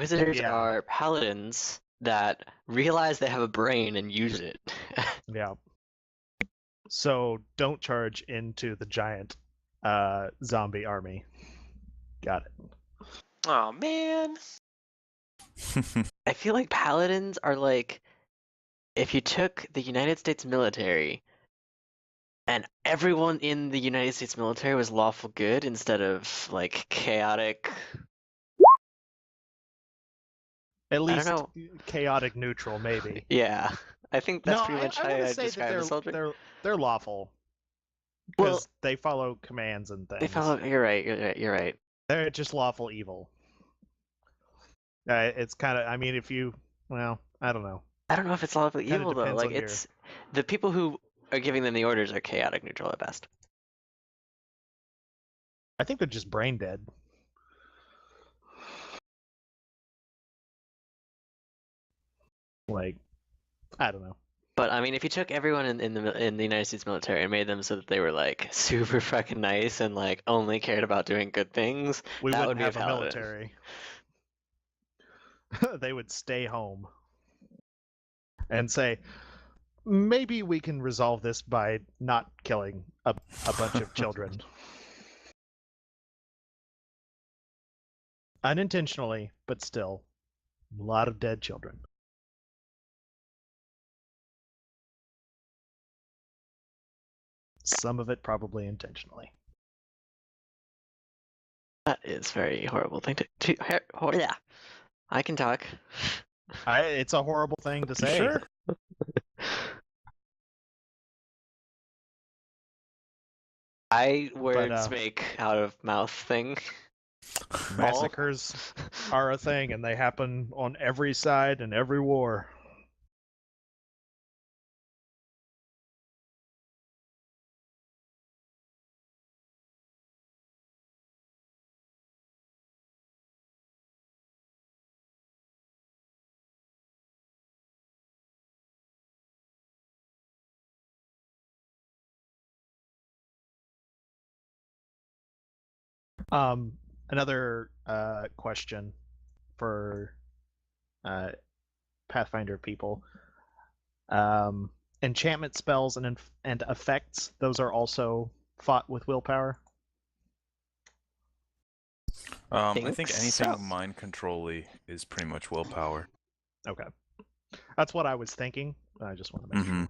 Inquisitors Yeah. are paladins that realize they have a brain and use it. Yeah. So don't charge into the giant zombie army. Got it. Oh man. I feel like paladins are like if you took the United States military and everyone in the United States military was lawful good instead of like chaotic. At I least don't know. chaotic neutral, maybe. Yeah, I think that's No, pretty much I how want to I say describe the soldier. that they're lawful Well, because they follow commands and things. they follow. You're right. You're right. You're right. They're just lawful evil. It's kind of. I mean, if you, well, I don't know. I don't know if it's lawful Kinda evil though. depends Like on your- it's the people who are giving them the orders are chaotic neutral at best. I think they're just brain dead. Like, I don't know. But I mean, if you took everyone in the United States military and made them so that they were like super fucking nice and like only cared about doing good things, We that wouldn't would be have a a paladin. military. They would stay home and say, maybe we can resolve this by not killing a bunch of children. Unintentionally, but still, a lot of dead children. Some of it probably intentionally. That is very horrible thing to yeah. I can talk. It's a horrible thing to say. Sure. Words make out of mouth thing. Massacres are a thing, and they happen on every side in every war. Another question for Pathfinder people. Enchantment spells and effects, those are also fought with willpower? I think Think anything so. mind control-y is pretty much willpower. Okay. That's what I was thinking. I just want to make sure.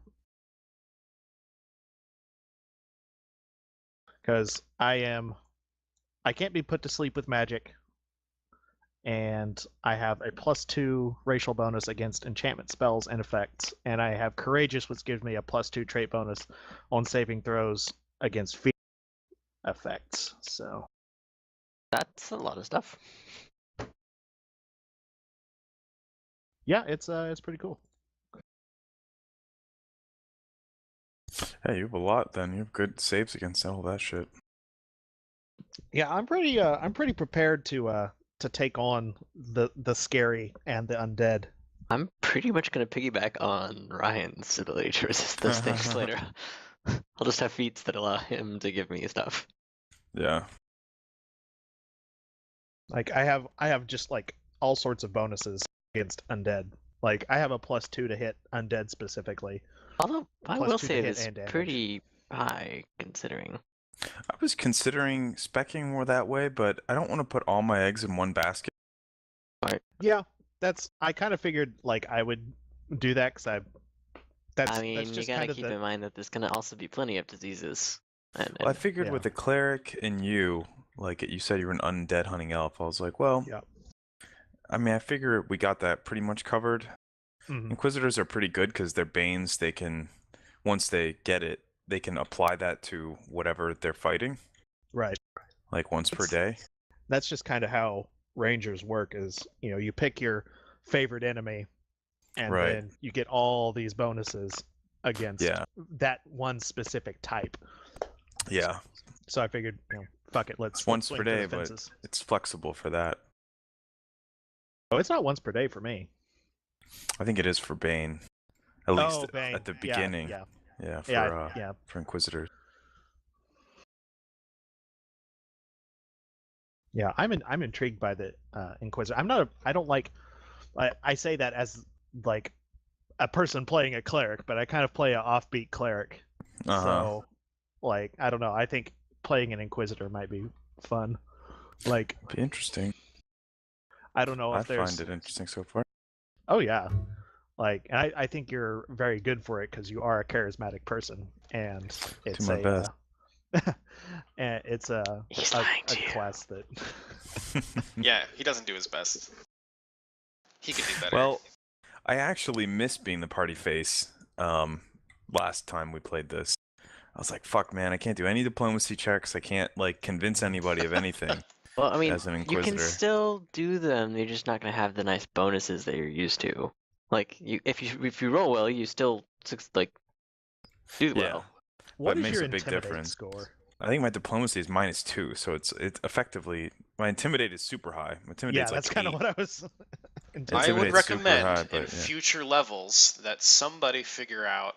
Because I can't be put to sleep with magic, and I have a +2 racial bonus against enchantment spells and effects, and I have courageous, which gives me a +2 trait bonus on saving throws against fear effects. So That's a lot of stuff. yeah, it's pretty cool. Hey, you have a lot then. You have good saves against all that shit. Yeah, I'm pretty prepared to take on the scary and the undead. I'm pretty much gonna piggyback on Ryan's ability to resist those things later. I'll just have feats that allow him to give me stuff. Yeah. Like I have just like all sorts of bonuses against undead. Like I have a +2 to hit undead specifically. Although I Plus will 2 to say it hit is and damage. pretty high considering. I was considering speccing more that way, but I don't want to put all my eggs in one basket. Yeah, I kind of figured like I would do that because I mean, that's you just gotta kind of keep in mind that there's gonna also be plenty of diseases. Well, I figured yeah. with the cleric and you, like you said, you're an undead hunting elf. I was like, well, Yeah. I mean, I figure we got that pretty much covered. Mhm. Inquisitors are pretty good because they're Banes. They can, once they get it, they can apply that to whatever they're fighting. Right. Like once per day. That's just kind of how Rangers work. Is you pick your favorite enemy, and Right. then you get all these bonuses against that one specific type. Yeah. So I figured, fuck it, let's once swing per for the day, but fences. it's flexible for that. Oh, it's not once per day for me. I think it is for Bane. At least Bane. at the beginning. Yeah, For Inquisitors. Yeah, I'm intrigued by the Inquisitor. I don't like. I say that as like a person playing a cleric, but I kind of play an offbeat cleric. So, like, I don't know. I think playing an Inquisitor might be fun. Like, Be interesting. I don't know I if there's. find it interesting so far. Oh yeah, like I think you're very good for it because you are a charismatic person, and it's my best. and it's He's a lying to you. class that. Yeah, he doesn't do his best. He could do better. Well, I actually miss being the party face. Last time we played this, I was like, "Fuck, man, I can't do any diplomacy checks. I can't like convince anybody of anything." Well, I mean, As an you can Inquisitor. still do them. You're just not gonna have the nice bonuses that you're used to. Like if you roll well, you still like do Yeah. well. What it is makes your a big intimidate difference. score? I think my diplomacy is -2, so it's effectively my intimidate is super high. My intimidate's Yeah, that's like kind of 8. what I was. I would Intimidate's super recommend high, in but yeah. future levels that somebody figure out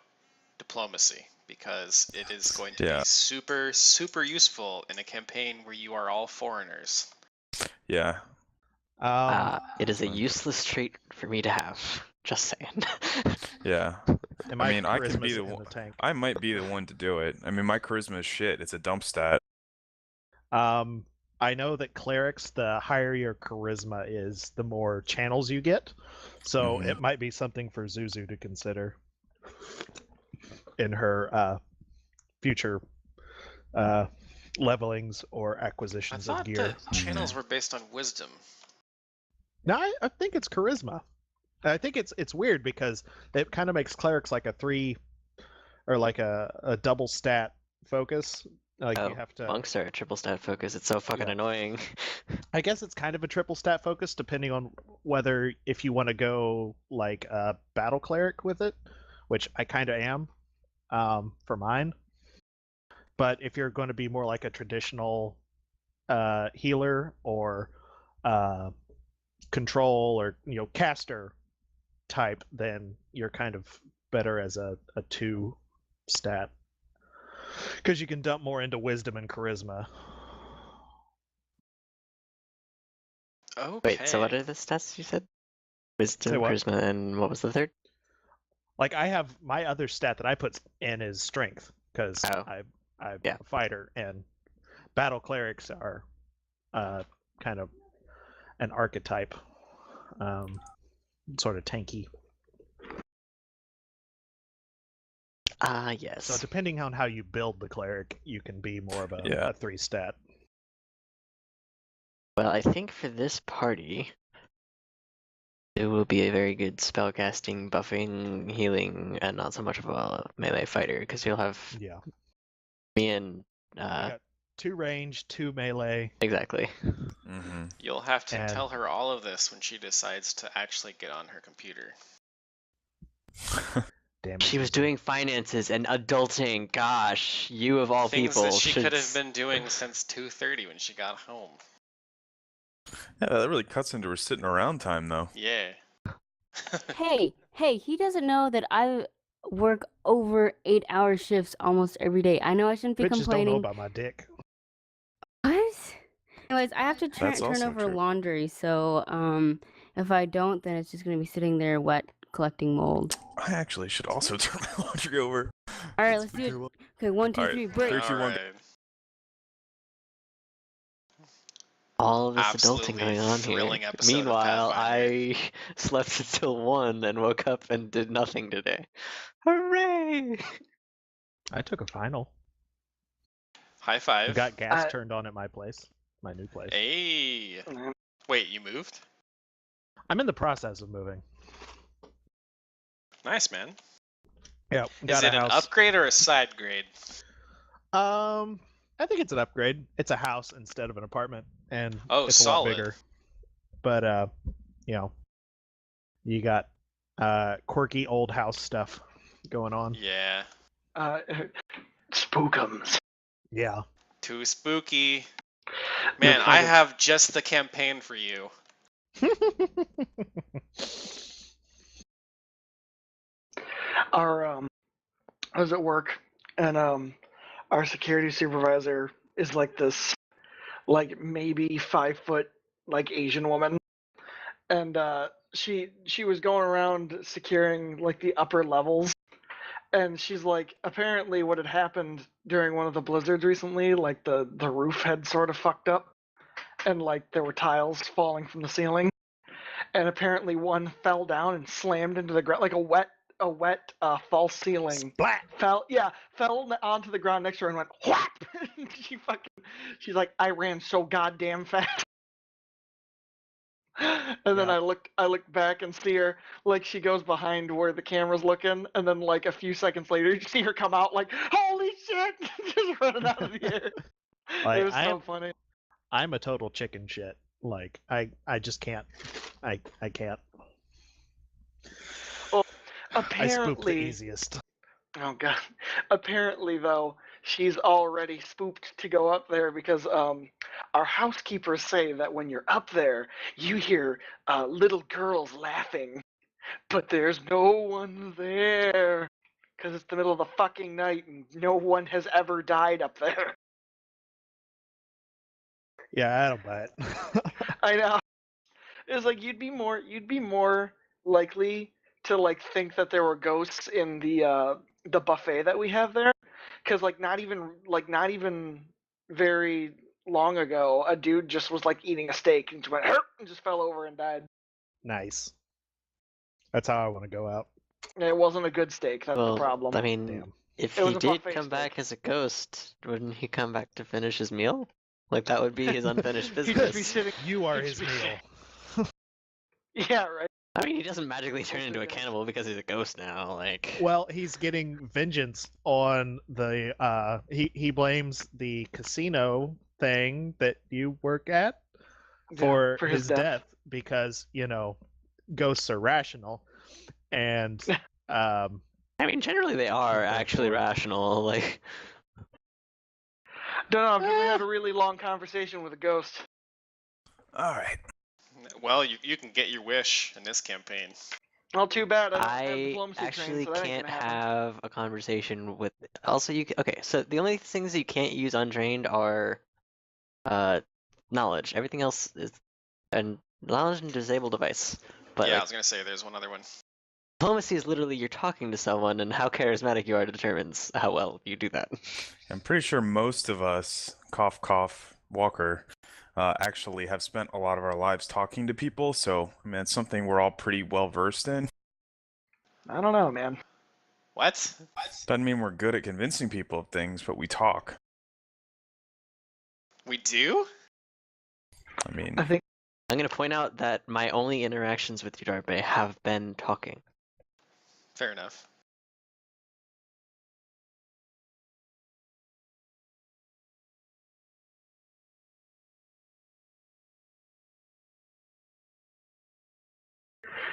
diplomacy because it is going to be super, super useful in a campaign where you are all foreigners. Yeah. It is a Fun. useless trait for me to have. Just saying. Yeah. And I my mean, I can be charisma's the in one. the tank. I might be the one to do it. I mean, my charisma is shit. It's a dump stat. I know that clerics, the higher your charisma is, the more channels you get. So Mhm. it might be something for Zuzu to consider in her future levelings or I acquisitions of thought gear. that channels were based on wisdom. No, I think it's charisma. I think it's weird because it kind of makes clerics like a 3 or like a double stat focus. Like you Oh, have to. monks are a triple stat focus. It's so fucking Yeah. annoying. I guess it's kind of a triple stat focus depending on whether if you want to go like a battle cleric with it, which I kind of am for mine. But if you're going to be more like a traditional healer or uh, control or caster type, then you're kind of better as a 2 stat because you can dump more into wisdom and charisma. Okay. Wait, so what are the stats you said? Say Wisdom, what? charisma, and what was the third? Like I have my other stat that I put in is strength because Oh, I'm yeah. a fighter and battle clerics are kind of an archetype, sort of tanky. Yes. So depending on how you build the cleric, you can be more of a 3 stat. Well, I think for this party, it will be a very good spellcasting, buffing, healing, and not so much of a melee fighter because you'll have me and We got 2 range, 2 melee. exactly. Mm-hmm. You'll have to And- tell her all of this when she decides to actually get on her computer. Damn it, She was Zuzu. doing finances and adulting. Gosh, you of all Things people that she should could have been doing since 2:30 when she got home. Yeah, that really cuts into her sitting around time, though. Yeah. Hey, he doesn't know that I work over 8-hour shifts almost every day. I know I shouldn't be Bitches don't know complaining. about my dick. What? Anyways, I have to That's turn also over true. laundry, so if I don't, then it's just gonna be sitting there wet, collecting mold. I actually should also turn my laundry over. All right, let's do it. Okay, 1, 2, All right, 3, break. 3, 2, 1. Alright. all of this Absolutely adulting going on thrilling here. episode of Meanwhile, Pathfinder. I slept until 1 and woke up and did nothing today. Hooray! I took a final. High We five. got gas turned on at my place, my new place. Hey. Wait, you moved? I'm in the process of moving. Nice, man. Yeah, Is got it a an house. upgrade or a side grade? I think it's an upgrade. It's a house instead of an apartment, and Oh, it's a solid. lot bigger. But you got quirky old house stuff going on. Yeah. Spookums. Yeah. Too spooky. The Man, I fucking- have just the campaign for you. I was at work, and our security supervisor is like this like maybe 5 foot, like Asian woman, and she was going around securing like the upper levels, and she's like, apparently what had happened during one of the blizzards recently, like the roof had sort of fucked up, and like there were tiles falling from the ceiling, and apparently one fell down and slammed into the ground, like a wet false ceiling. Splat! Fell onto the ground next to her and went whap. She's like, I ran so goddamn fast. And then Yeah. I look back and see her, like she goes behind where the camera's looking, and then like a few seconds later you see her come out like, holy shit, just running out of the air. Like, It was so funny. I'm a total chicken shit. Like I just can't. I can't. Well, I spook the apparently, easiest. oh god. Apparently though, she's already spooked to go up there because our housekeepers say that when you're up there, you hear little girls laughing, but there's no one there because it's the middle of the fucking night and no one has ever died up there. Yeah, I don't buy it. I know. It's like you'd be more likely to like think that there were ghosts in the buffet that we have there, because like not even very long ago, a dude just was like eating a steak and just went "Herp," and just fell over and died. Nice. That's how I want to go out. And it wasn't a good steak. That's Well, the problem. I mean, Damn. if It was he a did buffet come steak. back as a ghost, wouldn't he come back to finish his meal? Like that would be his unfinished He'd just be business. sitting. You are he'd his just be- meal. Yeah, right. I mean, he doesn't magically turn into a cannibal because he's a ghost now. Like, Well, he's getting vengeance on the he blames the casino thing that you work at for for his death because, you know, ghosts are rational. And I mean, generally they are actually rational. Like, Don't know. I've never had a really long conversation with a ghost. All right. Well, you can get your wish in this campaign. Well, too bad. I don't have I diplomacy actually trained, so that ain't can't gonna happen. have a conversation with. Also, okay. So the only things you can't use untrained are, knowledge. Everything else is, and knowledge and disable device. But Yeah, I like, was gonna say there's one other one. diplomacy is literally you're talking to someone, and how charismatic you are determines how well you do that. I'm pretty sure most of us, cough cough, Walker, actually have spent a lot of our lives talking to people. So I mean, it's something we're all pretty well versed in. I don't know, man. What? Doesn't mean we're good at convincing people of things, but we talk. We do? I mean, I think I'm gonna point out that my only interactions with you, Darby, have been talking. Fair enough.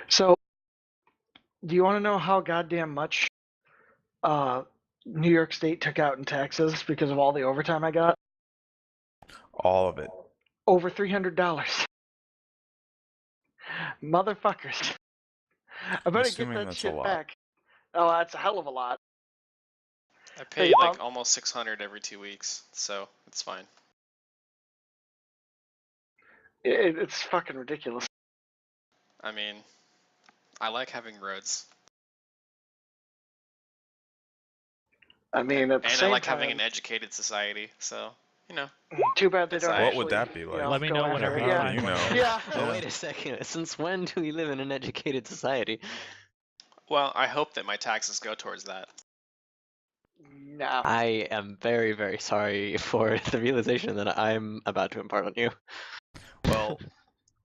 so. Do you want to know how goddamn much New York State took out in taxes because of all the overtime I got? all of it. Over $300. Motherfuckers. I better get assuming that that's a shit lot. back. Oh, that's a hell of a lot. I pay Hey, like almost 600 every 2 weeks, so it's fine. It's fucking ridiculous. I mean, I like having roads, I mean, at the and I same like time, having an educated society. So, you know, too bad they don't What actually. would that be like? Let me go know after whenever it. you Yeah. find you one. know. Yeah. Oh, wait a second. Since when do we live in an educated society? well, I hope that my taxes go towards that. Nah. I am very, very sorry for the realization that I'm about to impart on you. Well,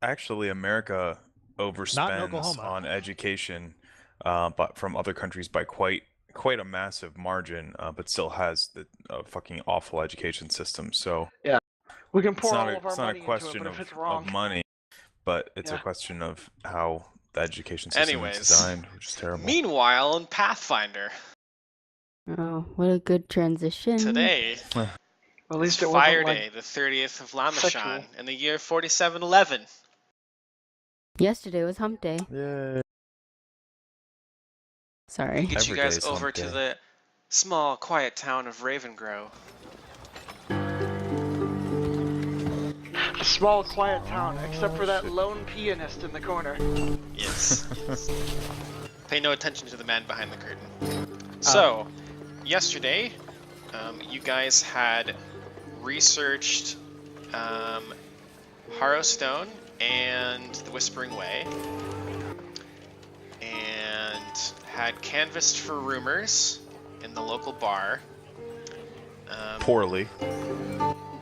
actually, America overspends Oklahoma. on education, but from other countries by quite a massive margin, but still has the fucking awful education system. So We can it's pour not all a, of our it's not a money into it, question but if it's wrong, of money, but it's a Yeah. question of how the education system Anyways, is designed, which is terrible. Meanwhile, in Pathfinder, Oh, what a good transition. today at is least it Fire wasn't Day, like the 30th of Lamachan, sexual. in the year 4711. Yesterday was hump day. Yeah. Sorry. Get you Every guys day's over hump to day. the small, quiet town of Ravengrow. Small, quiet town, except for that lone pianist in the corner. Yes. Pay no attention to the man behind the curtain. So, yesterday, you guys had researched Harrowstone and the Whispering Way, and had canvassed for rumors in the local bar. Poorly.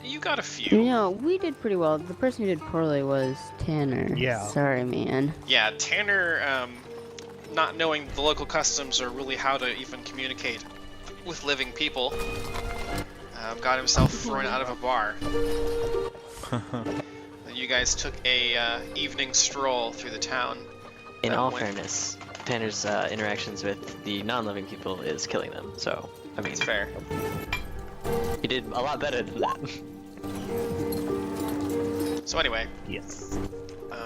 You got a few. You know, we did pretty well. The person who did poorly was Tanner. Yeah. Sorry, man. Yeah, Tanner, not knowing the local customs or really how to even communicate with living people, got himself thrown out of a bar. And you guys took a evening stroll through the town. In that all went- fairness, Tanner's interactions with the non-living people is killing them. So, I mean, It's fair. he did a lot better than that. So anyway, Yes.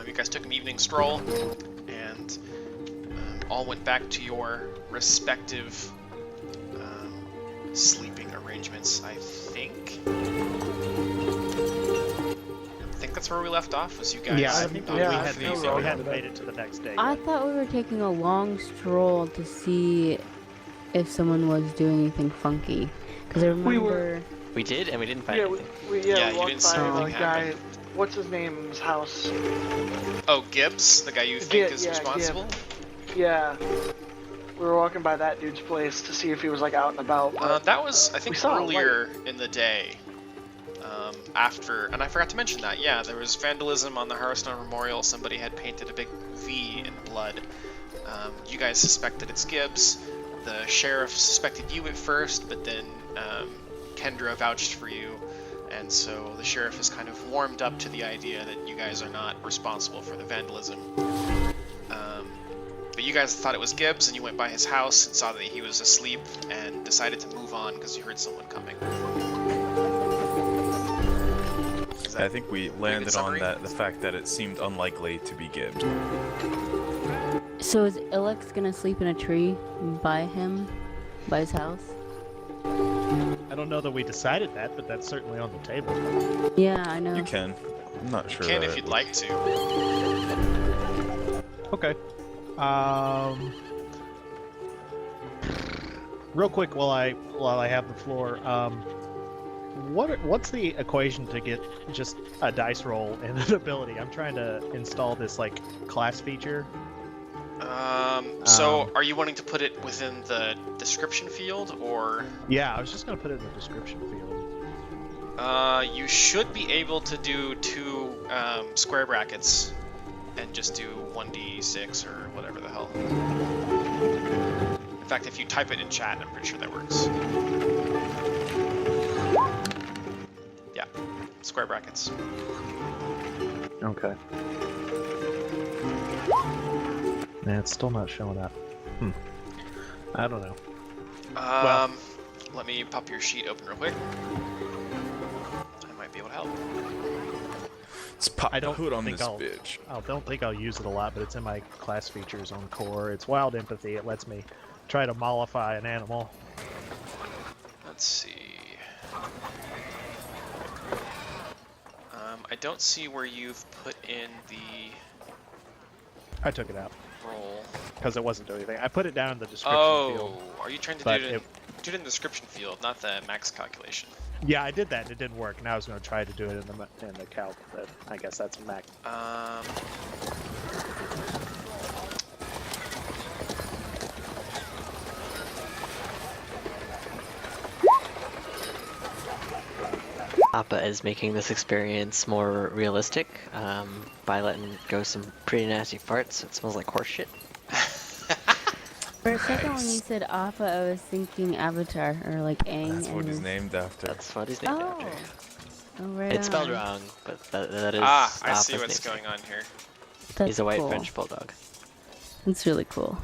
you guys took an evening stroll, and all went back to your respective sleeping arrangements, I think. I think that's where we left off, was you guys. Yeah, I think we Yeah, hadn't, no, we wrong. hadn't made it to the next day. I yet. thought we were taking a long stroll to see if someone was doing anything funky. Because I remember... We were- We did, and we didn't find Yeah, anything. we Yeah, you walked didn't see by anything the guy. happen. What's his name's house? Oh, Gibbs, the guy you think is Yeah, responsible? Yeah. We were walking by that dude's place to see if he was like out and about. but- That was, I think, We saw a earlier in the day. After, and I forgot to mention that, yeah, there was vandalism on the Harrowstone Memorial. Somebody had painted a big V in blood. You guys suspected it's Gibbs. The sheriff suspected you at first, but then Kendra vouched for you. And so the sheriff has kind of warmed up to the idea that you guys are not responsible for the vandalism. But you guys thought it was Gibbs, and you went by his house and saw that he was asleep and decided to move on because you heard someone coming. Is that I think we landed on summary? the fact that it seemed unlikely to be Gibbs. So is Ilex gonna sleep in a tree by him? By his house? I don't know that we decided that, but that's certainly on the table. Yeah, I know. You can. I'm not sure. You can that if it you'd like to. Okay. Real quick, while I have the floor, what's the equation to get just a dice roll and an ability? I'm trying to install this like class feature. So are you wanting to put it within the description field, or Yeah, I was just gonna put it in the description field. you should be able to do 2 square brackets and just do 1d6 or whatever the hell. In fact, if you type it in chat, I'm pretty sure that works. Yeah, square brackets. Okay. Nah, it's still not showing up. I don't know. Let me pop your sheet open real quick. I might be able to help. Let's pop I the don't hood on think this I'll- bitch. I don't think I'll use it a lot, but it's in my class features on core. It's wild empathy. It lets me try to mollify an animal. Let's see. I don't see where you've put in the I took it out roll. because it wasn't doing anything. I put it down in the description field. Oh, are you trying to But do it in the description field, not the max calculation? Yeah, I did that and it didn't work. Now I was going to try to do it in the calc, but I guess that's Mac. Appa is making this experience more realistic by letting go some pretty nasty farts. It smells like horse shit. For a second when you said Appa, I was thinking Avatar, or like Aang. That's and what he's his- named after. That's what he's named Oh. after. Oh, right It's spelled on. wrong, but that is. I see Appa's what's namesake. going on here. That's He's a white cool. French bulldog. It's really cool.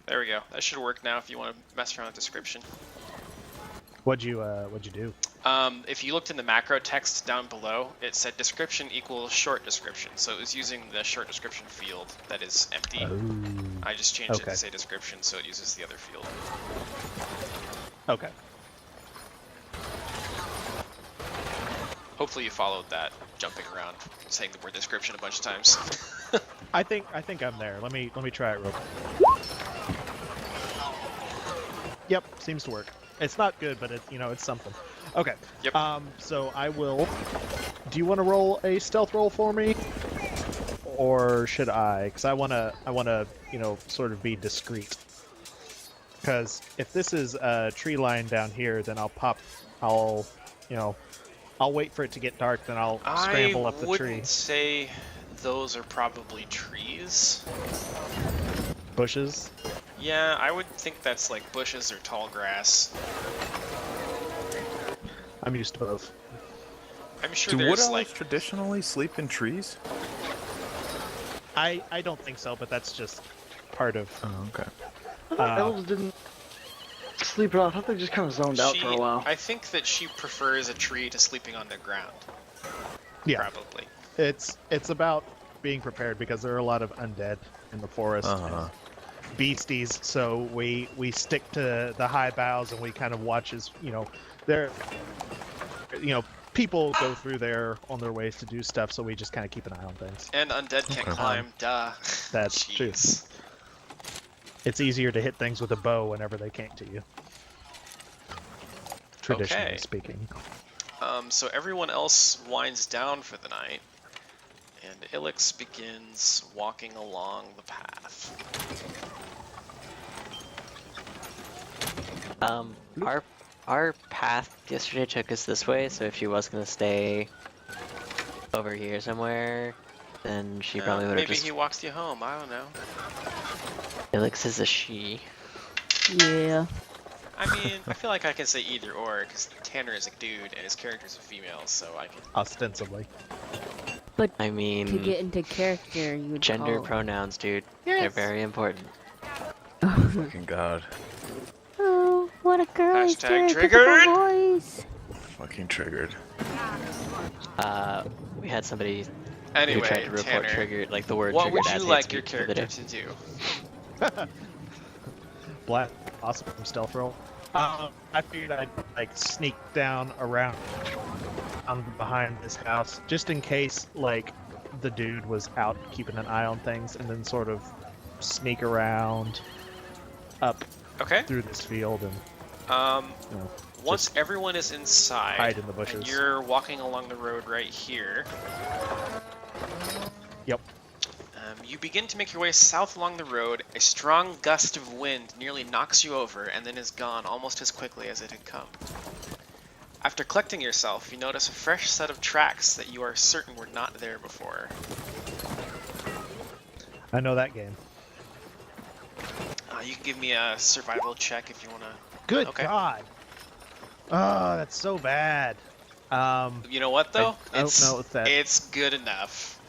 There we go. That should work now if you want to mess around with description. What'd you do? If you looked in the macro text down below, it said description equals short description. So it was using the short description field that is empty. I just changed it Okay. to say description so it uses the other field. Okay. Hopefully you followed that jumping around, saying the word description a bunch of times. I think I'm there. Let me try it real quick. Yep, seems to work. It's not good, but it's something. Okay. Yep. So I will. Do you want to roll a stealth roll for me, or should I? Because I wanna sort of be discreet. Because if this is a tree line down here, then I'll wait for it to get dark, then I'll scramble up the I tree. wouldn't say those are probably trees. Bushes. Yeah, I would think that's like bushes or tall grass. I'm used to both. I'm sure Do wood there's elves like traditionally sleep in trees? I don't think so, but that's just part of. Oh, okay. I thought elves didn't sleep at all. I thought they just kind of zoned out for a while. I think that she prefers a tree to sleeping on the ground. Yeah. Probably. It's about being prepared because there are a lot of undead in the forest. Uh-huh. Beasties, so we stick to the high boughs and we kind of watch as people go through there on their ways to do stuff, so we just kind of keep an eye on things. And undead can't Okay. climb, duh. That's true. Jeez. It's easier to hit things with a bow whenever they can't to you. Traditionally Okay. speaking. So everyone else winds down for the night, and Ilix begins walking along the path. Our path yesterday took us this way, so if she was gonna stay over here somewhere, then she probably would have Maybe just. he walks you home, I don't know. Elix is a she. Yeah. I mean, I feel like I can say either or, because Tanner is a dude and his character's a female, so I can... Ostensibly. But I to mean, get into character, you would gender call... pronouns, dude. They're Yes. very important. Fucking god. Oh, what a girly Hashtag stereotypical triggered. voice. Fucking triggered. We had somebody who Anyway, tried to report Tanner, triggered, like the word what triggered would as you hate like your speech for the character day. to do? Black, awesome stealth roll. I figured I'd sneak down around behind this house just in case the dude was out keeping an eye on things, and then sort of sneak around up Okay. through this field and Once everyone is inside, hide in the and bushes. you're walking along the road right here, Yep. you begin to make your way south along the road. A strong gust of wind nearly knocks you over and then is gone almost as quickly as it had come. After collecting yourself, you notice a fresh set of tracks that you are certain were not there before. I know that game. You can give me a survival check if you want to. Good Okay. God. Oh, that's so bad. You know what though? I don't know if that- It's good enough.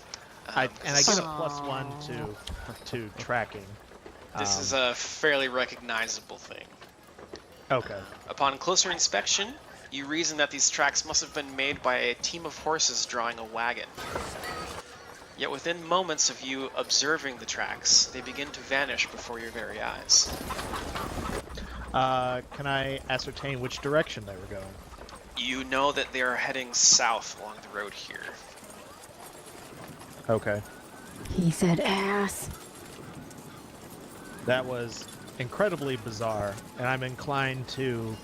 I get a Aw. +1 to tracking. This is a fairly recognizable thing. Okay. Upon closer inspection, you reason that these tracks must have been made by a team of horses drawing a wagon. Yet within moments of you observing the tracks, they begin to vanish before your very eyes. Can I ascertain which direction they were going? You know that they are heading south along the road here. Okay. He said ass. That was incredibly bizarre, and I'm inclined to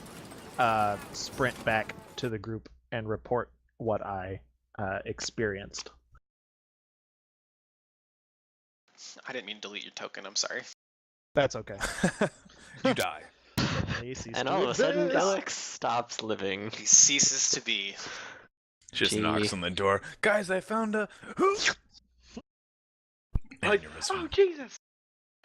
sprint back to the group and report what I experienced. I didn't mean to delete your token, I'm sorry. That's okay. You die. And all of a sudden, Elix stops living. He ceases to be. Just Gee. knocks on the door. Guys, I found a... Like, Aneurysm. oh Jesus!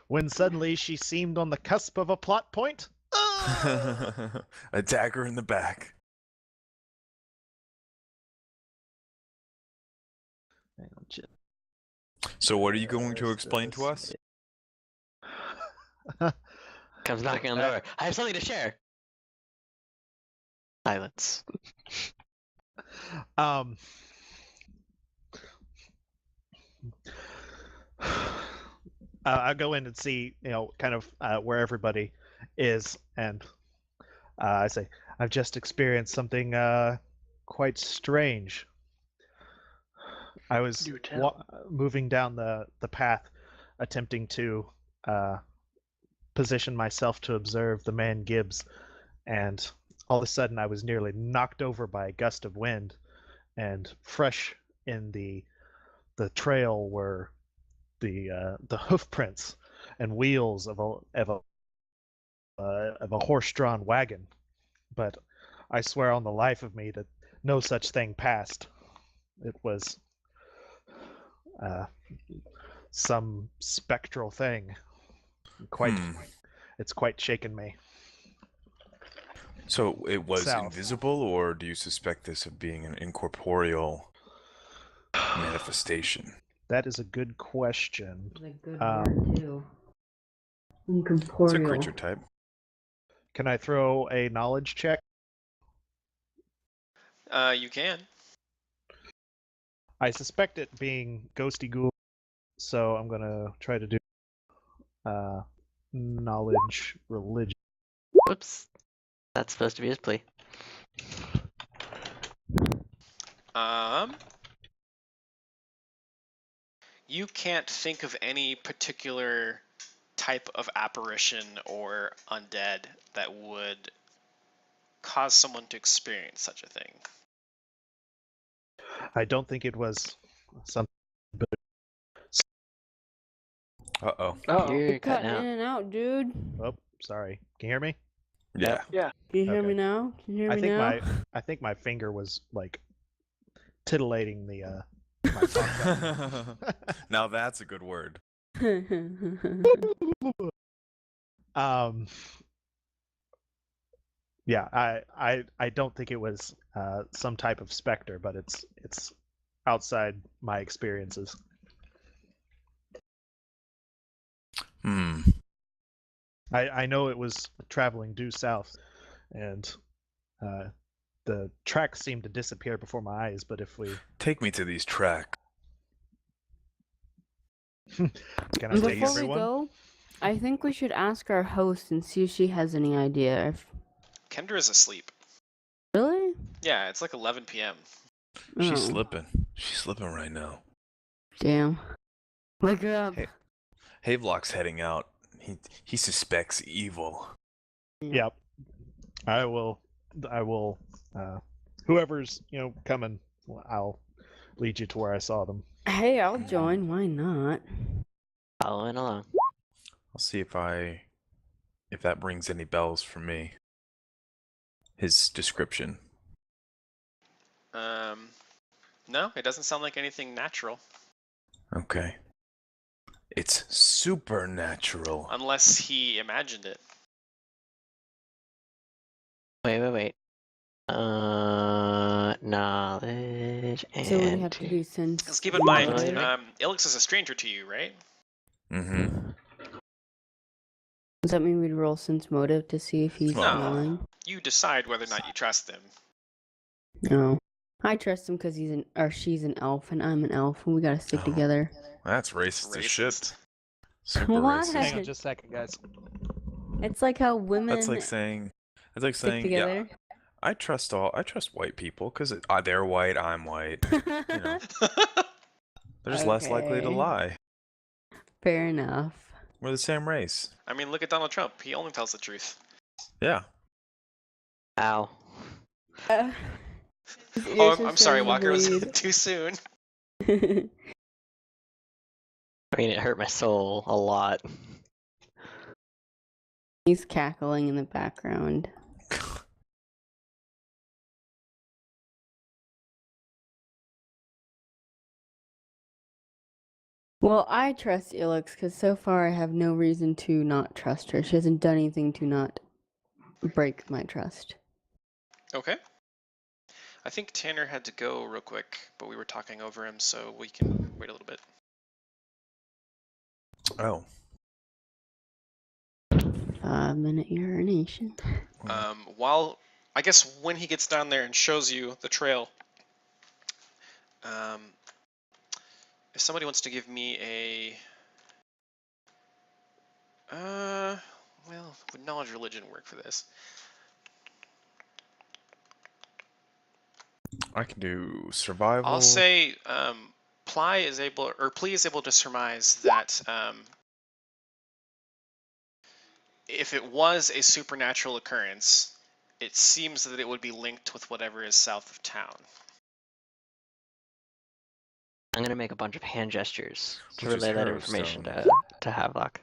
When suddenly she seemed on the cusp of a plot point. A dagger in the back. Hang on, shit. So what are you going to explain to us? Comes knocking on the door. I have something to share. Silence. I'll go in and see, kind of where everybody is, and I say, I've just experienced something quite strange. I was Do tell. moving down the path, attempting to position myself to observe the man Gibbs, and all of a sudden I was nearly knocked over by a gust of wind, and fresh in the trail were the hoof prints and wheels of a horse-drawn wagon. But I swear on the life of me that no such thing passed. It was some spectral thing. It's quite shaken me. So it was South. invisible, or do you suspect this of being an incorporeal manifestation? That is a good question. It's a good word too. Incorporeal. It's a creature type. Can I throw a knowledge check? You can. I suspect it being ghosty ghoul, so I'm gonna try to do knowledge religion. Whoops. That's supposed to be his plea. You can't think of any particular type of apparition or undead that would cause someone to experience such a thing. I don't think it was something. Uh-oh. Oh, You're You're cutting cutting in out. and out, dude. Oh, sorry. Can you hear me? Yeah. yeah. Can you hear Okay. me now? Can you hear I me think now? I think my finger was like titillating the my talk button. Now that's a good word. Yeah, I don't think it was some type of specter, but it's outside my experiences. Hmm. I know it was traveling due south, and the tracks seemed to disappear before my eyes. But if we Take me to these tracks. can I take Before we everyone? go, I think we should ask our host and see if she has any idea. Kendra's asleep. Really? Yeah, it's like 11 p.m. She's Oh, slipping. She's slipping right now. damn. Wake her up. Hey. Havelock's heading out. He suspects evil. Yep. I will. Whoever's coming, I'll lead you to where I saw them. Hey, I'll join. Why not? Following along. I'll see if that rings any bells for me. His description. No, it doesn't sound like anything natural. Okay. It's supernatural. Unless he imagined it. Wait. Knowledge and... So we have to do sense. Because keep in mind, Knowledge. Ilix is a stranger to you, right? Mm-hmm. Does that mean we'd roll sense motive to see if he's No. lying? You decide whether or not you trust him. No. I trust him because she's an elf and I'm an elf and we gotta stick Oh. together. That's racist as shit. Racist. What? Super racist. Hang on just a second, guys. It's like how women That's like saying, stick yeah, together. I trust white people because they're white, I'm white. You know, they're just less likely to Okay. lie. Fair enough. We're the same race. I mean, look at Donald Trump. He only tells the truth. Yeah. Ow. His Oh, ears are I'm sorry, starting to Walker. Was bleed. too soon. I mean, it hurt my soul a lot. He's cackling in the background. Well, I trust Ilix because so far I have no reason to not trust her. She hasn't done anything to not break my trust. Okay. I think Tanner had to go real quick, but we were talking over him, so we can wait a little bit. Oh. 5-minute urination. I guess when he gets down there and shows you the trail, if somebody wants to give me would knowledge religion work for this? I can do survival. I'll say Ply is able, or Ply is able to surmise that if it was a supernatural occurrence, it seems that it would be linked with whatever is south of town. I'm gonna make a bunch of hand gestures to Which is relay that information Harrowstone. to Havelock.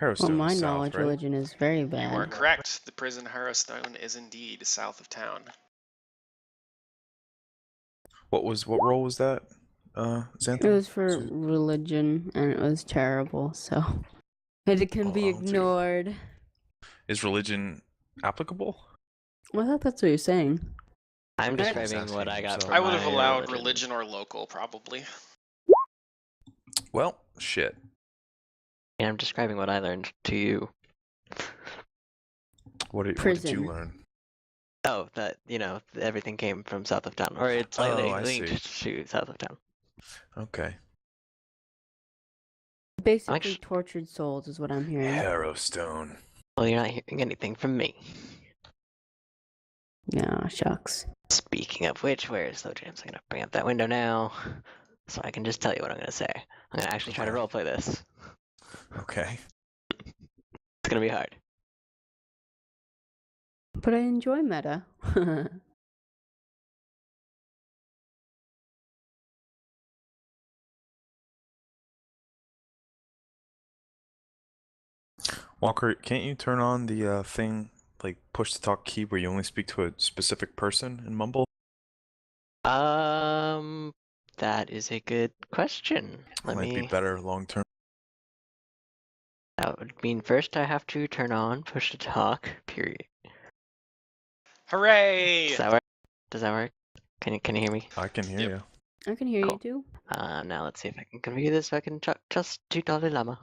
Well, Harrowstone my is south, knowledge right? religion is very You are bad. correct. The prison Harrowstone is indeed south of town. What role was that? It Xanthan? was for religion, and it was terrible, so it can be I'll do- ignored. Is religion applicable? I thought that's what you're saying. I'm Right. describing what I got So from I would have my allowed religion or local, probably. Well, shit. Yeah, I'm describing what I learned to you. What did you Prison. learn? Oh, that, everything came from south of town. Or it's slightly I linked see. to south of town. Okay. Basically, tortured souls is what I'm hearing. Harrowstone. Well, you're not hearing anything from me. Yeah, shucks. Speaking of which, where is Slow Jams? I'm gonna bring up that window now, so I can just tell you what I'm gonna say. I'm gonna actually try to Okay. roleplay this. Okay. It's gonna be hard. But I enjoy meta. Walker, can't you turn on the thing, like push to talk key where you only speak to a specific person in Mumble? That is a good question. That might be better long term. That would mean first I have to turn on push to talk, period. Hooray! Does that work? Does that work? Can you hear me? I can hear Yep. you. I can hear Cool. you too. Now let's see if I can configure this so I can just do Dalai Lama.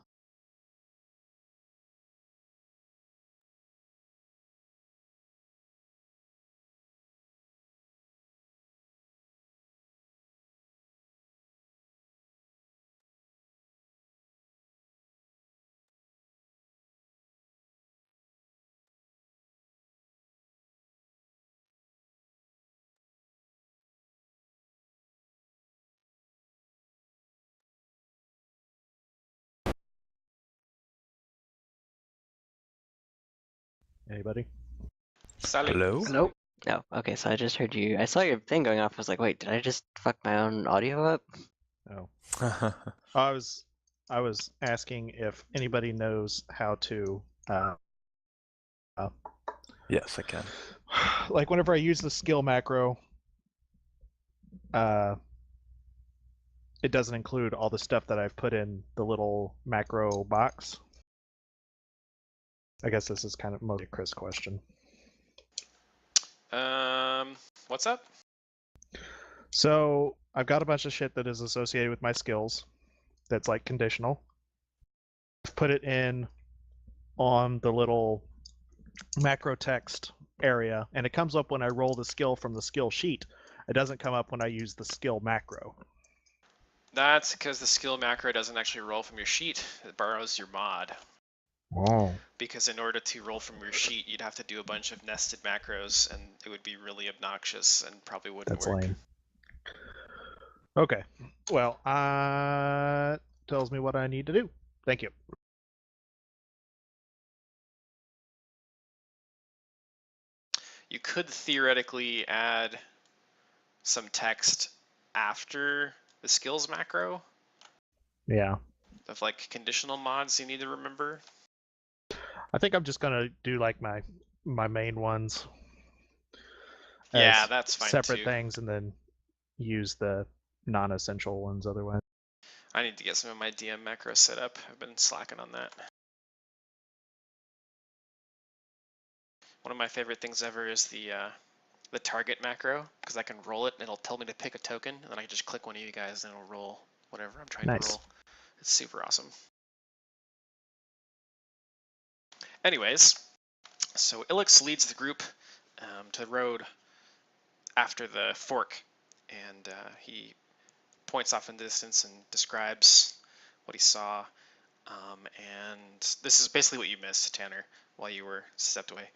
Anybody? Sally. Hello? Nope. Oh, okay, so I just heard you. I saw your thing going off. I was like, wait, did I just fuck my own audio up? Oh. I was asking if anybody knows how to Yes, I can. like whenever I use the skill macro, it doesn't include all the stuff that I've put in the little macro box. I guess this is kind of mostly a Chris question. What's up? So I've got a bunch of shit that is associated with my skills that's like conditional. I've put it in on the little macro text area, and it comes up when I roll the skill from the skill sheet. It doesn't come up when I use the skill macro. That's because the skill macro doesn't actually roll from your sheet. It borrows your mod. Oh. Because in order to roll from your sheet, you'd have to do a bunch of nested macros, and it would be really obnoxious and probably wouldn't That's work. lame. Okay. Well, tells me what I need to do. Thank you. You could theoretically add some text after the skills macro Yeah. of like conditional mods you need to remember. I think I'm just gonna do like my main ones. Yeah, as that's fine separate too. things, and then use the non-essential ones otherwise. I need to get some of my DM macros set up. I've been slacking on that. One of my favorite things ever is the target macro, because I can roll it and it'll tell me to pick a token, and then I can just click one of you guys and it'll roll whatever I'm trying Nice. to roll. It's super awesome. Anyways, so Ilix leads the group to the road after the fork, and he points off in the distance and describes what he saw. And this is basically what you missed, Tanner, while you were stepped away.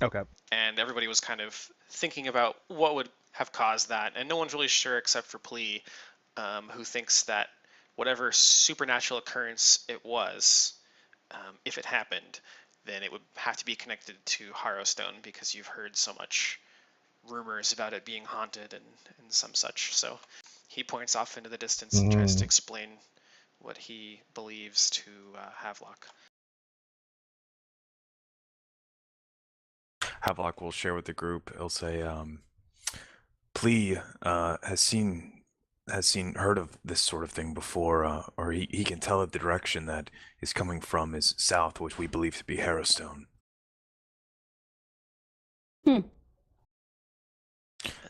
Okay. And everybody was kind of thinking about what would have caused that, and no one's really sure except for Plea, who thinks that whatever supernatural occurrence it was, if it happened, then it would have to be connected to Harrowstone because you've heard so much rumors about it being haunted and some such. So he points off into the distance and tries to explain what he believes to Havelock. Havelock will share with the group. He'll say, Plea has heard of this sort of thing before, or he can tell that the direction that is coming from is south, which we believe to be Harrowstone.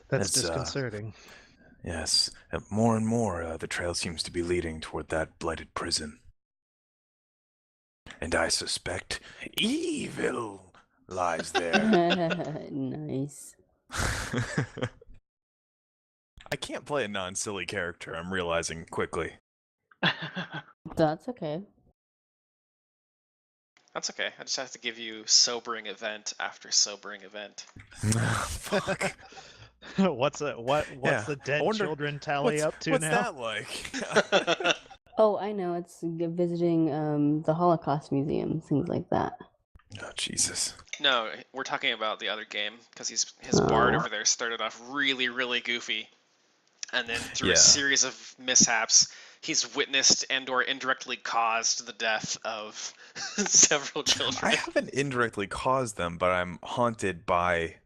That's disconcerting. Yes, more and more the trail seems to be leading toward that blighted prison. And I suspect evil lies there. Nice. I can't play a non-silly character, I'm realizing quickly. That's okay. That's okay. I just have to give you sobering event after sobering event. Fuck. What's Yeah, the dead I wonder children tally up to what's now? that like? Oh, I know. It's visiting the Holocaust Museum, things like that. Oh, Jesus. No, we're talking about the other game because his bard Oh. over there started off really, really goofy, and then through Yeah. a series of mishaps, he's witnessed and/or indirectly caused the death of several children. I haven't indirectly caused them, but I'm haunted by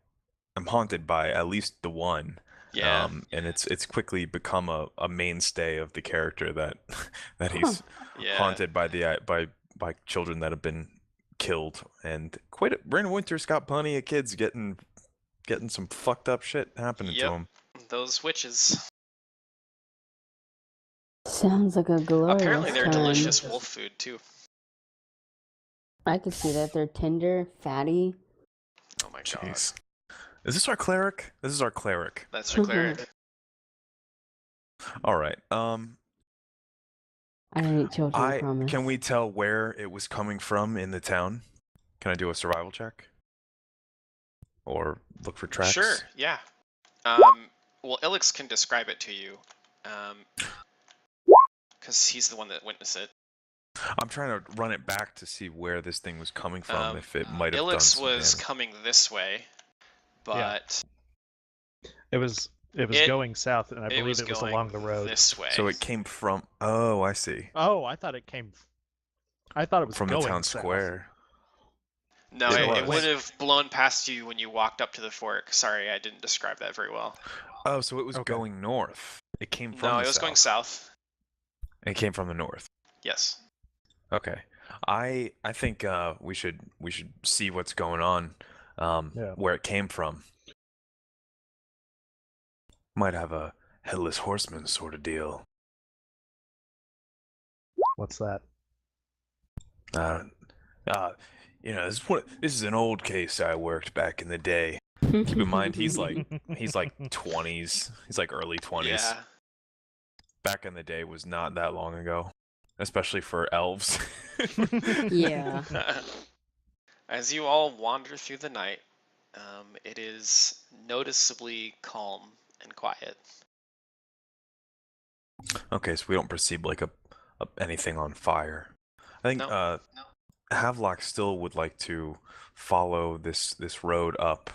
at least the one. Yeah. And it's quickly become a mainstay of the character that he's Yeah. haunted by by children that have been killed, and Brandon Winter's got plenty of kids getting some fucked up shit happening to Yep. them. Those witches. Sounds like a glorious Apparently they're time. delicious wolf food too. I could see that. They're tender, fatty. Oh my god. Jeez. Is this our cleric? This is our cleric. That's our cleric. All right. I don't eat children, I promise. Can we tell where it was coming from in the town? Can I do a survival check? Or look for tracks? Sure, yeah. Well, Ilix can describe it to you. Because he's the one that witnessed it. I'm trying to run it back to see where this thing was coming from, if it might have done Ilix some was damage. coming this way, but It was going south, and I believe it was going along the road. this way. So it came from... Oh, I see. Oh, I thought it was From the going town south. square. No, It it was. would have blown past you when you walked up to the fork. Sorry, I didn't describe that very well. Oh, so it was Okay. going north. It came from No, the it was going south. It came from the north. Yes. Okay. I think we should see what's going on, Yeah. where it came from. Might have a headless horseman sort of deal. What's that? This is an old case I worked back in the day. Keep in mind he's like 20s. He's like early 20s. Yeah. Back in the day was not that long ago, especially for elves. Yeah. As you all wander through the night, it is noticeably calm and quiet. Okay, so we don't perceive like anything on fire. I think No. Havelock still would like to follow this road up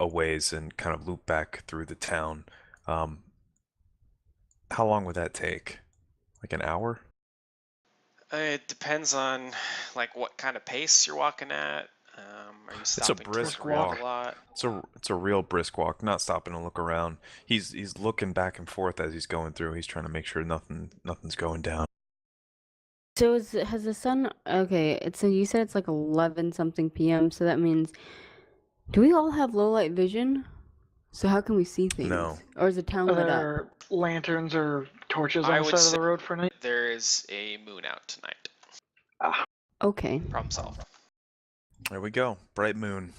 a ways and kind of loop back through the town. How long would that take? Like an hour? It depends on like what kind of pace you're walking at. Are you stopping brisk to walk walk. a lot? It's a real brisk walk, not stopping to look around. He's looking back and forth as he's going through. He's trying to make sure nothing's going down. So has the sun? Okay, so you said it's like 11 something p.m. So that means, do we all have low light vision? So how can we see things? No. Or is the town Are lit up? there lanterns or torches I on the would side of say- the road for night? There is a moon out tonight. Okay. Problem solved. There we go. Bright moon.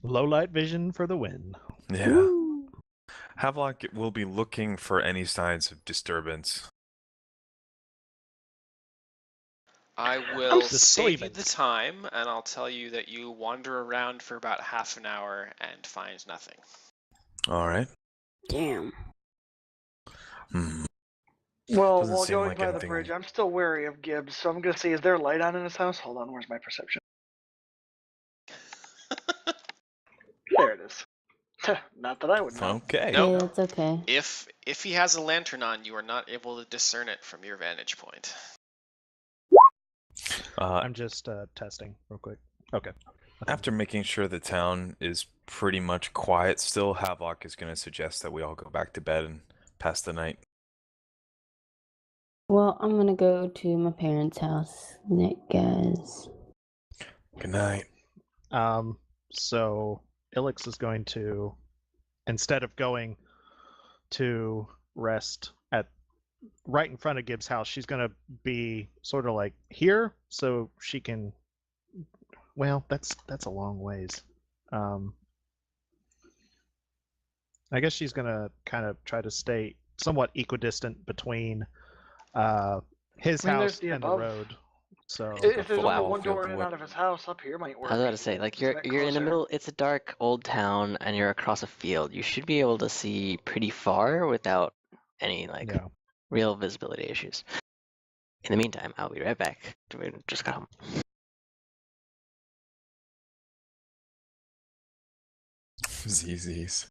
Low light vision for the win. Yeah. Woo. Havelock will be looking for any signs of disturbance. I will just save you sleeping. the time, and I'll tell you that you wander around for about half an hour and find nothing. All right. Damn. Well, Doesn't while seem going like by the anything- bridge, I'm still wary of Gibbs, so I'm gonna see, is there light on in his house? Hold on, where's my perception? There it is. Not that I would know. Okay. Nope. Yeah, it's okay. If he has a lantern on, you are not able to discern it from your vantage point. I'm just testing real quick. Okay. After making sure the town is pretty much quiet still, Havelock is going to suggest that we all go back to bed and pass the night. Well, I'm gonna go to my parents' house, Nick, guys. Good night. So Ilix is going to, instead of going to rest at right in front of Gibbs' house, she's gonna be sort of like here, so she can. Well, that's a long ways. I guess she's gonna kind of try to stay somewhat equidistant between his I mean, there's house the and the above. road. So If there's only Wow. one door in and out of his house, up here might work. I was about to say, like, you're Isn't it in the closer? middle. It's a dark old town, and you're across a field. You should be able to see pretty far without any like yeah. real visibility issues. In the meantime, I'll be right back. We just got home. ZZs.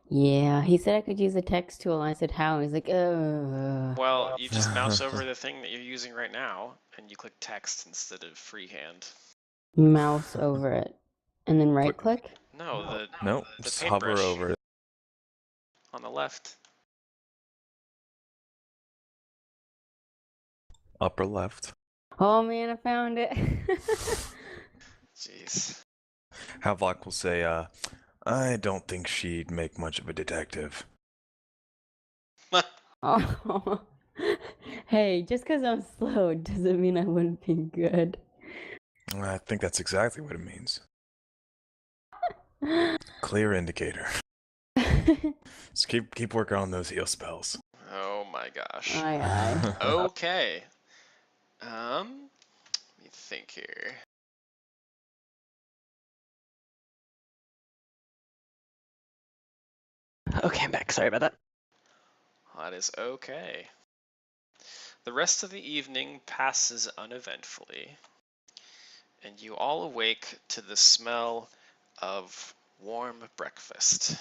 Yeah, he said I could use the text tool. I said how. He's like, Well, you just mouse over the thing that you're using right now, and you click text instead of freehand. mouse over it, and then right click. No, Nope. the Just hover paintbrush. over it. On the left. Upper left. Oh man, I found it. Jeez. Havelock will say, I don't think she'd make much of a detective. Oh. Hey, just because I'm slow doesn't mean I wouldn't be good. I think that's exactly what it means. Clear indicator. Just keep working on those heal spells. Oh my gosh. Aye, aye. Okay. Let me think here. Okay, I'm back. Sorry about that. That is okay. The rest of the evening passes uneventfully, and you all awake to the smell of warm breakfast.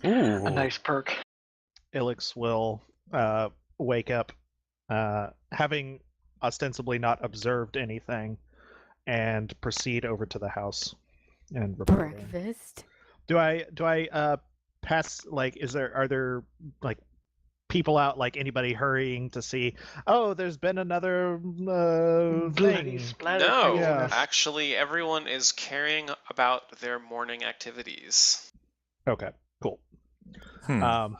Ooh. A nice perk. Ilix will wake up, having ostensibly not observed anything, and proceed over to the house and report in. Breakfast. Do I pass, like, are there like people out, like anybody hurrying to see, oh, there's been another Bloody thing? splatter No, Yeah. actually, everyone is carrying about their morning activities. Okay, cool. Hmm.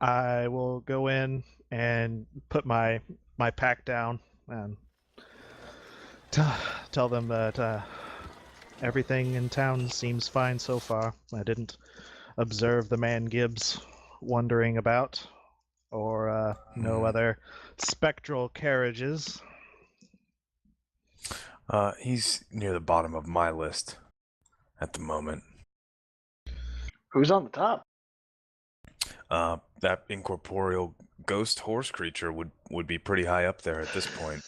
I will go in and put my pack down and tell them that everything in town seems fine so far. I didn't observe the man Gibbs wandering about, or no other spectral carriages. He's near the bottom of my list at the moment. Who's on the top? That incorporeal ghost horse creature would be pretty high up there at this point.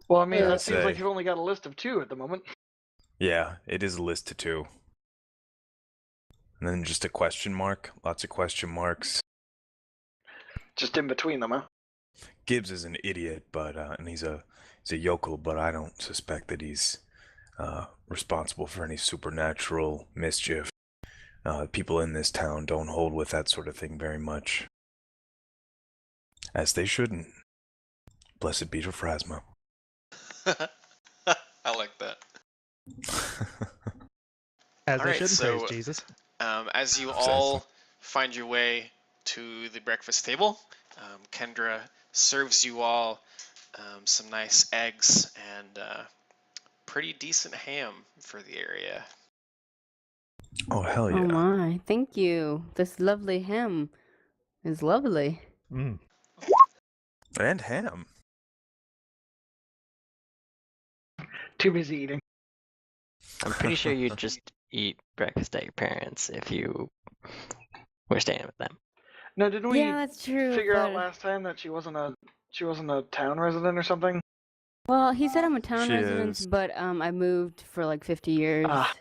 Well, I mean, Yeah, that I'd seems like say. you've only got a list of 2 at the moment. Yeah, it is a list of 2. And then just a question mark. Lots of question marks. Just in between them, huh? Gibbs is an idiot, but and he's a yokel, but I don't suspect that he's responsible for any supernatural mischief. People in this town don't hold with that sort of thing very much. As they shouldn't. Blessed be Phrasma. I like that. As All they right, shouldn't so- praise Jesus. As you Precisely. all find your way to the breakfast table, Kendra serves you all some nice eggs and pretty decent ham for the area. Oh, hell yeah. Oh my, thank you. This lovely ham is lovely. Mm. And ham. Too busy eating. I'm pretty sure you just eat breakfast at your parents if you were staying with them. No, didn't we Yeah, that's true, figure out but last time that she wasn't a town resident or something? well, he said I'm a town She resident, is. but I moved for like 50 years, Ah,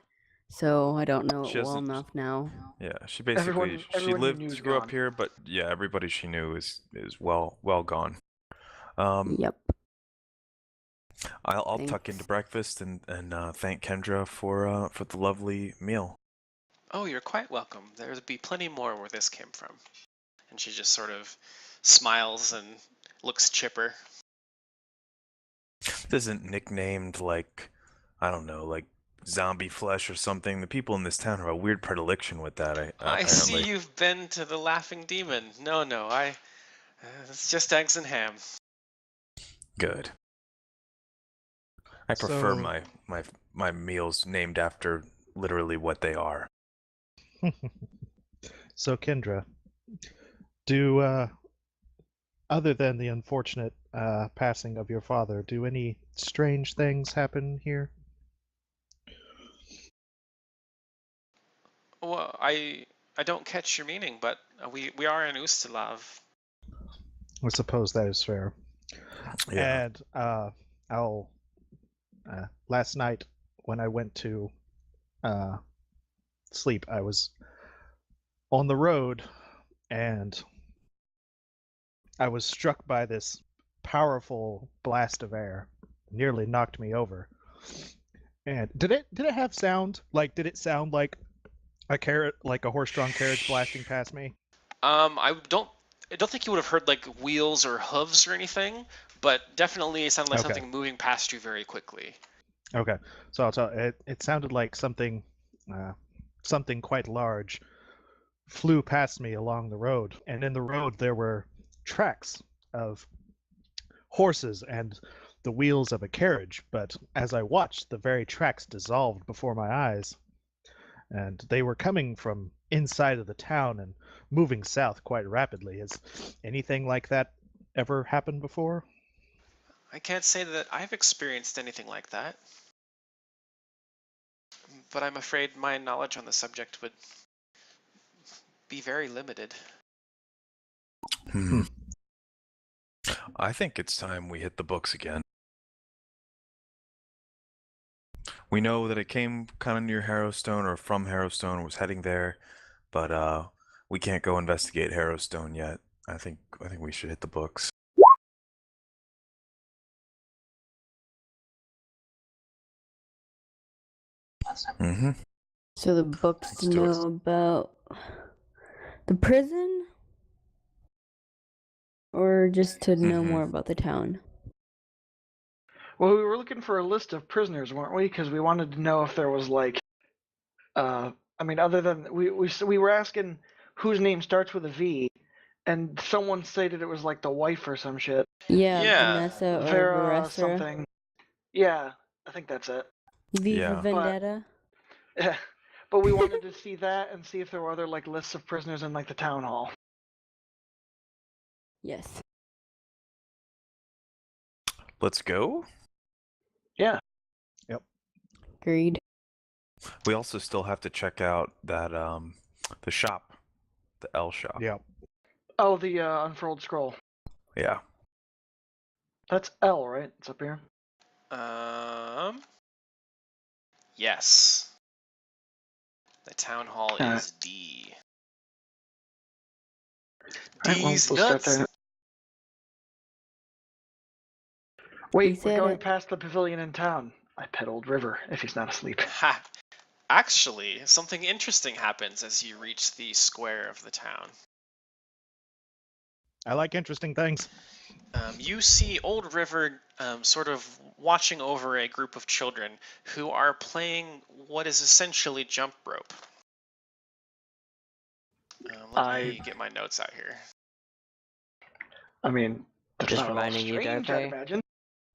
so I don't know it She well doesn't. enough now. Yeah, she basically everyone you knew she is grew up gone. here, but yeah, everybody she knew is well gone. Um, Yep. I'll tuck into Thanks. breakfast and thank Kendra for the lovely meal. Oh, you're quite welcome. There'll be plenty more where this came from. And she just sort of smiles and looks chipper. This isn't nicknamed like, I don't know, like zombie flesh or something. The people in this town have a weird predilection with that. I see Apparently. you've been to the Laughing Demon. No, it's just eggs and ham. Good. I prefer So- my meals named after literally what they are. So, Kendra, do other than the unfortunate passing of your father, do any strange things happen here? Well, I don't catch your meaning, but we are in Ustalav. I suppose that is fair. Yeah. And I'll last night when I went to sleep, I was on the road and I was struck by this powerful blast of air. Nearly knocked me over. And did it have sound? Like, did it sound like a horse-drawn carriage blasting past me? I don't think you would have heard like wheels or hooves or anything, but definitely it sounded like Okay. something moving past you very quickly. Okay, so I'll tell. It sounded like something quite large flew past me along the road, and in the road there were tracks of horses and the wheels of a carriage. But as I watched, the very tracks dissolved before my eyes, and they were coming from inside of the town and moving south quite rapidly. Has anything like that ever happened before? I can't say that I've experienced anything like that, but I'm afraid my knowledge on the subject would be very limited. I think it's time we hit the books again. We know that it came kind of near Harrowstone or from Harrowstone, was heading there, but we can't go investigate Harrowstone yet. I think we should hit the books. Mm-hmm. So the books Let's do it. know about the prison, or just to know Mhm. more about the town? Well, we were looking for a list of prisoners, weren't we? Because we wanted to know if there was like, I mean, other than we were asking whose name starts with a V, and someone stated it was like the wife or some shit. Yeah, Yeah. Vanessa or Vera Varessa. something. Yeah, I think that's it. V for Yeah. Vendetta. Yeah, but we wanted to see that and see if there were other like lists of prisoners in like the town hall. Yes. Let's go. Yeah. Agreed. We also still have to check out that the shop, the L shop. Yeah. Oh, the unfurled scroll. Yeah. That's L, right? It's up here. Yes. The town hall Alright. is D. Alright, well, D's we'll start nuts. there. Wait, He we're said going it. past the pavilion in town. I pet Old River if he's not asleep. Ha. Actually, something interesting happens as you reach the square of the town. I like interesting things. You see Old River sort of watching over a group of children who are playing what is essentially jump rope. Let me get my notes out here. I mean, that's Just not at all reminding you, strange, I'd Darkrai. imagine.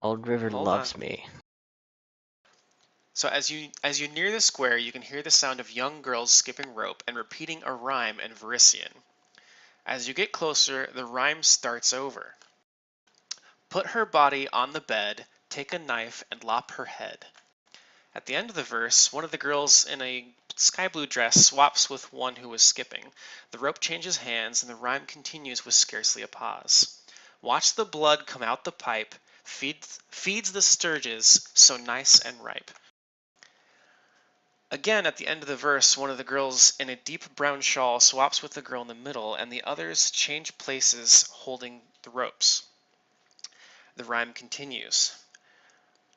Old River Hold loves on. me. So as you near the square, you can hear the sound of young girls skipping rope and repeating a rhyme in Varisian. As you get closer, the rhyme starts over. Put her body on the bed, take a knife and lop her head. At the end of the verse, one of the girls in a sky blue dress swaps with one who was skipping. The rope changes hands, and the rhyme continues with scarcely a pause. Watch the blood come out the pipe, feeds the sturges, so nice and ripe. Again, at the end of the verse, one of the girls in a deep brown shawl swaps with the girl in the middle, and the others change places holding the ropes. The rhyme continues.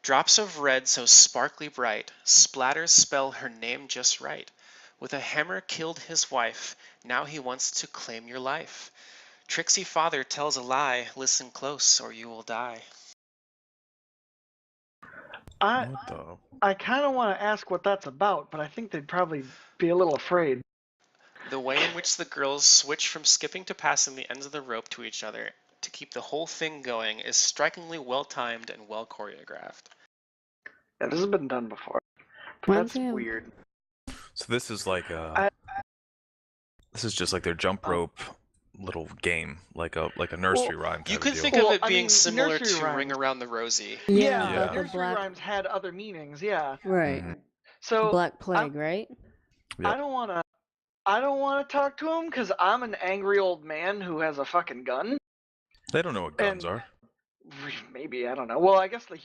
Drops of red so sparkly bright, splatters spell her name just right. With a hammer killed his wife, now he wants to claim your life. Tricksy father tells a lie, listen close or you will die. I What the? I kind of want to ask what that's about, but I think they'd probably be a little afraid. The way in which the girls switch from skipping to passing the ends of the rope to each other to keep the whole thing going is strikingly well timed and well choreographed. Yeah, this has been done before. But Reminds that's me of- weird. So this is like I- this is just like their jump rope little game, like a nursery rhyme type You of could deal. think Well, of it I being mean, similar nursery to Ring rhymes. Around the Rosie. Yeah, Yeah. like a nursery black, rhymes had other meanings. Yeah. right? Mhm. So Black plague, right? Yep. I don't want to talk to him because I'm an angry old man who has a fucking gun. They don't know what guns And are. maybe, I don't know. Well, I guess the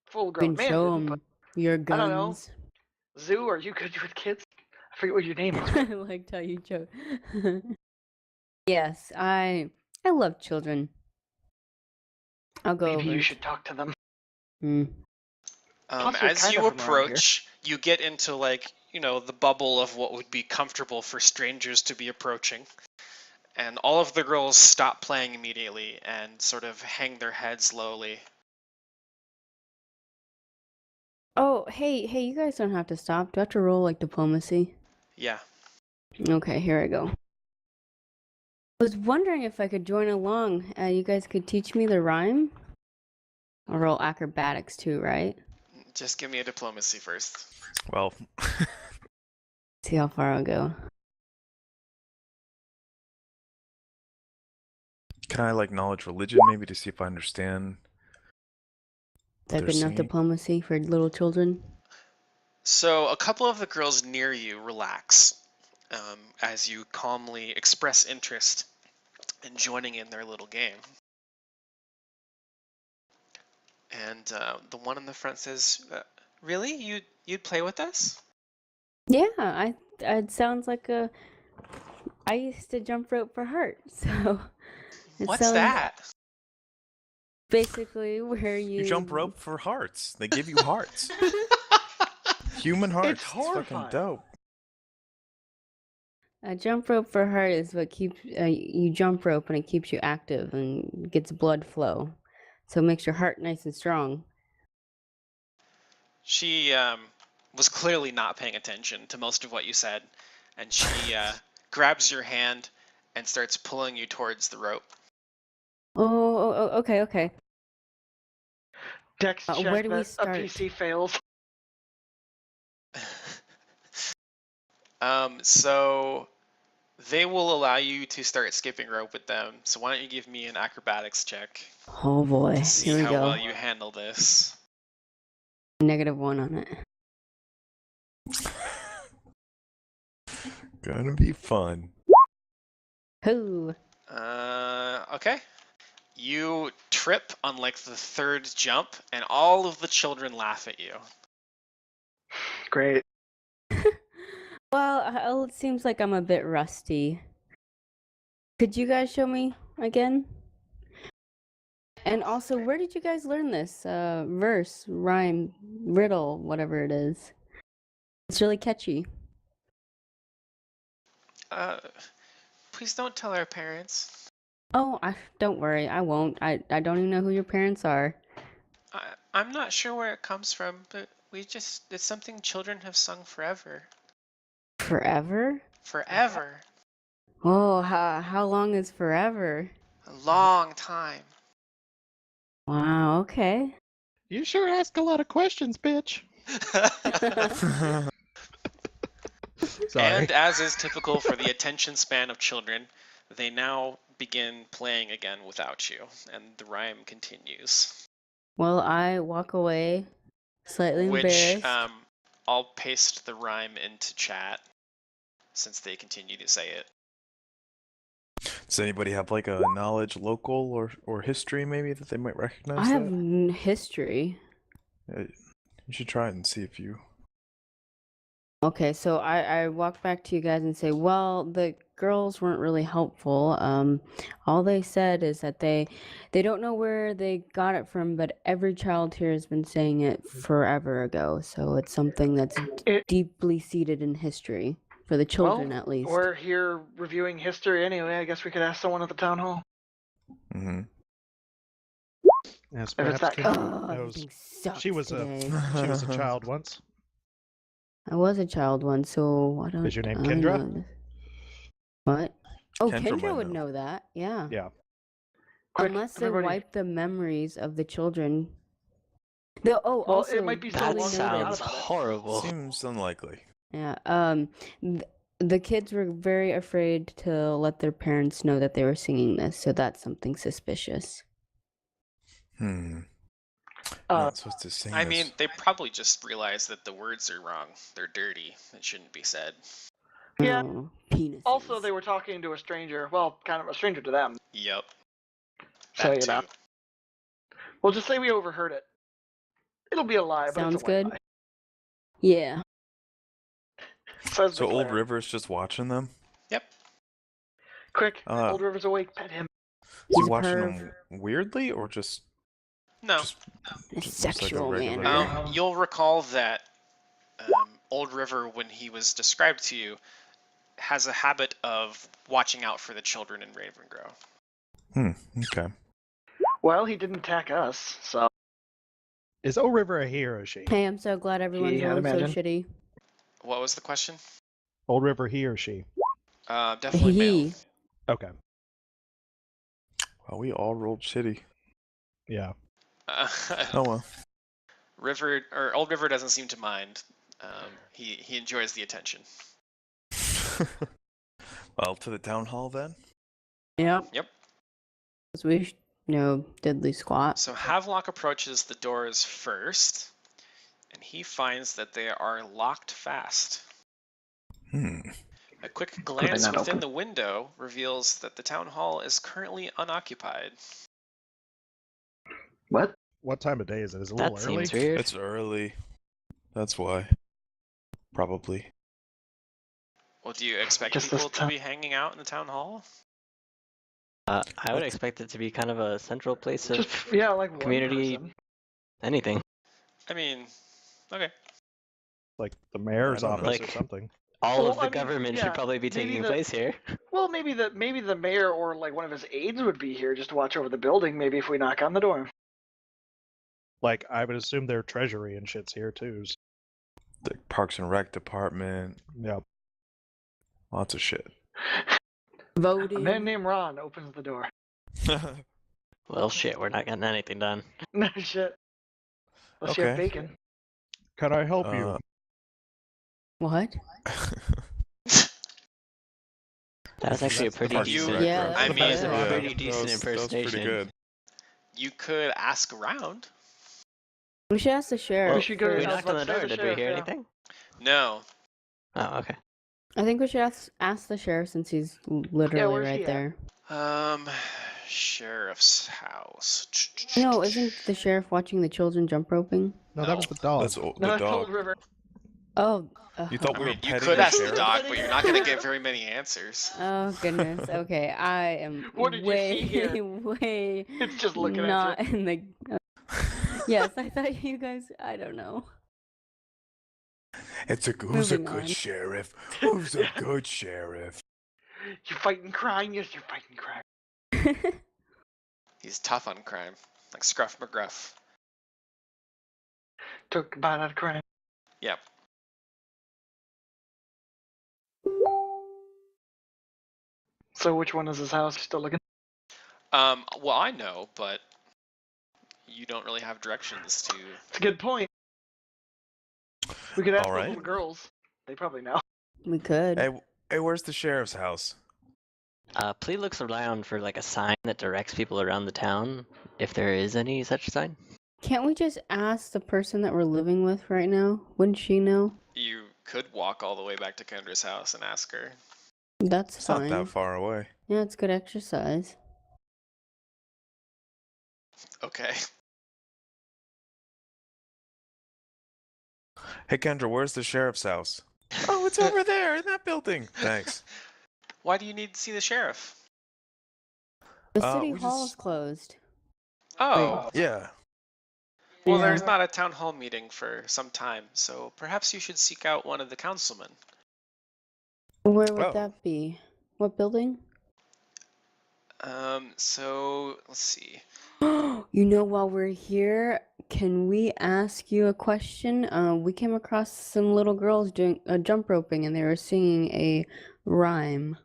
full-grown You can man show didn't, but them your I don't know. guns. Zoo, are you good with kids? I forget what your name is. I liked how you chose. Yes, I love children. I'll go Maybe over you it. should talk to them. Hmm. Plus, you're As kind you of from around here. approach, you get into the bubble of what would be comfortable for strangers to be approaching. And all of the girls stop playing immediately and sort of hang their heads lowly. Oh, hey, you guys don't have to stop. Do I have to roll like diplomacy? Yeah. Okay, here I go. I was wondering if I could join along. You guys could teach me the rhyme? I'll roll acrobatics too, right? Just give me a diplomacy first. Well, See how far I'll go. can I like knowledge religion maybe to see if I understand? Is that They're good enough singing? diplomacy for little children? So a couple of the girls near you relax as you calmly express interest in joining in their little game. And the one in the front says, "Really? You'd play with us?" Yeah, it sounds like I used to jump rope for heart, so it What's sounds that? basically where You jump rope for hearts. They give you hearts. Human hearts. It's fucking horrifying. dope. A jump rope for heart is what keeps you jump rope and it keeps you active and gets blood flow, so it makes your heart nice and strong. She was clearly not paying attention to most of what you said, and she grabs your hand and starts pulling you towards the rope. Okay, okay. Dex check where do we that a start? PC fails. So they will allow you to start skipping rope with them. So why don't you give me an acrobatics check Oh boy, to see here we how go. well you handle this. -1 on it. Gonna be fun. Hoo. Okay. You trip on like the third jump, and all of the children laugh at you. Great. Well, it seems like I'm a bit rusty. Could you guys show me again? And also, where did you guys learn this? Verse, rhyme, riddle, whatever it is. It's really catchy. Please don't tell our parents. Oh, don't worry, I won't. I don't even know who your parents are. I'm not sure where it comes from, but it's something children have sung forever. Forever? Forever. Oh, how long is forever? A long time. Wow, okay. You sure ask a lot of questions, bitch. Sorry. And as is typical for the attention span of children, they now begin playing again without you, and the rhyme continues. Well, I walk away, slightly Which embarrassed. I'll paste the rhyme into chat since they continue to say it. Does anybody have like a knowledge, local or history maybe that they might recognize? I have that? history. You should try it and see if you. Okay, so I walk back to you guys and say, well, the girls weren't really helpful. All they said is that they don't know where they got it from, but every child here has been saying it forever ago. So it's something that's It- deeply seated in history for the children, at least. We're here reviewing history anyway. I guess we could ask someone at the town hall. Mm-hmm. Yes, If it's perhaps that Kendra Oh, knows. everything sucks She was today. she was a child once. I was a child once, so I don't. Is your name I Kendra? know this. What? Oh, Kendra Kendra might would know. know that. Yeah. Yeah. Quick, Unless they everybody. wipe the memories of the children. Well, Also, it might be so That long totally I noted. sounds forgot about it. horrible. Seems unlikely. Yeah. The kids were very afraid to let their parents know that they were singing this, so that's something suspicious. Not supposed to sing I this. mean, they probably just realized that the words are wrong. They're dirty. It shouldn't be said. Yeah. Oh, penises. Also, they were talking to a stranger. Well, kind of a stranger to them. Yep. So, That you too. know. We'll just say we overheard it. It'll be a lie, but Sounds it's a white good. lie. Yeah. Says So the Old cleric. River's just watching them. Yep. Quick, Uh, Old River's awake. Pet him. Is He's he a watching perv. them weirdly or just No. just In a just looks like a sexual regular manner. guy? You'll recall that Old River, when he was described to you, has a habit of watching out for the children in Ravengrow. Okay. Well, he didn't attack us, so Is O River a he or a she? Hey, I'm so glad everyone's I'd rolling so imagine. shitty. What was the question? Old River he or she? Definitely male. He. Okay. Well, we all rolled shitty. Yeah. Oh well. Old River doesn't seem to mind. He enjoys the attention. Well, to the town hall then. Yep. Yep. Because we, diddly squat. So Havelock approaches the doors first, and he finds that they are locked fast. A quick glance not within open? the window reveals that the town hall is currently unoccupied. what? What time of day is it? Is it a little That early? seems weird. It's early. That's why. Probably. Well, do you expect Just this people to time. be hanging out in the town hall? I would expect it to be kind of a central place of Just like one community- person. anything. I mean, okay. Like the mayor's I don't know. office or Like- something. All Well, of the I mean, government yeah, should probably be maybe taking the- place here. Well, maybe the mayor or like one of his aides would be here just to watch over the building. Maybe if we knock on the door. Like I would assume their treasury and shit's here too. The Parks and Rec department. Yeah. Lots of shit. A Voting. man named Ron opens the door. Well, shit, we're not getting anything done. No shit. Unless you have Okay. bacon. Can I help you? What? That was actually a That's the pretty Parks and decent. Rec, Yeah, I that's mean, better. a pretty that decent was pretty impersonation. good. You could ask around. We should ask the sheriff. We should go to We the- I was knocked on the about to say door. the Did we hear sheriff, yeah. anything? No. Oh, okay. I think we should ask the sheriff since he's literally where's right he at? there. Sheriff's house. No, isn't the sheriff watching the children jump roping? No, that was the dog. That's No, the that's dog. Old River. Oh. You thought I we were mean, you petting could the ask the sheriff? dog, but you're not going to get very many answers. Oh goodness. Okay, I am What did you way, see here? way It's just looking not at you. in the. Yes, I thought you guys. I don't know. Who's a Moving good on. sheriff? Who's a good sheriff? You're fighting crime. Yes, you're fighting crime. He's tough on crime, like Scruff McGruff. Took a bite out of crime. Yep. So which one is his house? Still looking. Well, I know, but you don't really have directions to. It's a good point. We could ask All those right. little girls. They probably know. We could. Hey, where's the sheriff's house? Please looks around for like a sign that directs people around the town, if there is any such sign. Can't we just ask the person that we're living with right now? Wouldn't she know? You could walk all the way back to Kendra's house and ask her. That's It's fine. not that far away. Yeah, it's good exercise. Okay. Hey Kendra, where's the sheriff's house? Oh, it's over there in that building. Thanks. Why do you need to see the sheriff? The city we hall is just- closed. Oh, Yeah. well, Yeah. there's not a town hall meeting for some time, so perhaps you should seek out one of the councilmen. Where would Oh. that be? What building? So let's see. You know, while we're here, can we ask you a question? We came across some little girls doing jump roping and they were singing a rhyme.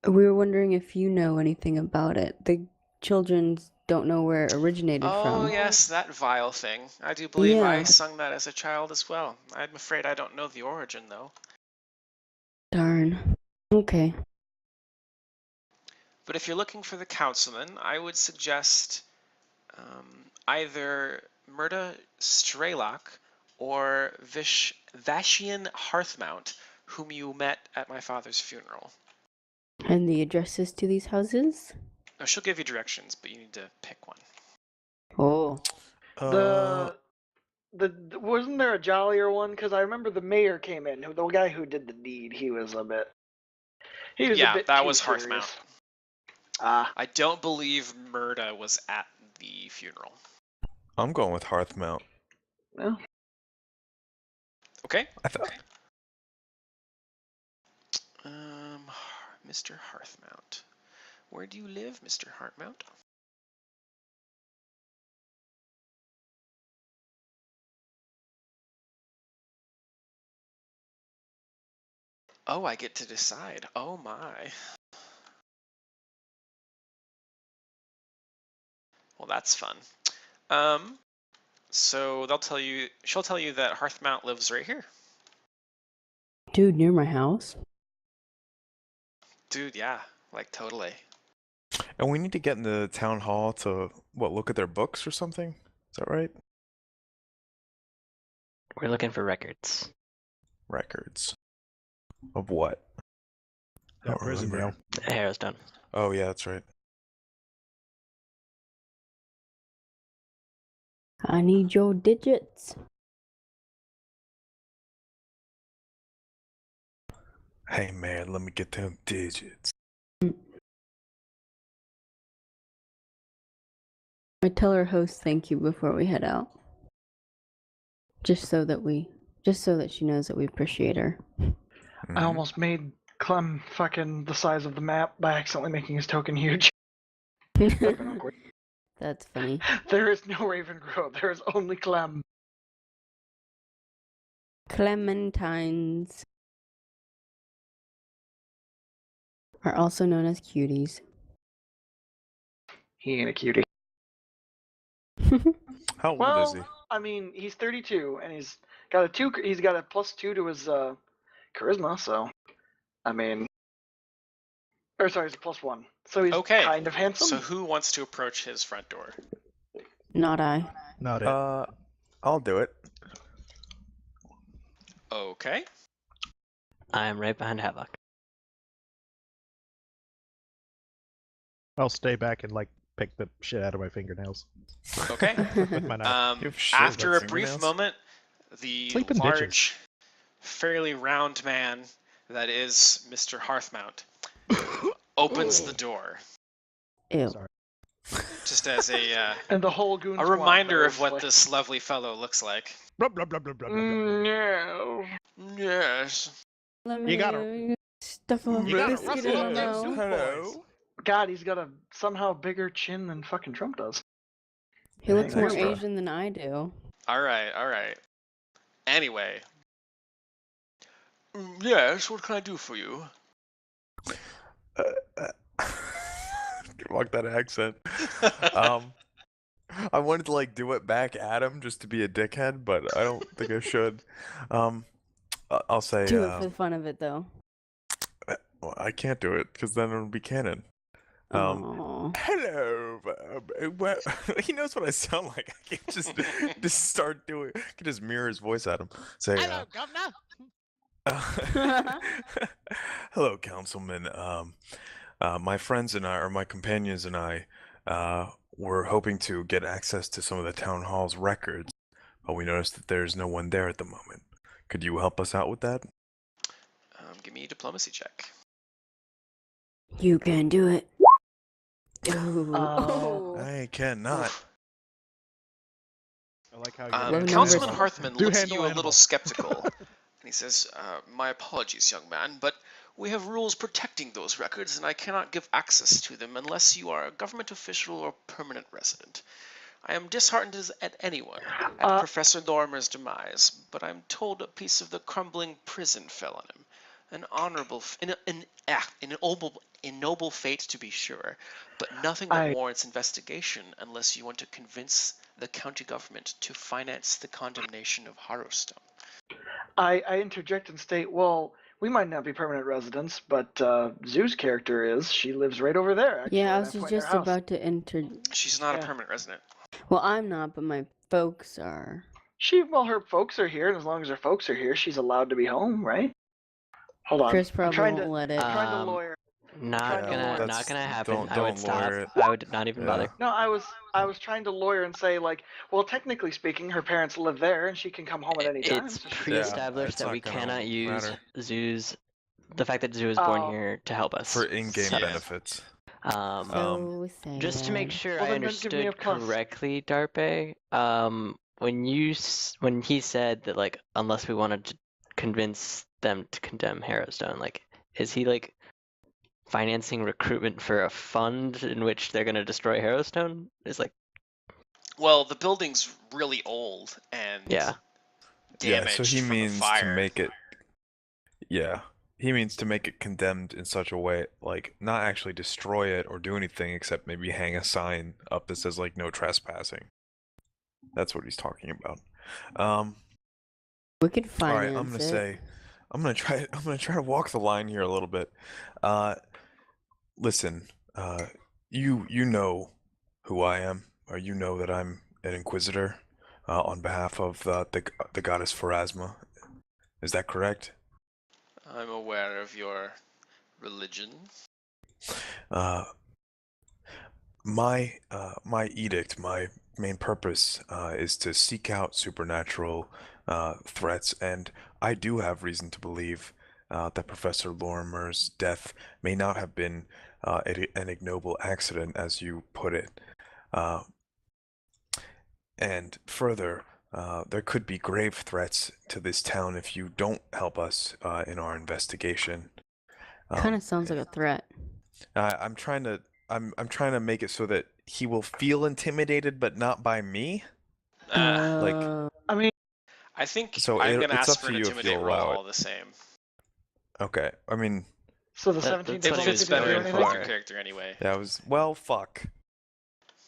We were wondering if you know anything about it. The children don't know where it originated Oh, from. yes, that vile thing. I do believe I Yeah. sung that as a child as well. I'm afraid I don't know the origin, though. Darn. Okay. But if you're looking for the councilman, I would suggest either Murda Straylock or Vashian Hearthmount, whom you met at my father's funeral. And the addresses to these houses? Oh, she'll give you directions, but you need to pick one. Oh. The wasn't there a jollier one? Because I remember the mayor came in. The guy who did the deed, he was a bit. He was a Yeah, bit that too was serious. Hearthmount. Ah, I don't believe Murda was at the funeral. I'm going with Hearthmount. well, Okay. I thought. Mr. Hearthmount. Where do you live, Mr. Hearthmount? Oh, I get to decide. Oh my. Well, that's fun. So she'll tell you that Hearthmount lives right here. Dude, near my house? Dude, yeah, like totally. And we need to get in the town hall to look at their books or something? Is that right? We're looking for records. Records. Of what? I That don't prison remember. jail. Harrowstone. Oh yeah, that's right. I need your digits. Hey man, let me get them digits. I tell our host thank you before we head out. Just so that she knows that we appreciate her. I almost made Clem fucking the size of the map by accidentally making his token huge. That'd been awkward. That's funny. There is no Ravengrow. There is only Clem. Clementines are also known as cuties. He ain't a cutie. How old Well, is he? I mean, he's 32 and he's got a +2 to his charisma. So, I mean, or sorry, he's a +1. So he's Okay. kind of handsome. So who wants to approach his front door? Not I. Not it. I'll do it. Okay. I'm right behind Havoc. I'll stay back and pick the shit out of my fingernails Okay. with my knife. You have shit After with a brief fingernails? moment, the Sleep in large, ditches. fairly round man that is Mr. Hearthmount opens the door, Ew. Sorry. just as and the whole goon a squad reminder knows, of what like, this lovely fellow looks like. Blah, blah, blah, blah, blah, blah, blah. No. Yes. Let You me gotta- stuff a You gotta biscuit rustle in up my them mouth. soup Hello. God, he's got a somehow bigger chin than fucking Trump does. He looks more Extra. Asian than I do. All right. All right. Anyway. Yes. What can I do for you? Fuck that accent. I wanted to do it back at him just to be a dickhead, but I don't think I should. I'll say. Do it for the fun of it, though. Well, I can't do it because then it would be canon. Oh. Hello. Well, he knows what I sound like. I can't just start doing. I can just mirror his voice at him. Say, Hello, governor. hello, councilman. My friends and I, or my companions and I, were hoping to get access to some of the town hall's records, but we noticed that there's no one there at the moment. Could you help us out with that? Give me a diplomacy check. You can do it. Ooh. Oh. I cannot. Oof. I like how Low Councilman numbers. Harthman Do looks at handle you a little animals. skeptical, and he says, "My apologies, young man, but we have rules protecting those records, and I cannot give access to them unless you are a government official or permanent resident. I am disheartened at anyone at Professor Lorimer's demise, but I'm told a piece of the crumbling prison fell on him. An honorable, an noble fate to be sure, but nothing that warrants investigation unless you want to convince the county government to finance the condemnation of Harrowstone." I interject and state, well, we might not be permanent residents, but Zoo's character is. She lives right over there, actually. Yeah, I and was I've went to her just house. about to enter. She's not a Yeah. permanent resident. Well, I'm not, but my folks are. Well, her folks are here, and as long as her folks are here, she's allowed to be home, right? Hold on. Chris I'm probably trying won't to, let it. I'm trying to lawyer. Not Yeah, gonna, that's- not gonna happen. don't- I would don't stop. lawyer it. I would not even Yeah. bother. No, I was trying to lawyer and say, like, well, technically speaking, her parents live there, and she can come home at any time. It's so she- pre-established it's that not we gonna cannot use matter. Zoo's, the fact that Zoo is born Oh. here to help us. For in-game Yeah. benefits. So sad. Just to make sure Well, I then don't give me a understood plus. correctly, Darpe, when when he said that, like, unless we wanted to convince them to condemn Harrowstone, like, is he like financing recruitment for a fund in which they're gonna destroy Harrowstone? Is like, Well, the building's really old and yeah. damaged so he from a means fire. to make it. Yeah, he means to make it condemned in such a way, like not actually destroy it or do anything except maybe hang a sign up that says like no trespassing. That's what he's talking about. We could All right, finance I'm gonna it. say, I'm gonna try to walk the line here a little bit. Listen, you know who I am, or you know that I'm an inquisitor, on behalf of the goddess Pharasma. Is that correct? I'm aware of your religion. My edict, my main purpose, is to seek out supernatural threats, and I do have reason to believe that Professor Lorimer's death may not have been an ignoble accident, as you put it. And further, there could be grave threats to this town if you don't help us in our investigation. Kind of sounds like a threat. I'm trying to make it so that he will feel intimidated, but not by me. Uh, I mean, I think So I'm gonna it's ask up for to an you if intimidate you'll roll allow it. all the same. Okay, I mean, so the That- 17 that's what he If was it's diplomacy didn't better do going with anything? your for. character anyway. that was fuck.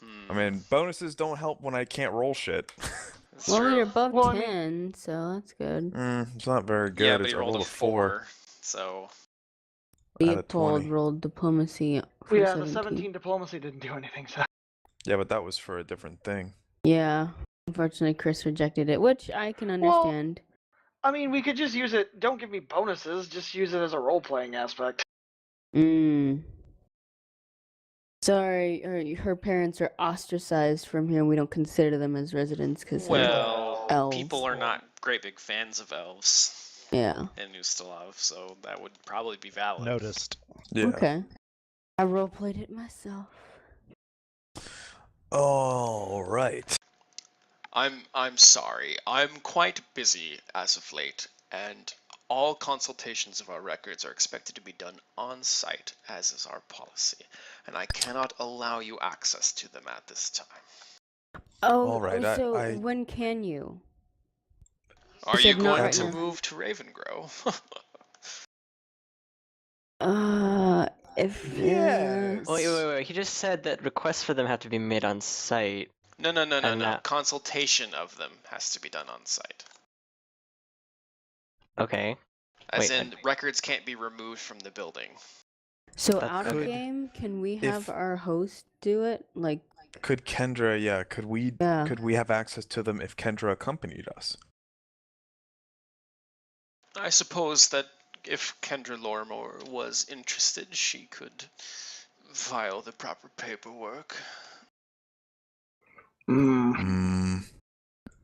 Hmm, I mean, bonuses don't help when I can't roll shit. that's well, true. we're above Well, I mean- 10, so that's good. It's not very good. Yeah, but It's he I rolled a 4 so out of Leopold 20. rolled diplomacy for Yeah, the 17. 17 diplomacy didn't do anything, so. Yeah, but that was for a different thing. Yeah. Unfortunately, Chris rejected it, which I can Well- understand. I mean, we could just use it. Don't give me bonuses. Just use it as a role playing aspect. Sorry, her parents are ostracized from here. We don't consider them as residents because well, elves. people are not great big fans of elves Yeah. in Ustalav, so that would probably be valid. Noticed. Yeah. Okay. I roleplayed it myself. All right. I'm sorry. I'm quite busy as of late, and all consultations of our records are expected to be done on site, as is our policy, and I cannot allow you access to them at this time. Oh, All right, so I- when can you? Are said you not going right to now. move to Ravengrow? If Wait. He just said that requests for them have to be made on site. No. And that- Consultation of them has to be done on site. Okay. As Wait, in, records can't be removed from the building. So That's out of could game, can we have if our host do it? Like, could Kendra, yeah, yeah. could we have access to them if Kendra accompanied us? I suppose that if Kendra Lorimer was interested, she could file the proper paperwork. Mm.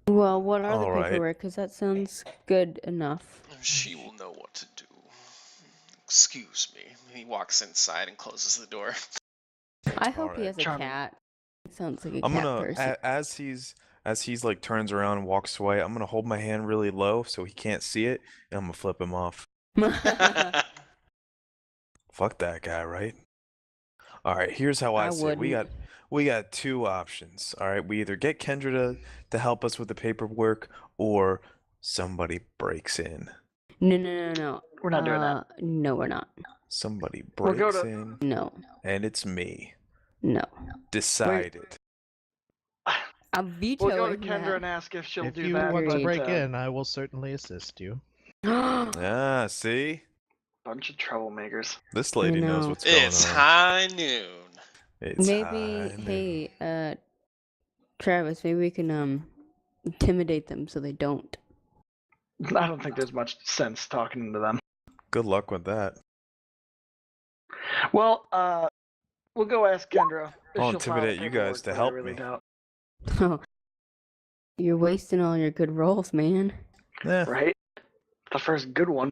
Well, what are the All right. paperwork? Because that sounds good enough. She will know what to do. Excuse me. He walks inside and closes the door. I hope he Alright. has a Charming. cat. Sounds like a I'm cat gonna person. as he's like turns around and walks away, I'm gonna hold my hand really low so he can't see it, and I'm gonna flip him off. Fuck that guy, right? Alright, here's how I I see it. wouldn't. We got two options. Alright, we either get Kendra to help us with the paperwork or somebody breaks in. No. We're not doing that. No, we're not. Somebody We'll go breaks to- in No. and it's me. No. Decided. I'm vetoing We'll go to Kendra that. and ask if she'll If do you that. want to Agreed. break in, I will certainly assist you. Ah, see? Bunch of troublemakers. This lady knows know. what's going It's on. high noon. It's Maybe, high noon. hey, Travis, maybe we can intimidate them so they don't. I don't think there's much sense talking to them. Good luck with that. Well, we'll go ask Kendra if I'll she'll file the intimidate you guys paperwork, to but help I really me. doubt. Oh, you're wasting all your good rolls, man. Eh, Right? The first good one.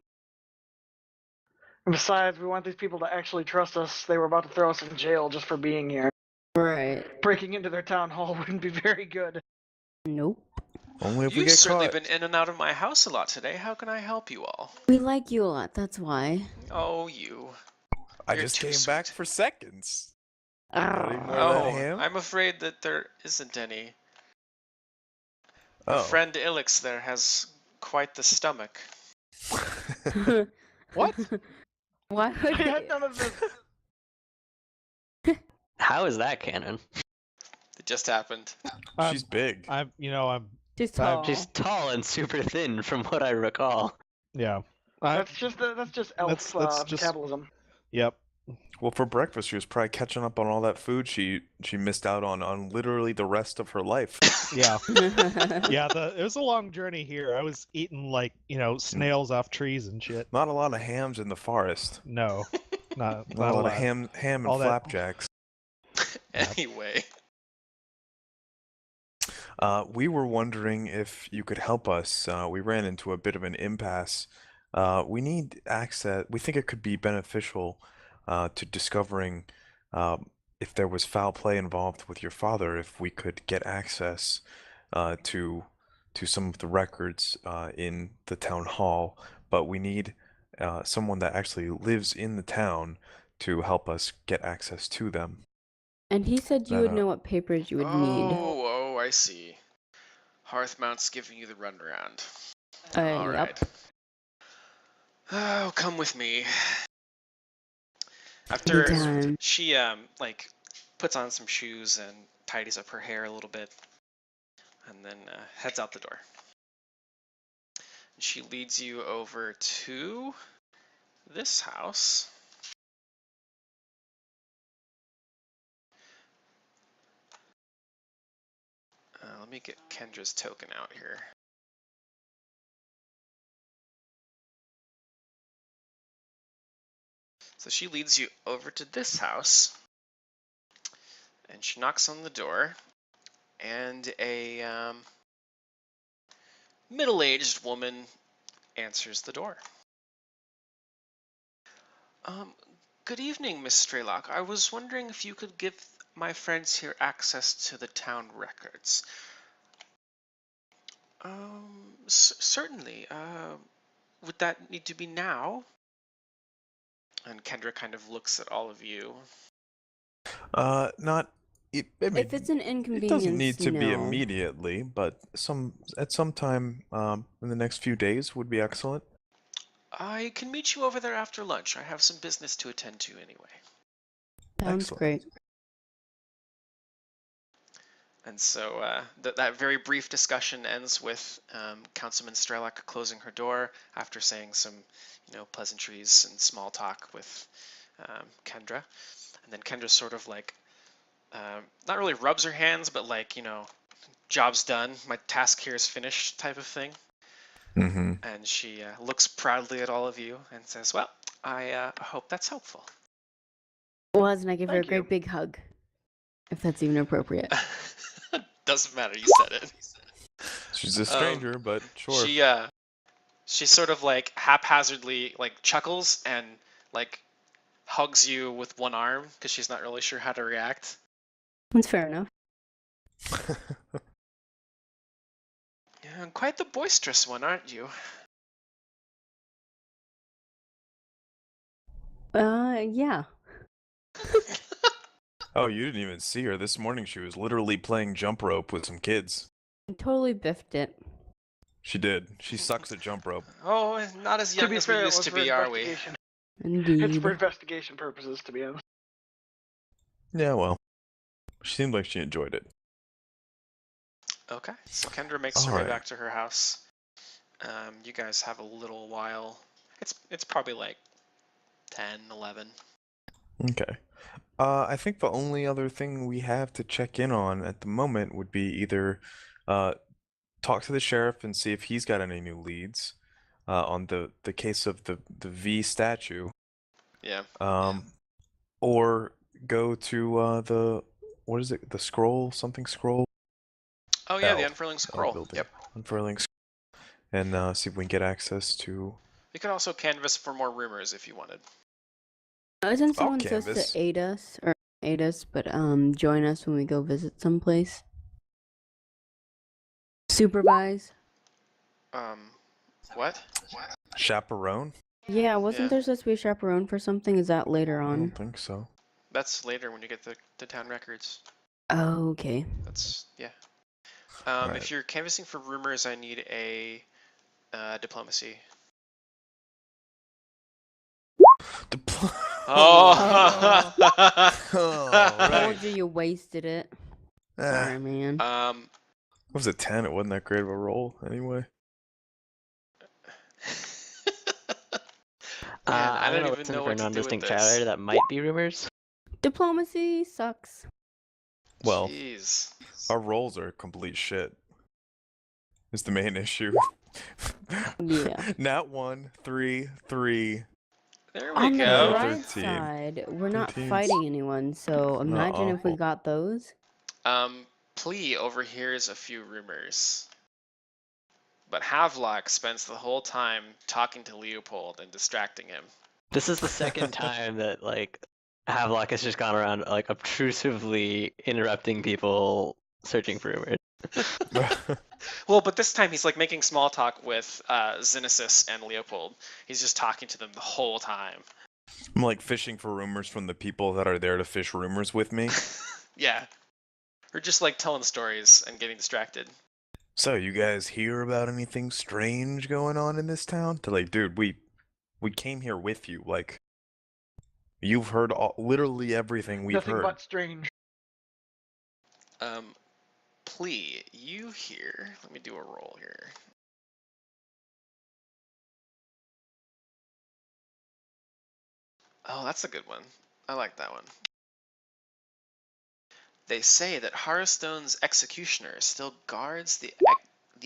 And besides, we want these people to actually trust us. They were about to throw us in jail just for being here. Right. Breaking into their town hall wouldn't be very good. Nope. only if we You've get certainly caught. been in and out of my house a lot today. How can I help you all? We like you a lot, that's why. Oh, you. I You're just too came back sweet. for seconds. Got any more of that Oh, ham? I'm afraid that there isn't any. Oh. Our friend Ilix there has quite the stomach. What? Why I would had it? none of this. How is that canon? It just happened. She's big. I'm She's tall. She's tall and super thin, from what I recall. yeah. That's just elf that's just- metabolism. Yep. Well, for breakfast, she was probably catching up on all that food she missed out on literally the rest of her life. Yeah. Yeah. It was a long journey here. I was eating like snails off trees and shit. Not a lot of hams in the forest. No, not Not a lot of lot. ham and All that- flapjacks. Anyway. We were wondering if you could help us. We ran into a bit of an impasse. We need access. We think it could be beneficial to discovering if there was foul play involved with your father, if we could get access to some of the records in the town hall. But we need someone that actually lives in the town to help us get access to them. And he said you That, would know what papers you would need. Oh, I see. Hearthmount's giving you the runaround. All Yep. right. Oh, come with me. After Anytime. she puts on some shoes and tidies up her hair a little bit, and then heads out the door. She leads you over to this house. Let me get Kendra's token out here. So she leads you over to this house, and she knocks on the door, and a middle-aged woman answers the door. Good evening, Miss Straylock. I was wondering if you could give my friends here access to the town records. Certainly. Would that need to be now? And Kendra kind of looks at all of you. Not. I mean, If it's an it inconvenience, doesn't need to be no. immediately, but at some time in the next few days would be excellent. I can meet you over there after lunch. I have some business to attend to anyway. Sounds Excellent. great. And so that very brief discussion ends with Councilman Strelak closing her door after saying some, pleasantries and small talk with Kendra. And then Kendra sort of like, not really rubs her hands, but like, job's done, my task here is finished type of thing. Mm-hmm. And she looks proudly at all of you and says, well, I hope that's helpful. Was and I give her a Thank you. great big hug, if that's even appropriate. Doesn't matter, you said it. She's a stranger, but sure. She sort of like haphazardly like chuckles and like hugs you with one arm because she's not really sure how to react. That's fair enough. Yeah, quite the boisterous one, aren't you? Yeah. Oh, you didn't even see her. This morning she was literally playing jump rope with some kids. I totally biffed it. She did. She sucks at jump rope. Oh, not as To young be as fair, we it used was to for be, are we? investigation. Indeed. It's for investigation purposes, to be honest. Yeah, well, she seemed like she enjoyed it. Okay, so Kendra makes her All way right. back to her house. You guys have a little while. It's probably like 10, 11. Okay. I think the only other thing we have to check in on at the moment would be either talk to the sheriff and see if he's got any new leads on the case of the V statue. Yeah. Or go to the what is it? The scroll, something scroll Oh yeah, the Bell unfurling scroll. building. Yep. Unfurling and see if we can get access to. You could also canvass for more rumors if you wanted. Isn't I'll someone supposed canvas. to aid us, but join us when we go visit someplace? Supervise? What? Chaperone? Yeah, wasn't Yeah. there supposed to be a chaperone for something? Is that later I on? don't think so. That's later when you get the town records. Oh, okay. That's yeah. Right. If you're canvassing for rumors, I need a diplomacy. Oh. Oh, I right. told you you wasted it. Sorry, man. It was a 10. It wasn't that great of a roll anyway. Man, I I'm don't gonna even listen know for what to do with non-distinct this. chatter that might be rumors. Diplomacy sucks. Well, Jeez. our rolls are complete shit. Is the main issue. Yeah. Nat 1, 3, 3. There we On the go. bright 13. side, we're not 13's fighting anyone, so imagine if we awful. got those. Plea overhears a few rumors. But Havelock spends the whole time talking to Leopold and distracting him. This is the second time that like Havelock has just gone around like obtrusively interrupting people searching for rumors. Well, but this time he's like making small talk with Xenesis and Leopold. He's just talking to them the whole time. I'm like fishing for rumors from the people that are there to fish rumors with me. Yeah. Or just like telling stories and getting distracted. So, you guys hear about anything strange going on in this town? They're like, dude, we came here with you. Like, you've heard literally everything we've Nothing heard. but strange. Plea, you hear. Let me do a roll here. Oh, that's a good one. I like that one. They say that Harrowstone's executioner still guards the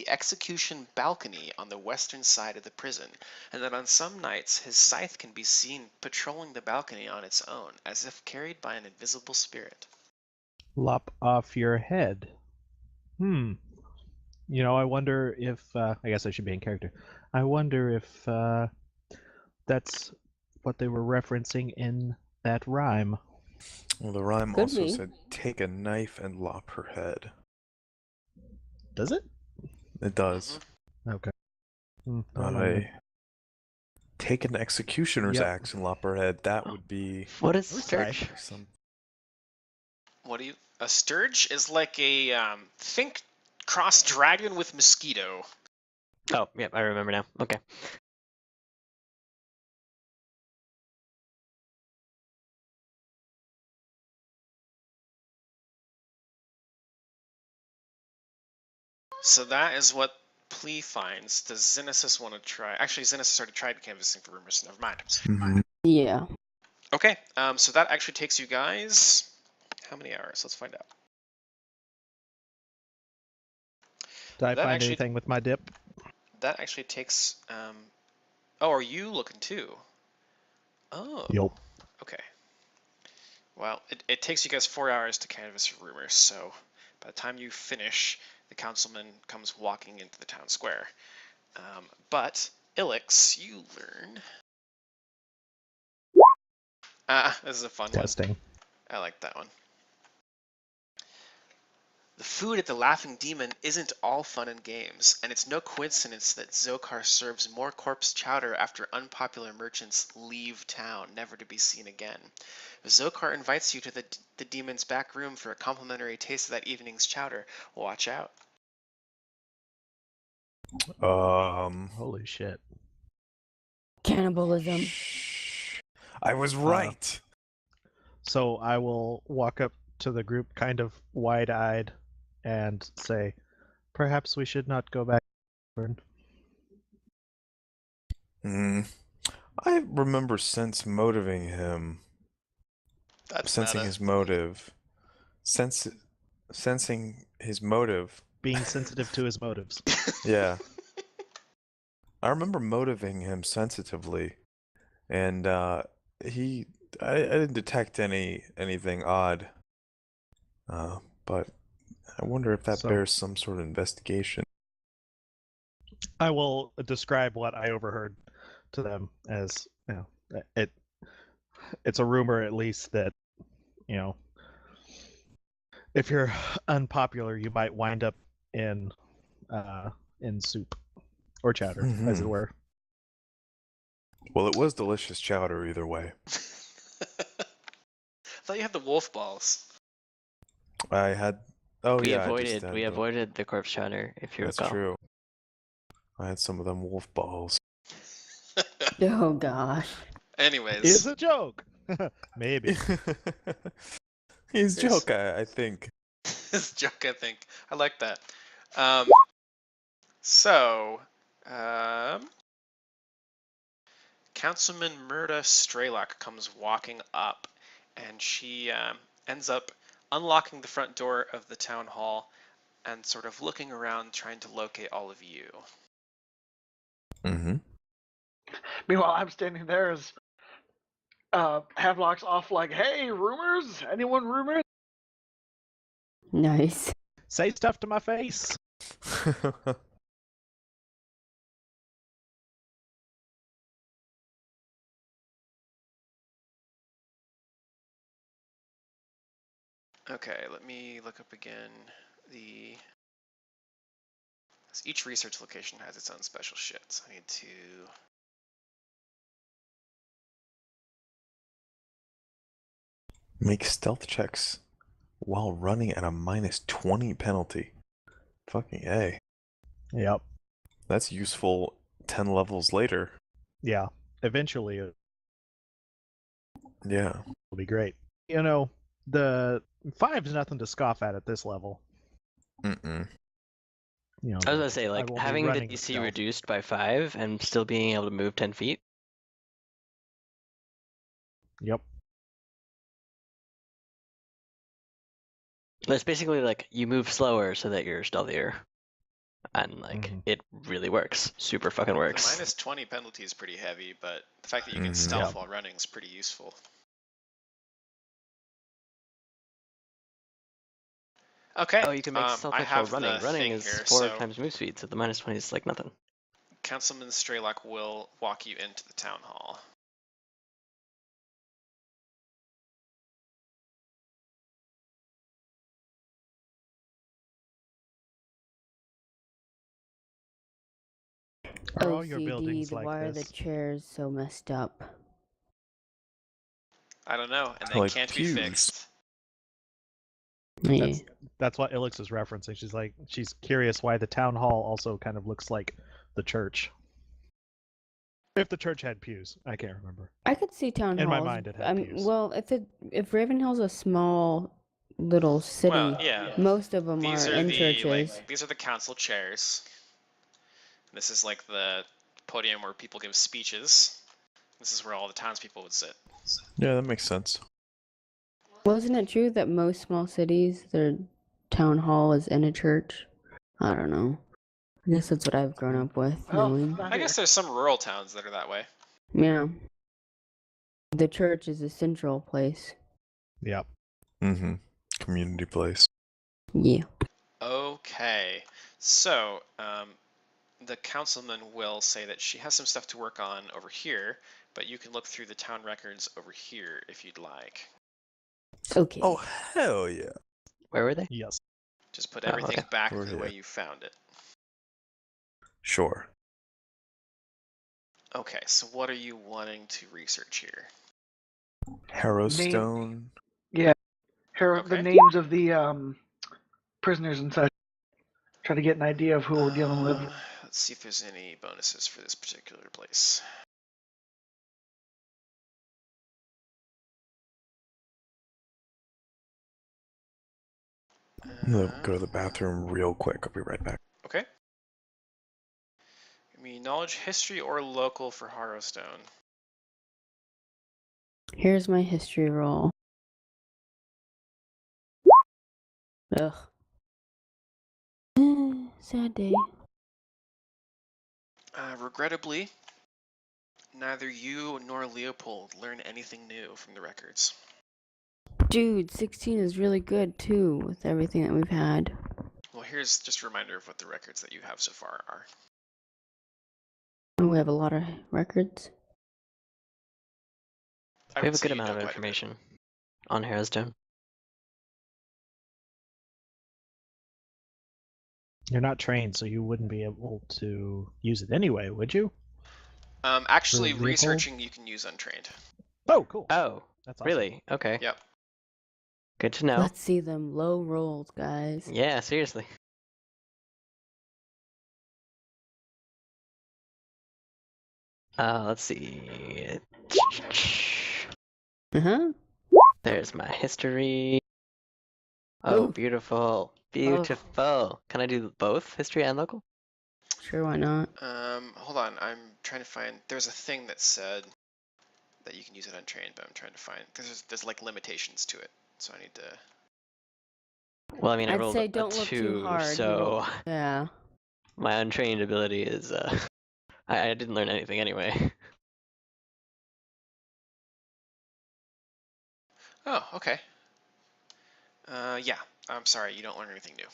execution balcony on the western side of the prison, and that on some nights his scythe can be seen patrolling the balcony on its own, as if carried by an invisible spirit. Lop off your head. I wonder if I guess I should be in character. I wonder if that's what they were referencing in that rhyme. Well, the rhyme Could also be. said, take a knife and lop her head. Does it? It does. Okay. Never Not mind then. a... Take an executioner's Yep. axe and lop her head. That would be What is Or Sturge? scythe. some... What do you... A sturge is like a, think cross dragon with mosquito. Oh, yep, I remember now. Okay. So that is what Plea finds. Does Xenesis want to try? Actually, Xenesis already tried canvassing for rumors, so never mind. Mhm. Yeah. Okay, so that actually takes you guys how many hours? Let's find out. Did I That find actually anything with my dip? that actually takes. Oh, are you looking too? Oh, Yup. okay. Well, it takes you guys 4 hours to canvass rumors, so by the time you finish, the councilman comes walking into the town square. But Ilix, you learn. This is a fun one. Testing. I like that one. The food at the Laughing Demon isn't all fun and games, and it's no coincidence that Zokar serves more corpse chowder after unpopular merchants leave town, never to be seen again. Zokar invites you to the demon's back room for a complimentary taste of that evening's chowder. Watch out. Holy shit. Cannibalism. I was right. So I will walk up to the group kind of wide-eyed and say, perhaps we should not go back. I remember motivating him, That's sensing meta. his motive, sensing his motive. Being sensitive to his motives. Yeah, I remember motivating him sensitively, and I didn't detect anything odd. But I wonder if that So- bears some sort of investigation. I will describe what I overheard to them as, it's a rumor at least that, if you're unpopular, you might wind up in soup or chowder, as it were. Well, it was delicious chowder either way. I thought you had the wolf balls. I had. Oh We yeah, I avoided just had we the- avoided the corpse chowder, if you That's recall. true. I had some of them wolf balls. Oh gosh. Anyways. It's a joke. Maybe. His Yes. joke, I think. This joke, I think. I like that. So, Councilman Murda Strelak comes walking up, and she ends up unlocking the front door of the town hall and sort of looking around, trying to locate all of you. Mm-hmm. Meanwhile, I'm standing there as Havelock's off like, hey, rumors? Anyone rumors? Nice. Say stuff to my face. Okay, let me look up again the... Each research location has its own special shit, so I need to... Make stealth checks while running at a -20 penalty. Fucking A. Yep. That's useful 10 levels later. Yeah. Eventually it'll Yeah. be great. The 5's nothing to scoff at this level. Mm-mm. I I was gonna say, like, won't be having the running DC stealth. reduced by 5 and still being able to move 10 feet. Yep. It's basically like you move slower so that you're stealthier. And like Mhm. it really works. Super fucking works. The -20 penalty is pretty heavy, but the fact that you can Mhm. stealth Yep. while running is pretty useful. Okay. Oh, you can make stealth I checks while have running. the Running thing is here, 4 so times move speed, so the -20 is like nothing. Councilman Strelak will walk you into the town hall. Are all your OCD, buildings like why are the this? chairs so messed up? I don't know, and they Like can't pews. be fixed. Yeah. That's what Ilix is referencing. She's curious why the town hall also kind of looks like the church. If the church had pews, I can't remember. I could see town In my halls. mind, it had pews. Well, if Ravenhill's a small little city, Well, yeah. most of them These are are in the churches. these are the council chairs. This is like the podium where people give speeches. This is where all the townspeople would sit. Yeah, that makes sense. Wasn't it true that most small cities, their town hall is in a church? I don't know. I guess that's what I've grown up with, Well, knowing. not I here. guess there's some rural towns that are that way. Yeah. The church is a central place. Yep. Mm-hmm. Community place. Yeah. Okay, so the councilman will say that she has some stuff to work on over here, but you can look through the town records over here if you'd like. Okay. Oh, hell yeah. Where were they? Yes. Just put Oh, everything okay. back Over the way here. you found it. Sure. Okay, so what are you wanting to research here? Harrowstone. The Okay. names of the prisoners and such. Try to get an idea of who we're dealing with. Let's see if there's any bonuses for this particular place. I'm gonna go to the bathroom real quick. I'll be right back. Okay. Give me knowledge, history, or local for Harrowstone. Here's my history roll. Ugh. Sad day. Regrettably, neither you nor Leopold learn anything new from the records. Dude, 16 is really good too, with everything that we've had. Well, here's just a reminder of what the records that you have so far are. Oh, we have a lot of records. I We have would a say good you amount know of quite a bit. information on Harrowstone. You're not trained, so you wouldn't be able to use it anyway, would you? Actually, Leopold? researching you can use untrained. Oh, cool. Oh, That's awesome. really? Okay. Yep. Good to know. Let's see them low rolls, guys. Yeah, seriously. Let's see. Uh-huh. There's my history. Oh, Ooh. beautiful. Beautiful. Can I do both history and local? Sure, why not? Hold on. I'm trying to find. There's a thing that said that you can use it untrained, but I'm trying to find because there's like limitations to it. So I need to. Well, I mean, I I'd rolled say a don't look 2, too hard. so Yeah. my untrained ability is, I didn't learn anything anyway. Oh, okay. Yeah. I'm sorry. You don't learn anything new.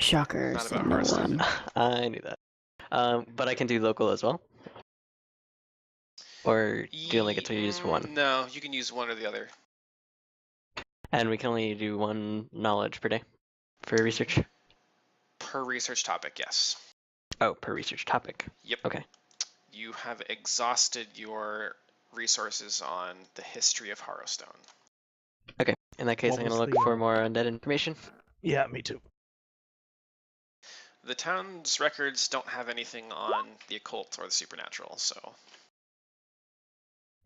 Shocker, Not said about no Hearthstone. one. I knew that. But I can do local as well? Or do you only get to use one? No, you can use one or the other. And we can only do one knowledge per day for research? Per research topic, yes. Oh, per research topic. Yep. Okay. You have exhausted your resources on the history of Harrowstone. Okay. In that case, What I'm going to was look the, for more undead information. Yeah, me too. The town's records don't have anything on the occult or the supernatural, so.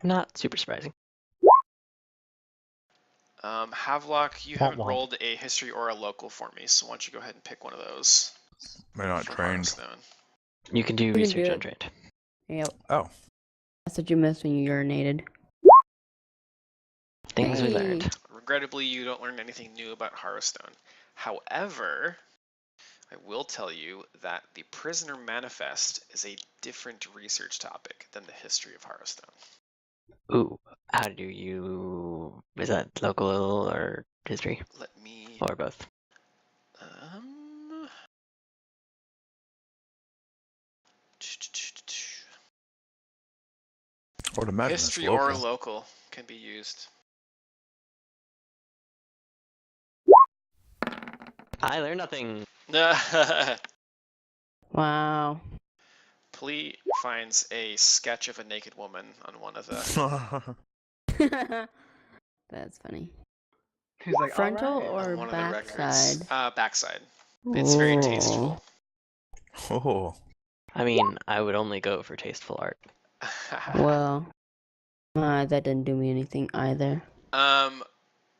Not super surprising. Havelock, you Womp haven't womp. rolled a history or a local for me, so why don't you go ahead and pick one of those Am I not for trained? Harrowstone. You can do can research do it. untrained. Yep. Oh. That's what you missed when you urinated. Things we Hey. learned. Regrettably, you don't learn anything new about Harrowstone. However, I will tell you that the Prisoner Manifest is a different research topic than the history of Harrowstone. Ooh, how do you... Is that local or history? Let me... Or both? Um... I would imagine it's History local. or local can be used. I learned nothing. Wow. Plee finds a sketch of a naked woman on one of the... That's funny. He's like, Frontal "Alright." or on one of the backside? records. Backside. It's very tasteful. Oh. I mean, I would only go for tasteful art. Well, that didn't do me anything either.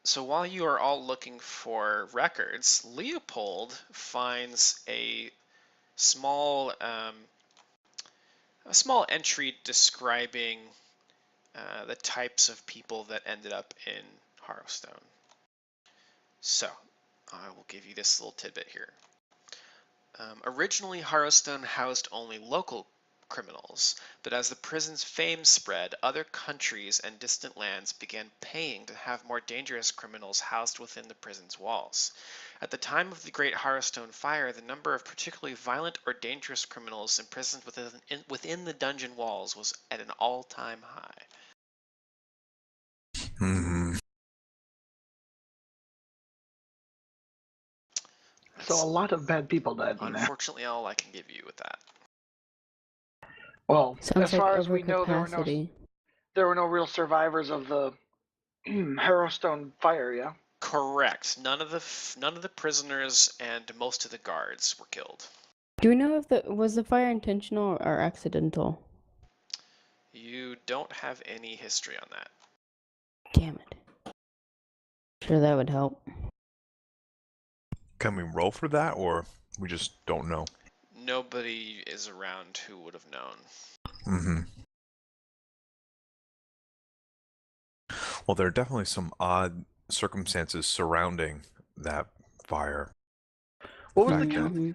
So while you are all looking for records, Leopold finds a small entry describing the types of people that ended up in Harrowstone. So, I will give you this little tidbit here. Originally, Harrowstone housed only local criminals, but as the prison's fame spread, other countries and distant lands began paying to have more dangerous criminals housed within the prison's walls. At the time of the Great Harrowstone Fire, the number of particularly violent or dangerous criminals imprisoned within the dungeon walls was at an all-time high. So a That's lot of bad people died in there. unfortunately all I can give you with that. Well, Sounds as like far as we know, overcapacity. there were no real survivors of the Harrowstone fire. Yeah. Correct. None of the prisoners and most of the guards were killed. Do we know if was the fire intentional or accidental? You don't have any history on that. Damn it. Sure, that would help. Can we roll for that, or we just don't know? Nobody is around who would have known. Mm-hmm. Well, there are definitely some odd circumstances surrounding that fire. What was Back the then. Mhm.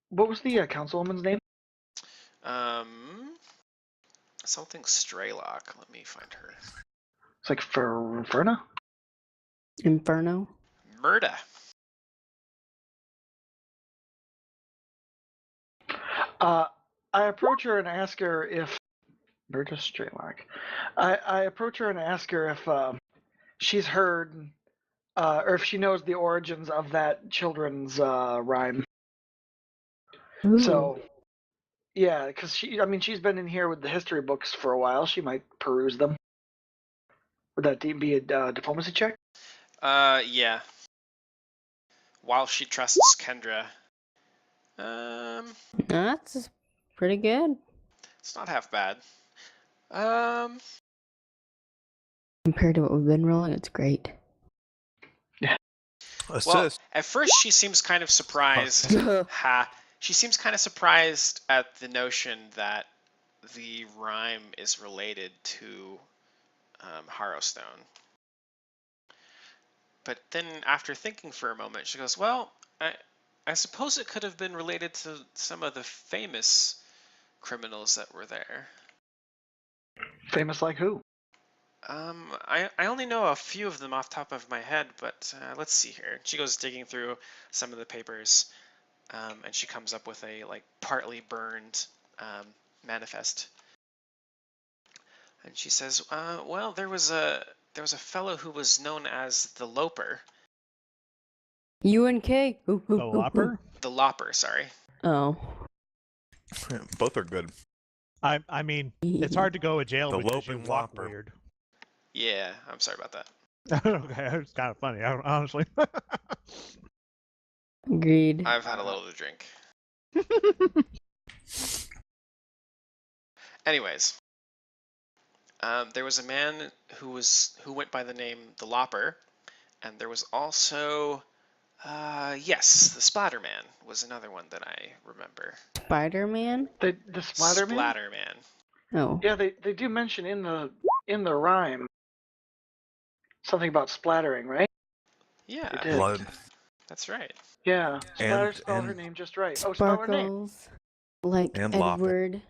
what was the councilwoman's name? Something Straylock. Let me find her. It's like Ferna. Inferno? Murda. I approach her and ask her if Berta Straylock. I approach her and ask her if she's heard or if she knows the origins of that children's rhyme. Ooh. So, yeah, because she's been in here with the history books for a while. She might peruse them. Would that be a diplomacy check? Yeah. While she trusts Kendra. That's pretty good. It's not half bad. Compared to what we've been rolling, it's great. Well, Assist. at first she seems kind of surprised. She seems kind of surprised at the notion that the rhyme is related to Harrowstone. But then after thinking for a moment, she goes, well, I suppose it could have been related to some of the famous criminals that were there. Famous like who? I only know a few of them off the top of my head, but let's see here. She goes digging through some of the papers, and she comes up with a partly burned manifest. And she says, well, there was a fellow who was known as the Loper. UNK. Ooh, The Lopper? The Lopper, sorry. Oh. Both are good. I mean, it's hard to go with jail The because you loping walk Lopper. weird. Yeah, I'm sorry about that. Okay, it's kind of funny, honestly. Agreed. I've had a little to drink. Anyways, there was a man who went by the name the Lopper, and there was also, yes, the Splatterman was another one that I remember. Spider-Man? The Splatterman? Splatterman. Oh. Yeah, they do mention in the rhyme something about splattering, right? Yeah, They did. Blood. that's right. Yeah, Splatter spelled her and- name just right. Oh, spell her name. Sparkles. Like And Lopper. Edward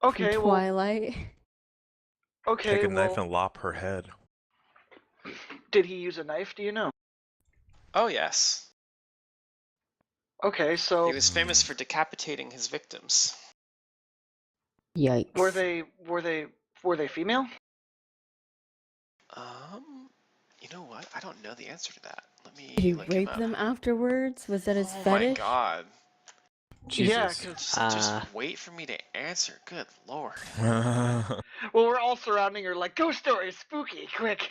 Okay, from well, Twilight. okay, Take a knife well, and lop her head. did he use a knife? Do you know? Oh yes, Okay, so he was famous for decapitating his victims. Yikes. were they female? You know what? I don't know the answer to that. Let me Did he look him rape up. them afterwards? Was that his Oh my fetish? god. Yeah, Jesus. 'cause Just wait for me to answer. Good lord. well, we're all surrounding her like ghost stories, spooky, quick.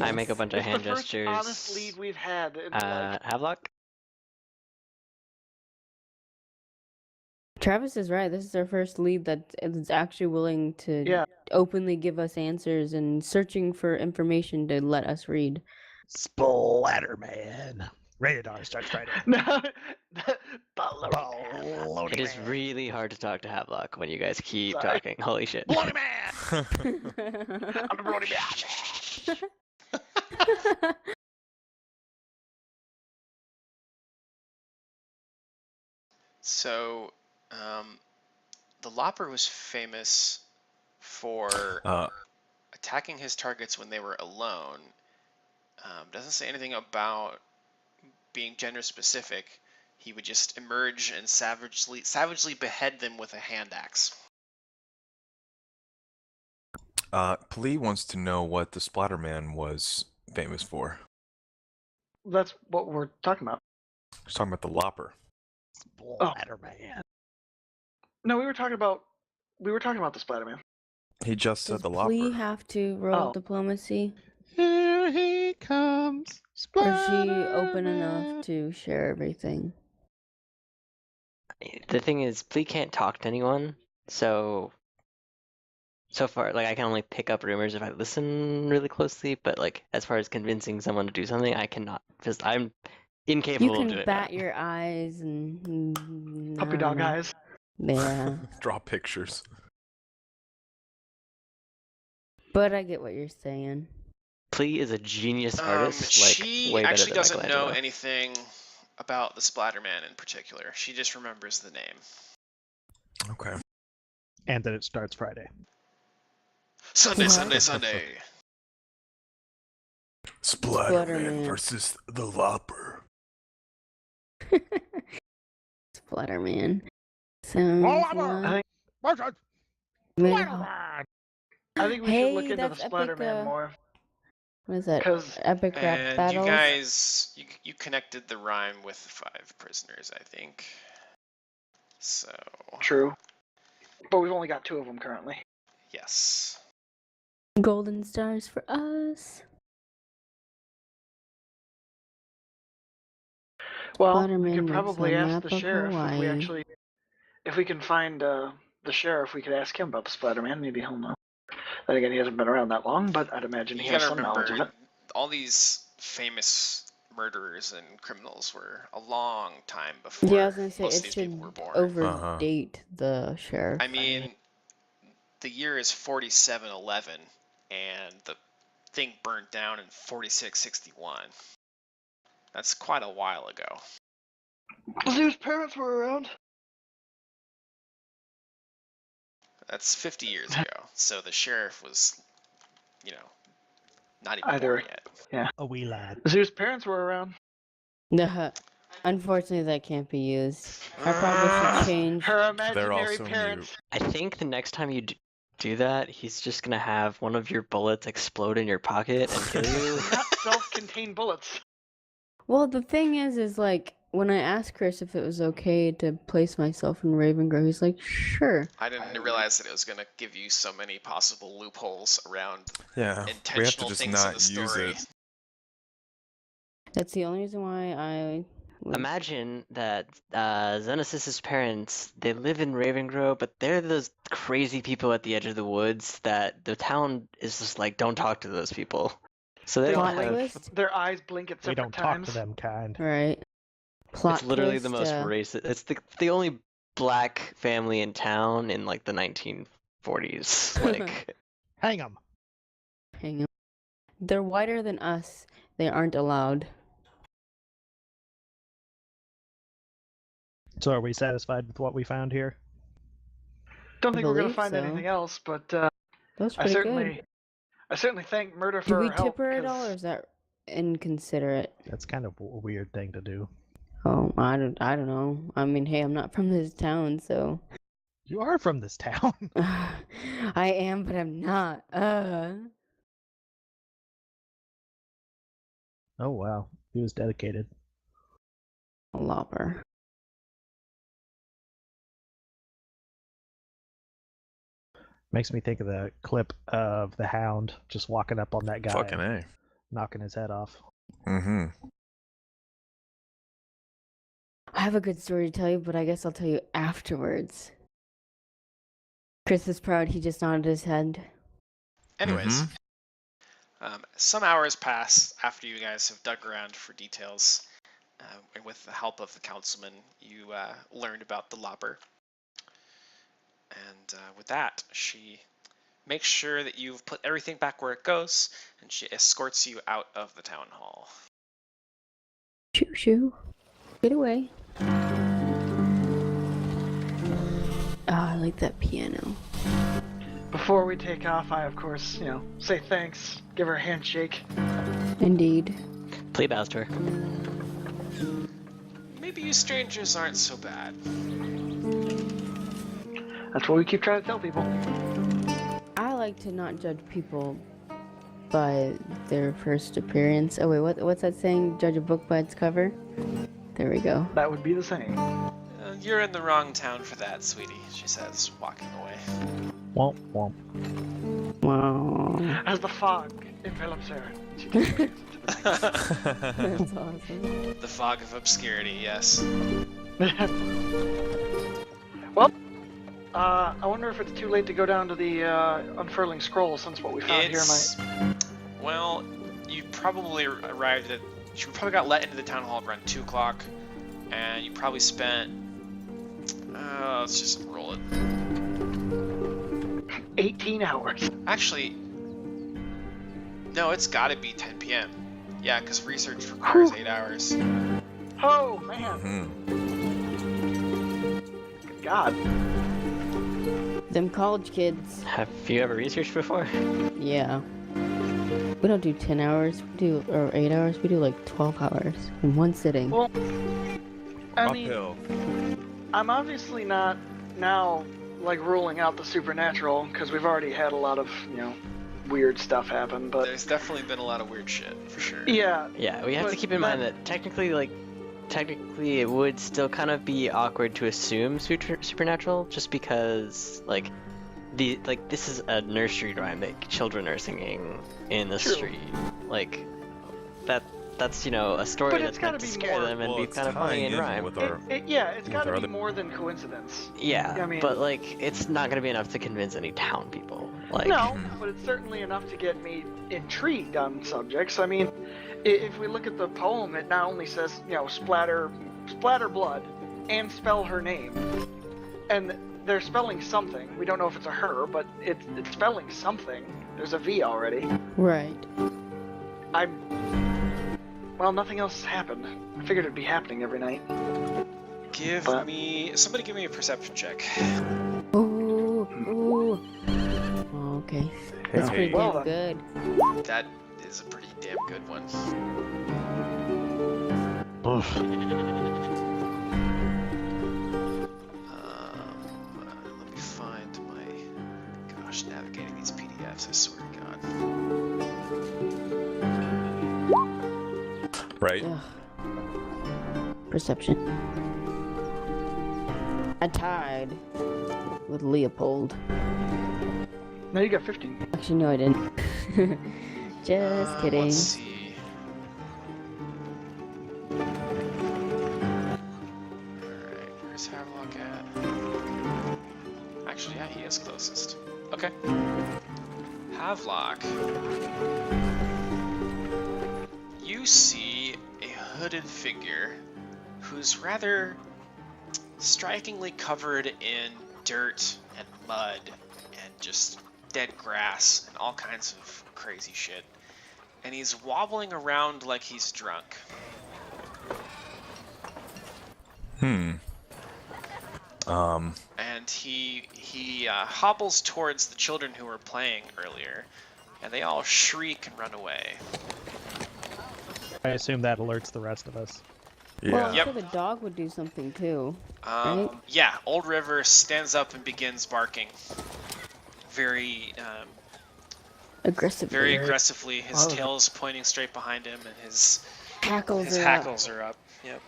I make a Yes. bunch of It's hand the first gestures. honest lead we've had. In, like, Havelock? Travis is right. This is our first lead that is actually willing to yeah, openly give us answers and searching for information to let us read. Splatterman. Radar starts Friday. No, It is really hard to talk to Havelock when you guys keep Sorry. talking. Holy shit. Bloody man! I'm the Brody man. So, the Lopper was famous for attacking his targets when they were alone. Doesn't say anything about being gender specific. He would just emerge and savagely behead them with a hand axe. Plee wants to know what the Splatterman was famous for. That's what we're talking about. He's talking about the Lopper. Splatterman. No, we were talking about the Splatterman. He just said Does the Plea Lopper. have to roll Oh. diplomacy? Here he comes. Or is she open enough to share everything? The thing is, Plea can't talk to anyone, so far, like, I can only pick up rumors if I listen really closely, but, like, as far as convincing someone to do something, I cannot, because I'm You incapable of can doing bat that. your eyes and Puppy dog eyes. Yeah, Draw pictures. but I get what you're saying. Plea is a genius artist, like, She way better actually than doesn't know Michelangelo. anything about the Splatterman in particular. She just remembers the name. Okay. And that it starts Friday. Sunday, What? Sunday, Sunday. Splatterman Splatterman. versus the Lopper. Splatterman. Sounds Lopper! like... Splatterman! I think we Hey, should look into the that's epic, Splatterman more. What is that? 'Cause- Epic rap And battles? you guys, you connected the rhyme with 5 prisoners, I think. So, True. But we've only got 2 of them currently. yes. Golden stars for us. Well, we Splatterman could makes probably a ask map the of sheriff Hawaii. if we can find the sheriff, we could ask him about the Splatterman. Maybe he'll know. Then again, he hasn't been around that long, but I'd imagine he You has gotta some knowledge of remember, it. all these famous murderers and criminals were a long time before Yeah, I was gonna say most it of these people should were born. overdate the sheriff. I mean, the year is 4711, and the thing burnt down in 4661. That's quite a while ago. Zeus' parents were around. That's 50 years ago. So the sheriff was, not even Either- born yet. A wee lad. Zeus' parents were around. Unfortunately, that can't be used. I probably should change. Her imaginary also parents. I think the next time you do that, he's just gonna have one of your bullets explode in your pocket and kill you. Not self-contained bullets. Well, the thing is like when I asked Chris if it was okay to place myself in Ravengrow, he's like, "Sure." I didn't realize that it was going to give you so many possible loopholes around Yeah, we have to intentional just things not in the use story. it. That's the only reason why I. Imagine that Xenosys's parents, they live in Ravengrow, but they're those crazy people at the edge of the woods that the town is just like, don't talk to those people. So they don't Plot have. twist, Their eyes blink at We separate don't times. talk to them kind. right? Plot It's literally twist, the most racist. It's the only black family in town in like the 1940s. Like, Hang 'em. Hang on. They're whiter than us. They aren't allowed. So are we satisfied with what we found here? Don't think we're gonna believe find so. anything else, but That was I pretty good. certainly thank Murder for Do we her help. tip her at all, or 'cause is that inconsiderate? That's kind of a weird thing to do. Oh, I don't know. I mean, hey, I'm not from this town, so You are from this town. I am, but I'm not. Oh wow, he was dedicated. A lopper. Makes me think of the clip of the Hound just walking up on that guy, Fucking and A. knocking his head off. Mm-hmm. I have a good story to tell you, but I guess I'll tell you afterwards. Chris is proud. He just nodded his head. Anyways, some hours pass after you guys have dug around for details, and with the help of the councilman, you learned about the lobber. And with that, she makes sure that you've put everything back where it goes, and she escorts you out of the town hall. Shoo shoo. Get away. Ah, I like that piano. Before we take off, I of course, say thanks, give her a handshake. Indeed. Plea bows to her. Maybe you strangers aren't so bad. That's what we keep trying to tell people. I like to not judge people by their first appearance. Oh wait, what's that saying? Judge a book by its cover? There we go. That would be the same. You're in the wrong town for that, sweetie, she says, walking away. Womp womp. Wow. As the fog envelops her. That's awesome. The fog of obscurity, yes. Well, I wonder if it's too late to go down to the unfurling scroll since what we found here might... Well, you probably arrived at... You probably got let into the town hall around 2 o'clock, and you probably spent... let's just roll it. 18 hours. Actually, no, it's gotta be 10 p.m. Yeah, because research requires 8 hours. Oh, man. Good God. Them college kids. Have you ever researched before? Yeah. We don't do 10 hours, or 8 hours, we do like 12 hours in one sitting. Well, I mean, Uphill. I'm obviously not now, like, ruling out the supernatural, because we've already had a lot of, weird stuff happen, but... There's definitely been a lot of weird shit, for sure. Yeah. Yeah, we have to keep in mind that technically it would still kind of be awkward to assume supernatural, just because, this is a nursery rhyme that children are singing in the True. street. Like, that's a story But that's it's gotta meant to be scare more- them and Well, be it's kind of funny tying in in rhyme. with It's got to our be other- more than coincidence. Yeah, I mean- but it's not gonna be enough to convince any town people. Like, No, but it's certainly enough to get me intrigued on subjects. I mean, if we look at the poem, it not only says, splatter blood, and spell her name. And they're spelling something. We don't know if it's a her, but it's spelling something. There's a V already. Right. Well, nothing else happened. I figured it'd be happening every night. Somebody give me a perception check. Ooh, ooh. Oh, okay. That's pretty Well damn good. That is a pretty damn good one. Let me find my... Gosh, navigating these PDFs, I swear to God. Right. Ugh. Perception. I tied with Leopold. No, you got 15. Actually, no, I didn't. Just kidding. Let's see. Alright, where's Havelock at? Actually, yeah, he is closest. Okay. Havelock. You see a hooded figure who's rather strikingly covered in dirt and mud and just dead grass and all kinds of crazy shit. And he's wobbling around like he's drunk. And he hobbles towards the children who were playing earlier, and they all shriek and run away. I assume that alerts the rest of us. Yeah. Well, I'm Yep. sure the dog would do something too. Right? Yeah, Old River stands up and begins barking. Very Aggressively. aggressively. His Oh. tail's pointing straight behind him, and his Hackles are hackles are up. Yep.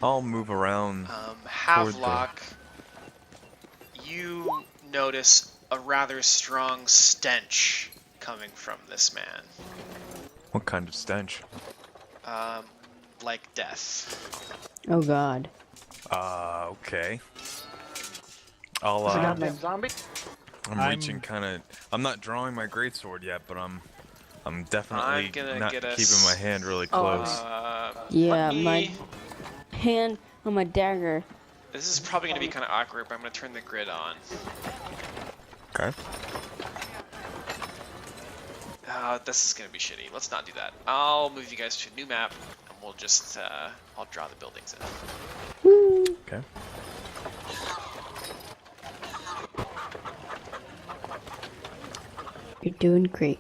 I'll move around. Havelock, you notice a rather strong stench coming from this man. What kind of stench? Like death. up. Oh God. Okay. I'll Is it goddamn zombie? I'm reaching kind of. I'm not drawing my greatsword yet, but I'm definitely I'm gonna not get us- keeping my hand really close. Yeah, Let my me... hand on my dagger. This is probably going to be kind of awkward, but I'm going to turn the grid on. Okay. This is going to be shitty. Let's not do that. I'll move you guys to a new map, and we'll just, I'll draw the buildings in. Woo. Okay. You're doing great.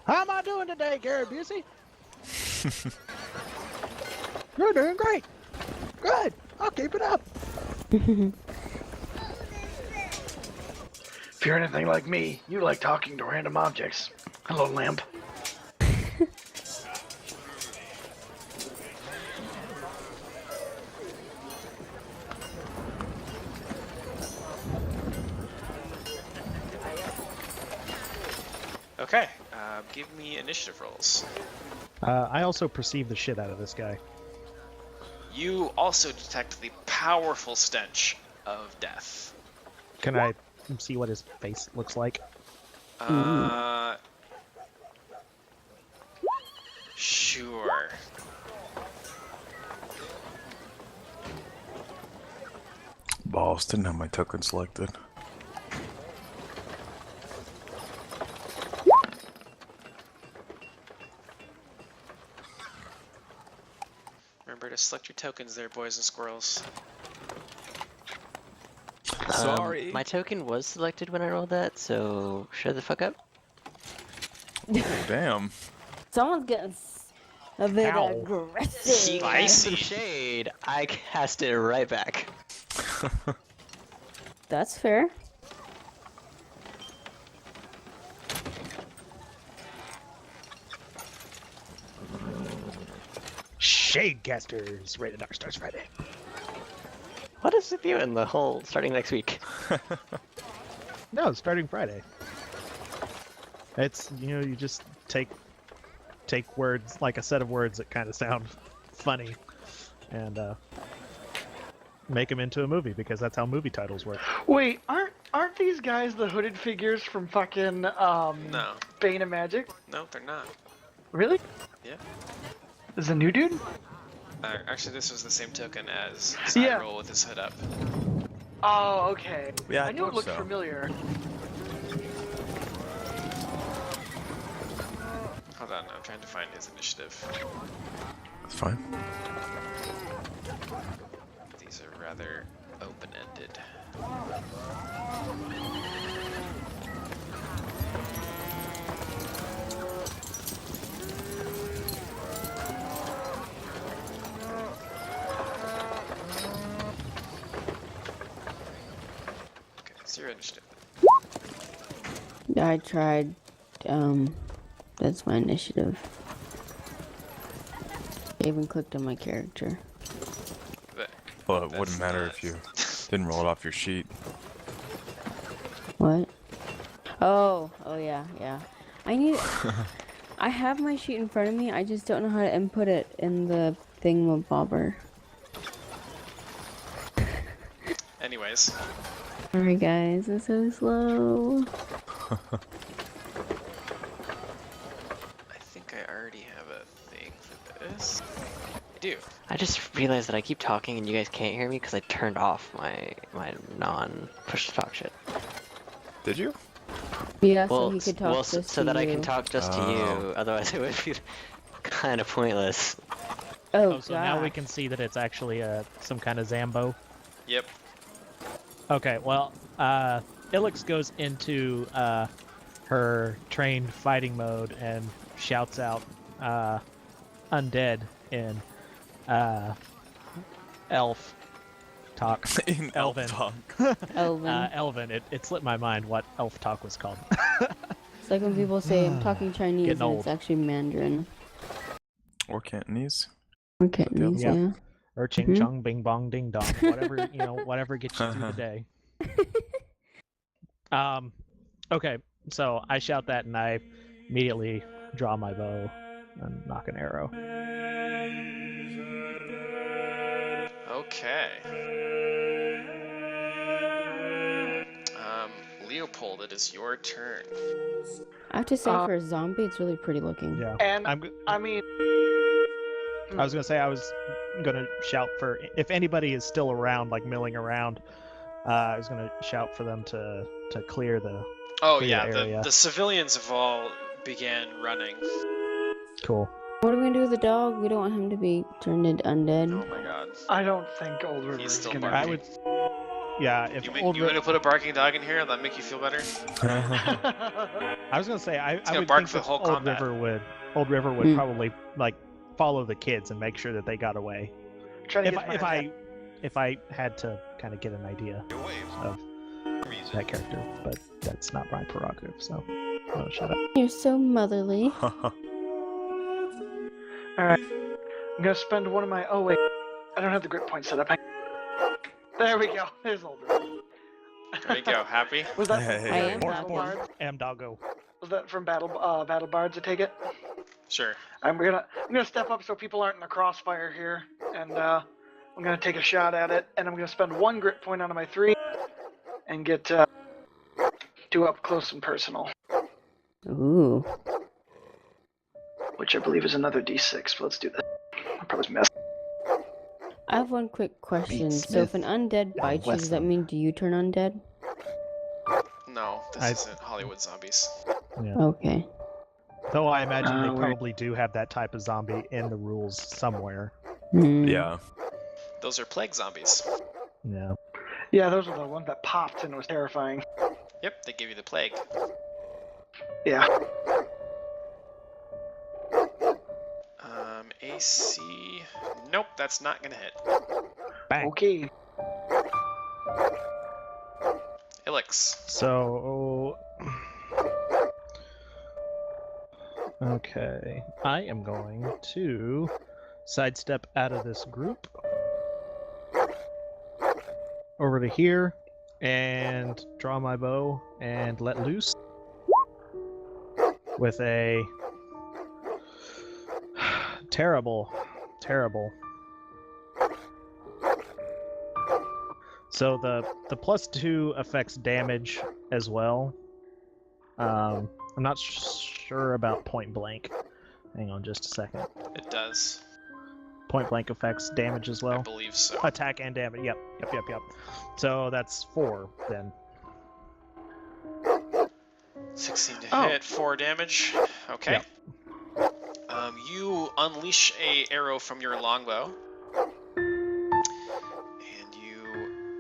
How am I doing today, Gary Busey? You're doing great. Good. I'll keep it up. If you're anything like me, you like talking to random objects. Hello, lamp. Okay, give me initiative rolls. I also perceive the shit out of this guy. You also detect the powerful stench of death. Can I see what his face looks like? Sure. Balls, didn't have my token selected. Remember to select your tokens there, boys and squirrels. Sorry. My token was selected when I rolled that, so shut the fuck up. Damn. Someone's getting a bit Ow. aggressive. He cast some shade. I cast it right back. That's fair. Shadecasters, rated R, starts Friday. What is with you in the whole starting next week? No, starting Friday. It's, you know, you just take words, like a set of words that kind of sound funny, and make them into a movie, because that's how movie titles work. Wait, aren't these guys the hooded figures from fucking No. Bane of Magic? No, they're not. Really? Yeah. This is a new dude? Actually, this was the same token as Yeah. Cyril with his hood up. Oh, okay. Yeah, I knew it thought looked so. familiar. Hold on, I'm trying to find his initiative. That's fine. These are rather open-ended. Okay, it's your initiative. I tried. That's my initiative. I even clicked on my character. But Well, it that's wouldn't matter not- if you didn't roll it off your sheet. What? Oh yeah. I need. I have my sheet in front of me. I just don't know how to input it in the thingamabobber. Anyways, Sorry guys, it's so slow. I think I already have a thing for this. I do. I just realized that I keep talking and you guys can't hear me because I turned off my non-push to talk shit. Did you? Yeah, so Well, he could talk so just to that I you. can talk just to you. Otherwise, it would be kind of pointless. Oh, So God. now we can see that it's actually some kind of Zambo. Yep. Okay, well, Ilix goes into her trained fighting mode and shouts out undead in elf talk. In Elven. talk. Elven. Elven. It slipped my mind what elf talk was called. It's like when people say I'm talking Chinese Getting and old. it's actually Mandarin. Or Cantonese. Or Cantonese, Yeah. yeah. Or ching chong, bing bong, ding dong. Whatever, whatever gets you through the day. Okay, so I shout that and I immediately draw my bow and knock an arrow. Okay. Leopold, it is your turn. I have to say, for a zombie, it's really pretty looking. Yeah. And I mean, was gonna say I was gonna shout for if anybody is still around, like milling around. I was gonna shout for them to clear the. Oh clear yeah, the area. the civilians have all began running. Cool. What are we gonna do with the dog? We don't want him to be turned into undead. Oh my god. I don't think Old River He's is still gonna. barking. I would. Yeah, if You Old want to put a barking dog in here? That make you feel better? I was gonna say I gonna would bark think for the that whole combat. Old River would Hmm. probably like follow the kids and make sure that they got away. Trying to get If I had to kind of get an idea of that character, but that's not my prerogative, so I'll shut up. You're so motherly. Alright. I'm gonna spend one of my. Oh, wait. I don't have the grip point set up. There we go. There's Old River. There you go. Happy? Was that Hey, from I am Battle happy. Bards? Doggo. Was that from Battle Bards? I take it. Sure. I'm gonna step up so people aren't in the crossfire here, and I'm gonna take a shot at it, and I'm gonna spend one grit point out of my 3, and get 2 up close and personal, Ooh. which I believe is another D6. But let's do that. I'll probably miss. I have one quick question. Beat So if Smith. an undead bites you, does that mean do you turn undead? No, this isn't Hollywood zombies. Yeah. Okay. Though I imagine they wait. probably do have that type of zombie in the rules somewhere. Hmm. Yeah. Those are plague zombies. Yeah. Yeah, those are the ones that popped and was terrifying. Yep, they give you the plague. Yeah. AC. Nope, that's not gonna hit. Bang. Okay. Ilix. So. Okay. I am going to sidestep out of this group over to here and draw my bow and let loose with a terrible. So the +2 affects damage as well. I'm not sure about point blank. Hang on just a second. It does. Point blank affects damage as I well. believe so. Attack and damage. Yep. So that's 4 then. 16 to Oh. hit, 4 damage. Okay. Yep. You unleash a arrow from your longbow. And you...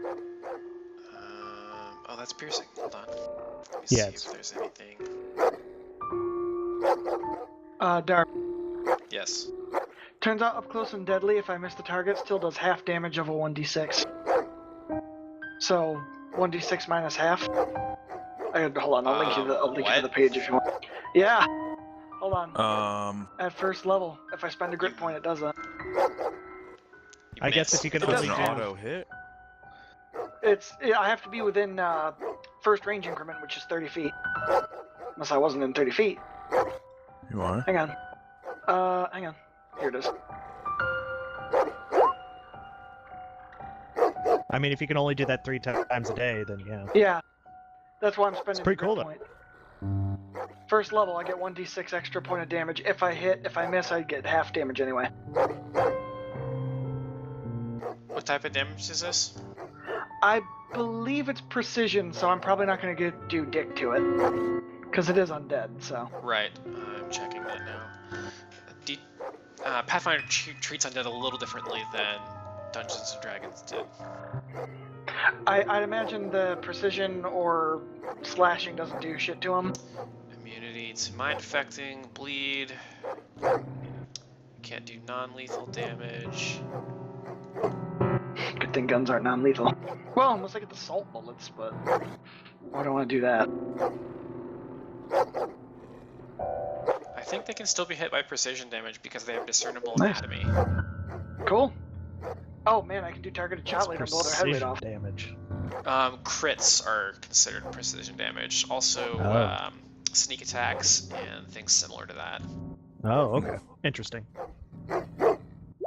oh, that's piercing. Hold on. Let me see Yes. if there's anything. Dark. Yes. Turns out up close and deadly, if I miss the target, still does half damage of a 1d6. So 1d6 minus half. Hold on, I'll link you to the page if you want. Yeah. Hold on. At first level, if I spend a grit point, it does that. You I guess miss. if you can It Does only an doesn't do auto hit? I have to be within first range increment, which is 30 feet. Unless I wasn't in 30 feet. You are? Hang on. Hang on. Here it is. I mean, if you can only do that 3 times a day, then yeah. Yeah. That's why I'm spending pretty the cool, grit though. point. First level, I get 1d6 extra point of damage. If I hit, if I miss, I get half damage anyway. What type of damage is this? I believe it's precision, so I'm probably not going to do dick to it. Because it is undead, so. Right. I'm checking that now. Pathfinder treats undead a little differently than Dungeons and Dragons did. I'd imagine the precision or slashing doesn't do shit to them. Immunity to mind affecting, bleed. Can't do non-lethal damage. Good thing guns aren't non-lethal. Well, unless I get the salt bullets, but I don't want to do that. I think they can still be hit by precision damage because they have discernible Nice. anatomy. Cool. Oh man, I can do targeted shot later and blow their head right Precision off. damage. Crits are considered precision damage. Also, Oh. sneak attacks and things similar to that. Oh, okay. Interesting.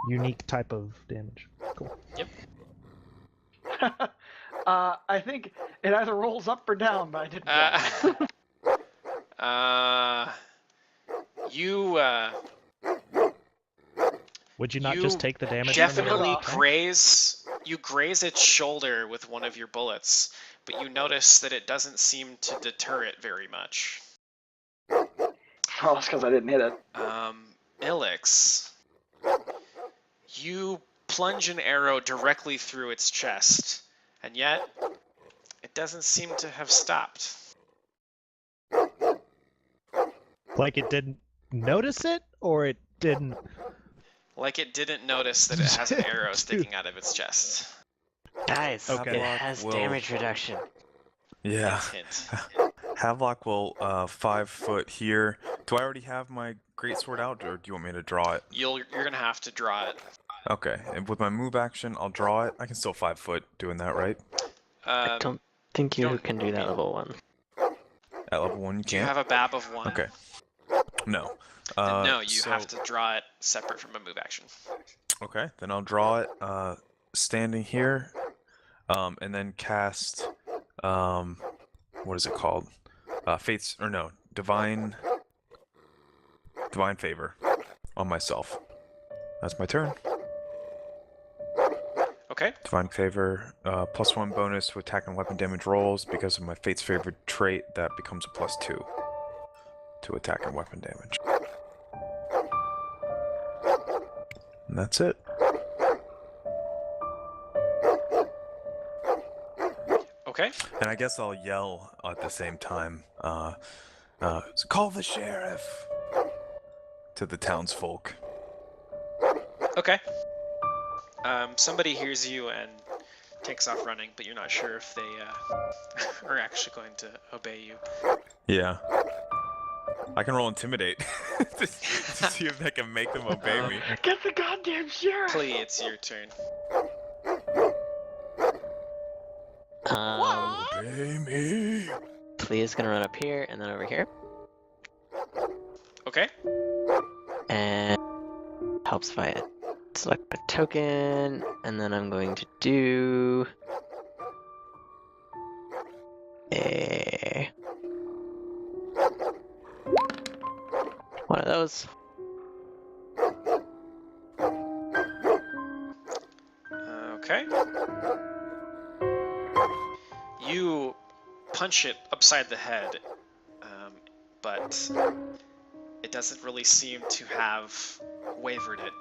Unique type of damage. Cool. Yep. I think it either rolls up or down, but I didn't. You Would you not You just take the damage definitely from graze its shoulder with one of your bullets, but you notice that it doesn't seem to deter it very much. Oh, that's because I didn't hit it. Ilix, you plunge an arrow directly through its chest, and yet it doesn't seem to have stopped. Like it didn't notice it, or it didn't. Like it didn't notice that it has an arrow sticking out of its chest. Guys, Okay. it has damage reduction. Yeah. Hint. Havelock will 5 foot here. Do I alreint have my greatsword out, or do you want me to draw it? You're gonna have to draw it. Okay, and with my move action, I'll draw it. I can still 5 foot doing that, right? I don't think you don't- can do that level 1. At level 1, you Do you can't? have a BAB of 1? Okay. No. Then no, you so- have to draw it separate from a move action. Okay, then I'll draw it standing here, and then cast, what is it called? Fates, or no, Divine Favor on myself. That's my turn. Okay. Divine Favor, +1 bonus to attack and weapon damage rolls. Because of my Fate's Favor trait, that becomes a +2 to attack and weapon damage. And that's it. Okay. And I guess I'll yell at the same time, call the sheriff! To the townsfolk. Okay. Somebody hears you and takes off running, but you're not sure if they are actually going to obey you. Yeah. I can roll Intimidate to see if I can make them obey me. Get the goddamn sheriff! Plea, it's your turn. Obey me. Plea is gonna run up here and then over here. Okay. And helps if I select a token, and then I'm going to do one of those. Okay. You punch it upside the head, but it doesn't really seem to have wavered it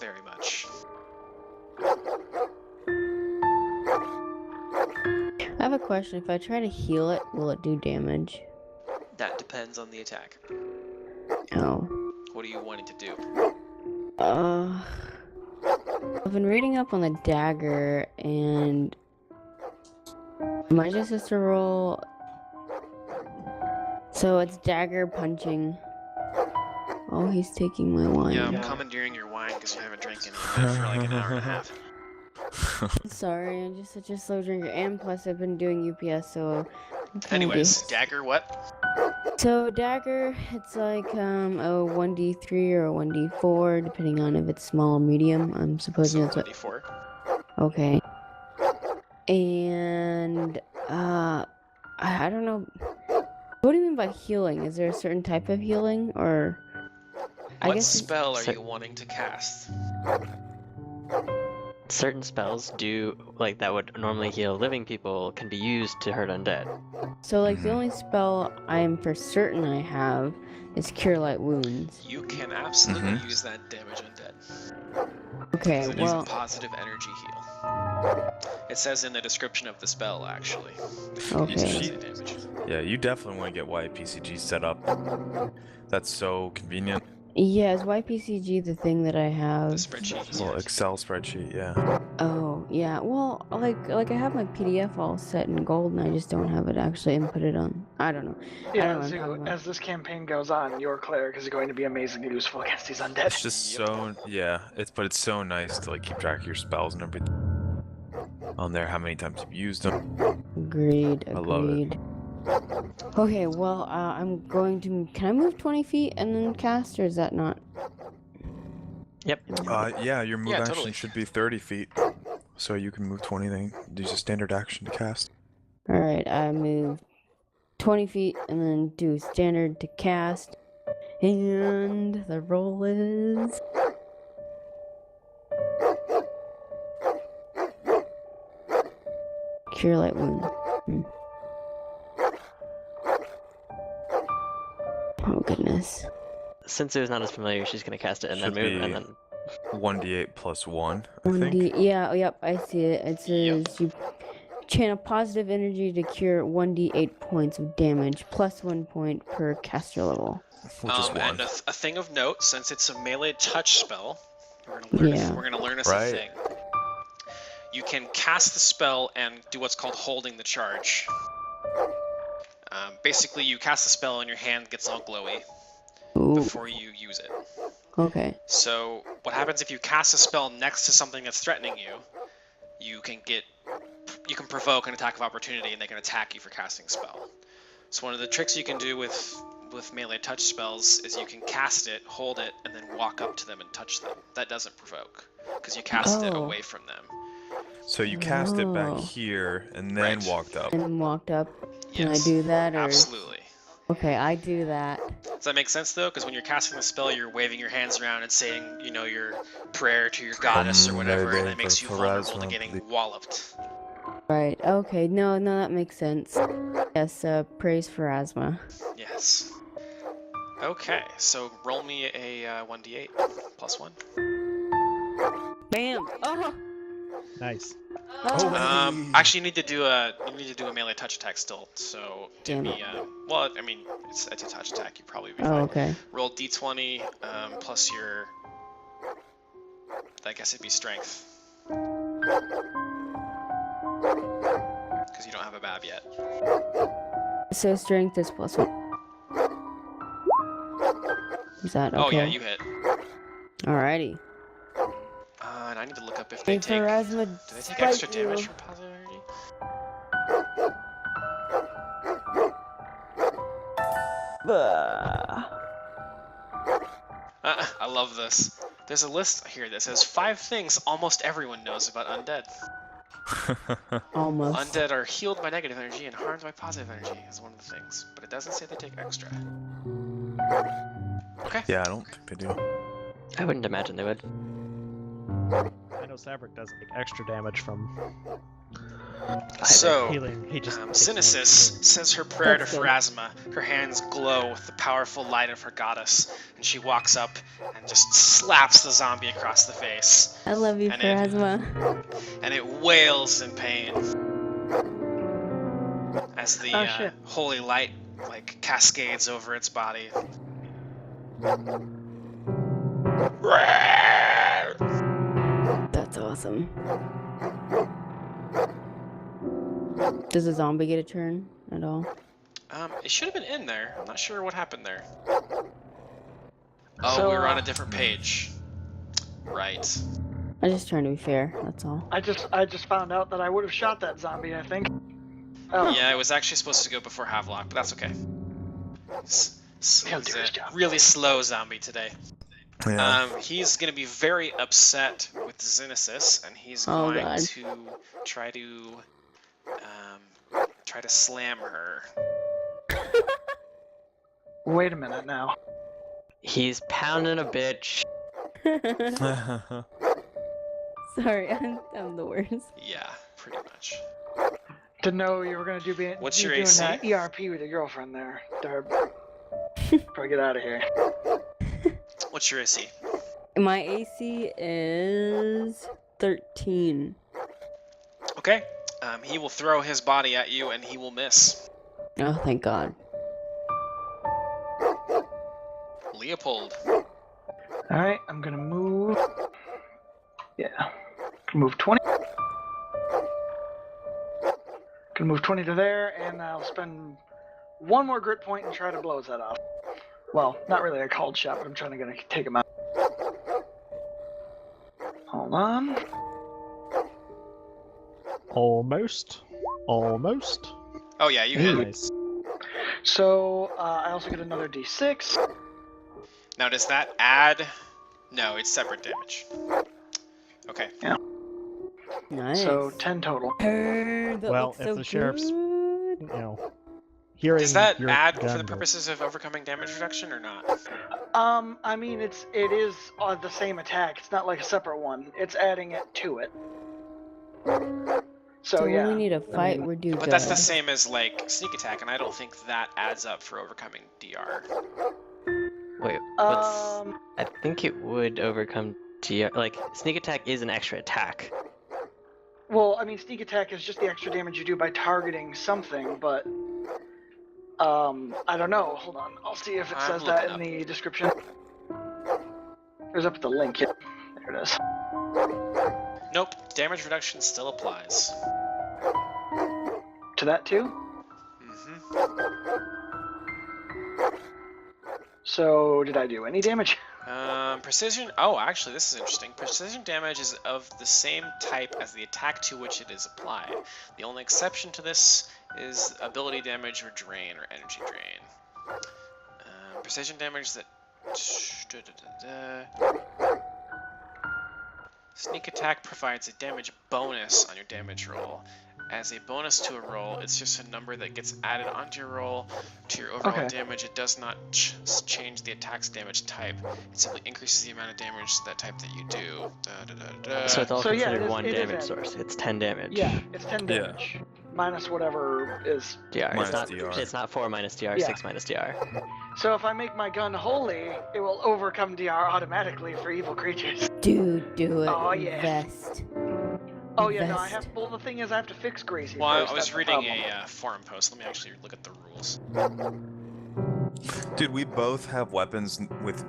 very much. I have a question. If I try to heal it, will it do damage? That depends on the attack. Oh. What are you wanting to do? I've been reading up on the dagger, and am I just to roll? So it's dagger punching. Oh, he's taking my wine. Yeah, I'm commandeering your wine because you haven't drank any of it for like an hour and a half. Sorry, I'm just such a slow drinker, and plus I've been doing UPS, so. I'm kinda Anyways, de- dagger what? So dagger, it's like a 1d3 or a 1d4, depending on if it's small or medium. I'm supposing So that's what. 1d4. Okay. And I don't know. What do you mean by healing? Is there a certain type of healing, or? I What guess spell are So- you wanting to cast? Certain spells that would normally heal living people can be used to hurt undead. so. Like the only spell I am for certain I have is Cure Light Wounds. You can absolutely use that damage undead. Okay, It is a well, positive energy heal. It says in the description of the spell, actually. that you can use Okay. positive damage. Yeah, you definitely want to get YPCG set up. That's so convenient. yeah, is YPCG the thing that I The have? spreadsheet. Little yes. Excel spreadsheet, yeah. Oh, yeah. Well, like I have my PDF all set in gold, and I just don't have it actually inputted on. I don't know. I Yeah, don't know what I'm talking Zuko, about. as this campaign goes on, your cleric is going to be amazingly useful against these undead. It's just so, yeah, it's so nice to like keep track of your spells and everything on there, how many times you've used them. Agreed. I love it. Agreed. Okay, well, I'm going to. Can I move 20 feet and then cast, or is that not? Yep. Yeah, your move Yeah, action totally. should be 30 feet. So you can move 20, then use a standard action to cast. All right, I moved 20 feet, and then do standard to cast. And the roll is... Cure Light Wound. Oh, goodness. Since it was not as familiar, she's gonna cast it and then Should move, and be then 1d8 plus 1, I 1d, think. yeah, yep, I see it. It says Yep. you channel positive energy to cure 1d8 points of damage, plus 1 point per caster level. Which is 1. And a thing of note, since it's a melee touch spell, we're gonna learn. Yeah. We're gonna learn us Right. a thing. You can cast the spell and do what's called holding the charge. Basically, you cast the spell and your hand gets all glowy Ooh, before you use it. okay. So what happens if you cast a spell next to something that's threatening you? You can provoke an attack of opportunity, and they can attack you for casting a spell. So one of the tricks you can do with melee touch spells is you can cast it, hold it, and then walk up to them and touch them. That doesn't provoke because you cast it Oh. away from them. So you cast it back Oh. here and then Right. walked up. And walked up. Can Yes. I do that? Or... Absolutely. Okay, I do that. Does that make sense though? Because when you're casting the spell, you're waving your hands around and saying, your prayer to your goddess or whatever, and that makes you vulnerable to getting walloped. Right, okay, no, that makes sense. Yes, praise for Asthma. Yes. Okay, so roll me a 1d8 plus 1. Bam! Oh! Nice. Oh! Actually, you need to do a melee touch attack still. So do Damn me. Well, I mean, it's a touch attack. You probably be Oh, fine. okay. Roll d20 plus your. I guess it'd be strength. Because you don't have a bab yet. So strength is plus 1. Is that okay? Oh yeah, you hit. Alrighty. And I need to look up if they Thanks take. for Asthma. Do they take extra damage from positive energy? I love this. There's a list here that says 5 things almost everyone knows about undead. Almost. Undead are healed by negative energy and harmed by positive energy is one of the things, but it doesn't say they take extra. Okay. Yeah, I don't think they do. I wouldn't imagine they would. I know Saverick doesn't take extra damage from So, healing. He just takes Synesis damage. says her prayer to That's good. Pharasma. Her hands glow with the powerful light of her goddess, and she walks up and just slaps the zombie across the face, I love you And for it- Asthma. and it wails in pain as the Oh, shit. holy light cascades over its body. That's awesome. Does the zombie get a turn at all? It should have been in there. I'm not sure what happened there. Oh, So, we were on a different page. Right. I'm just trying to be fair, that's all. I just found out that I would have shot that zombie, I think. Oh. Yeah, it was actually supposed to go before Havelock, but that's okay. He'll He's do his a job. really slow zombie today. Yeah. He's gonna be very upset with Xenesis, and he's Oh, going God. to try to slam her. Wait a minute now. He's pounding a bitch. Sorry, I'm the worst. Yeah, pretty much. To know you were gonna What's be your doing AC? that ERP with your girlfriend there, Darb. Probably get out of here. What's your AC? My AC is 13. Okay. He will throw his body at you, and he will miss. Oh, thank God. Leopold. Alright, I'm gonna move. Yeah. Move 20. Gonna move 20 to there, and I'll spend one more grit point and try to blow his head off. Well, not really a called shot, but I'm trying to take him out. Hold on. Almost. Almost. Oh yeah, you hit. Nice. So, I also get another d6. Now, does that add? No, it's separate damage. Okay. Nice. So, 10 total. That Well, looks if so the sheriff's- good. You know, hearing Does that your add for gun the noise. purposes of overcoming damage reduction or not? I mean, it is the same attack. It's not like a separate one. It's adding it to it. So when yeah. we need a fight, mean, we're do But good. that's the same as like sneak attack, and I don't think that adds up for overcoming DR. Wait, what's? I think it would overcome DR. Like sneak attack is an extra attack. Well, I mean, sneak attack is just the extra damage you do by targeting something, but I don't know. Hold on, I'll see if it I'm says that looking in up. the description. There's up at the link. Yeah. There it is. Nope, damage reduction still applies. To that too. So did I do any damage? Precision. Oh, actually, this is interesting. Precision damage is of the same type as the attack to which it is applied. The only exception to this is ability damage or drain or energy drain. Precision damage that. Sneak attack provides a damage bonus on your damage roll. As a bonus to a roll, it's just a number that gets added onto your roll to your overall damage. It does not change the attack's damage type. It simply increases the amount of damage to that type that you do. So it's all So, yeah, considered it one is damage added. source. It's 10 damage. Yeah, it's 10 damage. Minus whatever is. DR. Minus It's not. DR. It's not 4 minus DR. Yeah. 6 minus DR. So if I make my gun holy, it will overcome DR automatically for evil creatures. Dude, do it. Oh, yeah. Vest. Oh yeah, no, I Vest. have. Well, the thing is, I have to fix Gracie. Well, first, I that's was the reading problem. a forum post. Let me actually look at the rules. Dude, we both have weapons with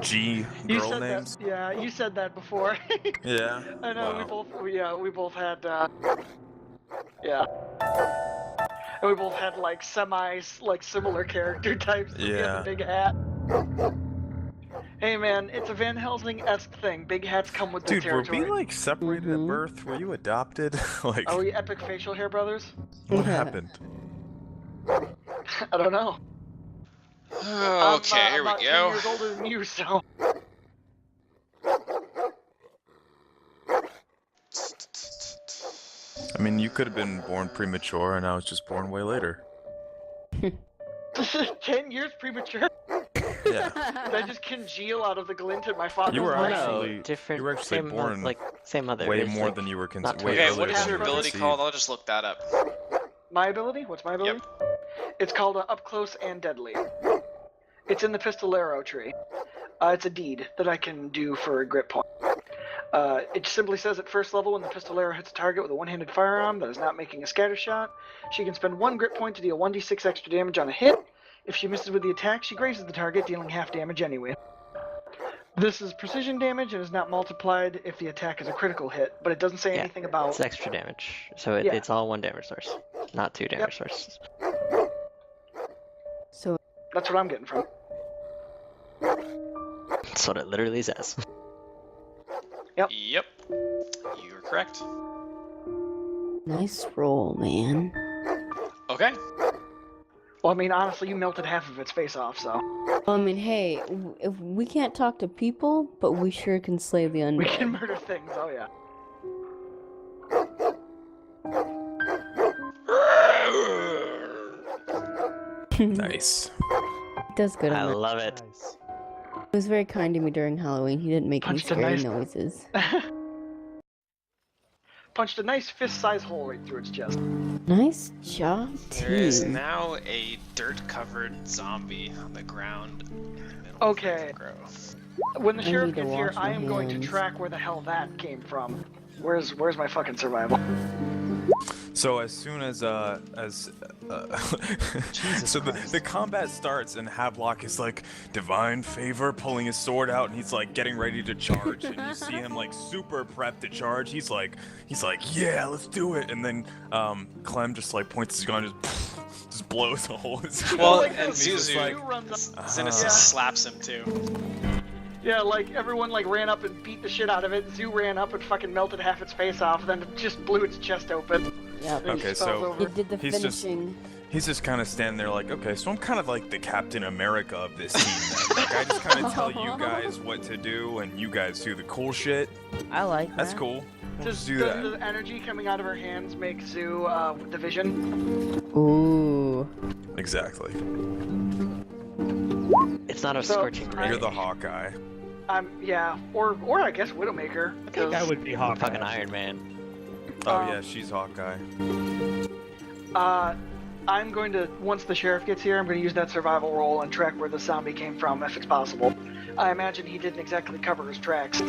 G You girl said names. that. Yeah, you said that before. Yeah. I know. Wow. We both had. Yeah. And we both had like similar character types. You had Yeah. the big hat. Hey man, it's a Van Helsing-esque thing. Big hats come with the Dude, were territory. we like separated at Mhm. birth? Were you adopted? Like, Are we epic facial hair brothers? what happened? I don't know. Okay, here I'm we about 10 go. years older than you, so. I mean, you could have been born premature, and I was just born way later. 10 years premature? Yeah. Did I just congeal out of the glint in my father's You were Oh eye? actually- no, different. you were actually same born like same mother. way It's, more like, than you were not considered. twins. Okay, Wait, what is earlier your than ability you called? I'll just look that up. My ability? What's my ability? It's called Up Close and Deadly. It's in the Pistolero tree. It's a deed that I can do for a grit point. It simply says at first level, when the Pistolero hits a target with a one-handed firearm that is not making a scatter shot, she can spend 1 grit point to deal 1d6 extra damage on a hit. If she misses with the attack, she grazes the target, dealing half damage anyway. This is precision damage and is not multiplied if the attack is a critical hit, but it doesn't say Yeah, anything about... It's extra damage, so Yeah. it's all 1 damage source, not 2 damage sources. So That's what I'm getting from. That's what it literally says. Yep. Yep. You're correct. nice roll, man. Okay. Well, I mean, honestly, you melted half of its face off, so... I mean, hey, if we can't talk to people, but we sure can slay the undead. We can murder things, oh yeah. Nice. He does good I on that. love it. Nice. He was very kind to me during Halloween. He didn't make any Punched a scary nice- noises. Punched a nice fist-sized hole right through its chest. Nice job, There is team. now a dirt-covered zombie on the ground in the middle Okay. of Ravengrow. When the I sheriff need to gets here, wash I my am going to hands. track where the hell that came from. Where's my fucking survival? So as soon as so the combat starts and Havelock is like divine favor, pulling his sword out, and he's like getting ready to charge, and you see him like super prepped to charge. He's like yeah, let's do it, and then Clem just like points his gun, and just blows a hole in his Well, Like, and he's just Zuzu, like- runs up- Zinnis Yeah. slaps him too. Yeah, like everyone like ran up and beat the shit out of it. Zoo ran up and fucking melted half its face off, then just blew its chest open. Yep. Then it Okay, just falls so- over. He did the He's just- finishing. He's just kind of standing there like, okay, so I'm kind of like the Captain America of this team. Then. Like, I just kind of tell you guys what to do, and you guys do the cool shit. I like That's that. cool. We'll Does just do does that. the energy coming out of her hands make Zoo the vision? Ooh. Exactly. It's not a So, scorching ray. You're the Hawkeye. Yeah, or I guess Widowmaker. I think I would be Or Hawkeye. fucking Iron Man. Oh Um, yeah, she's Hawkeye. I'm going to, once the sheriff gets here, I'm going to use that survival roll and track where the zombie came from, if it's possible. I imagine he didn't exactly cover his tracks.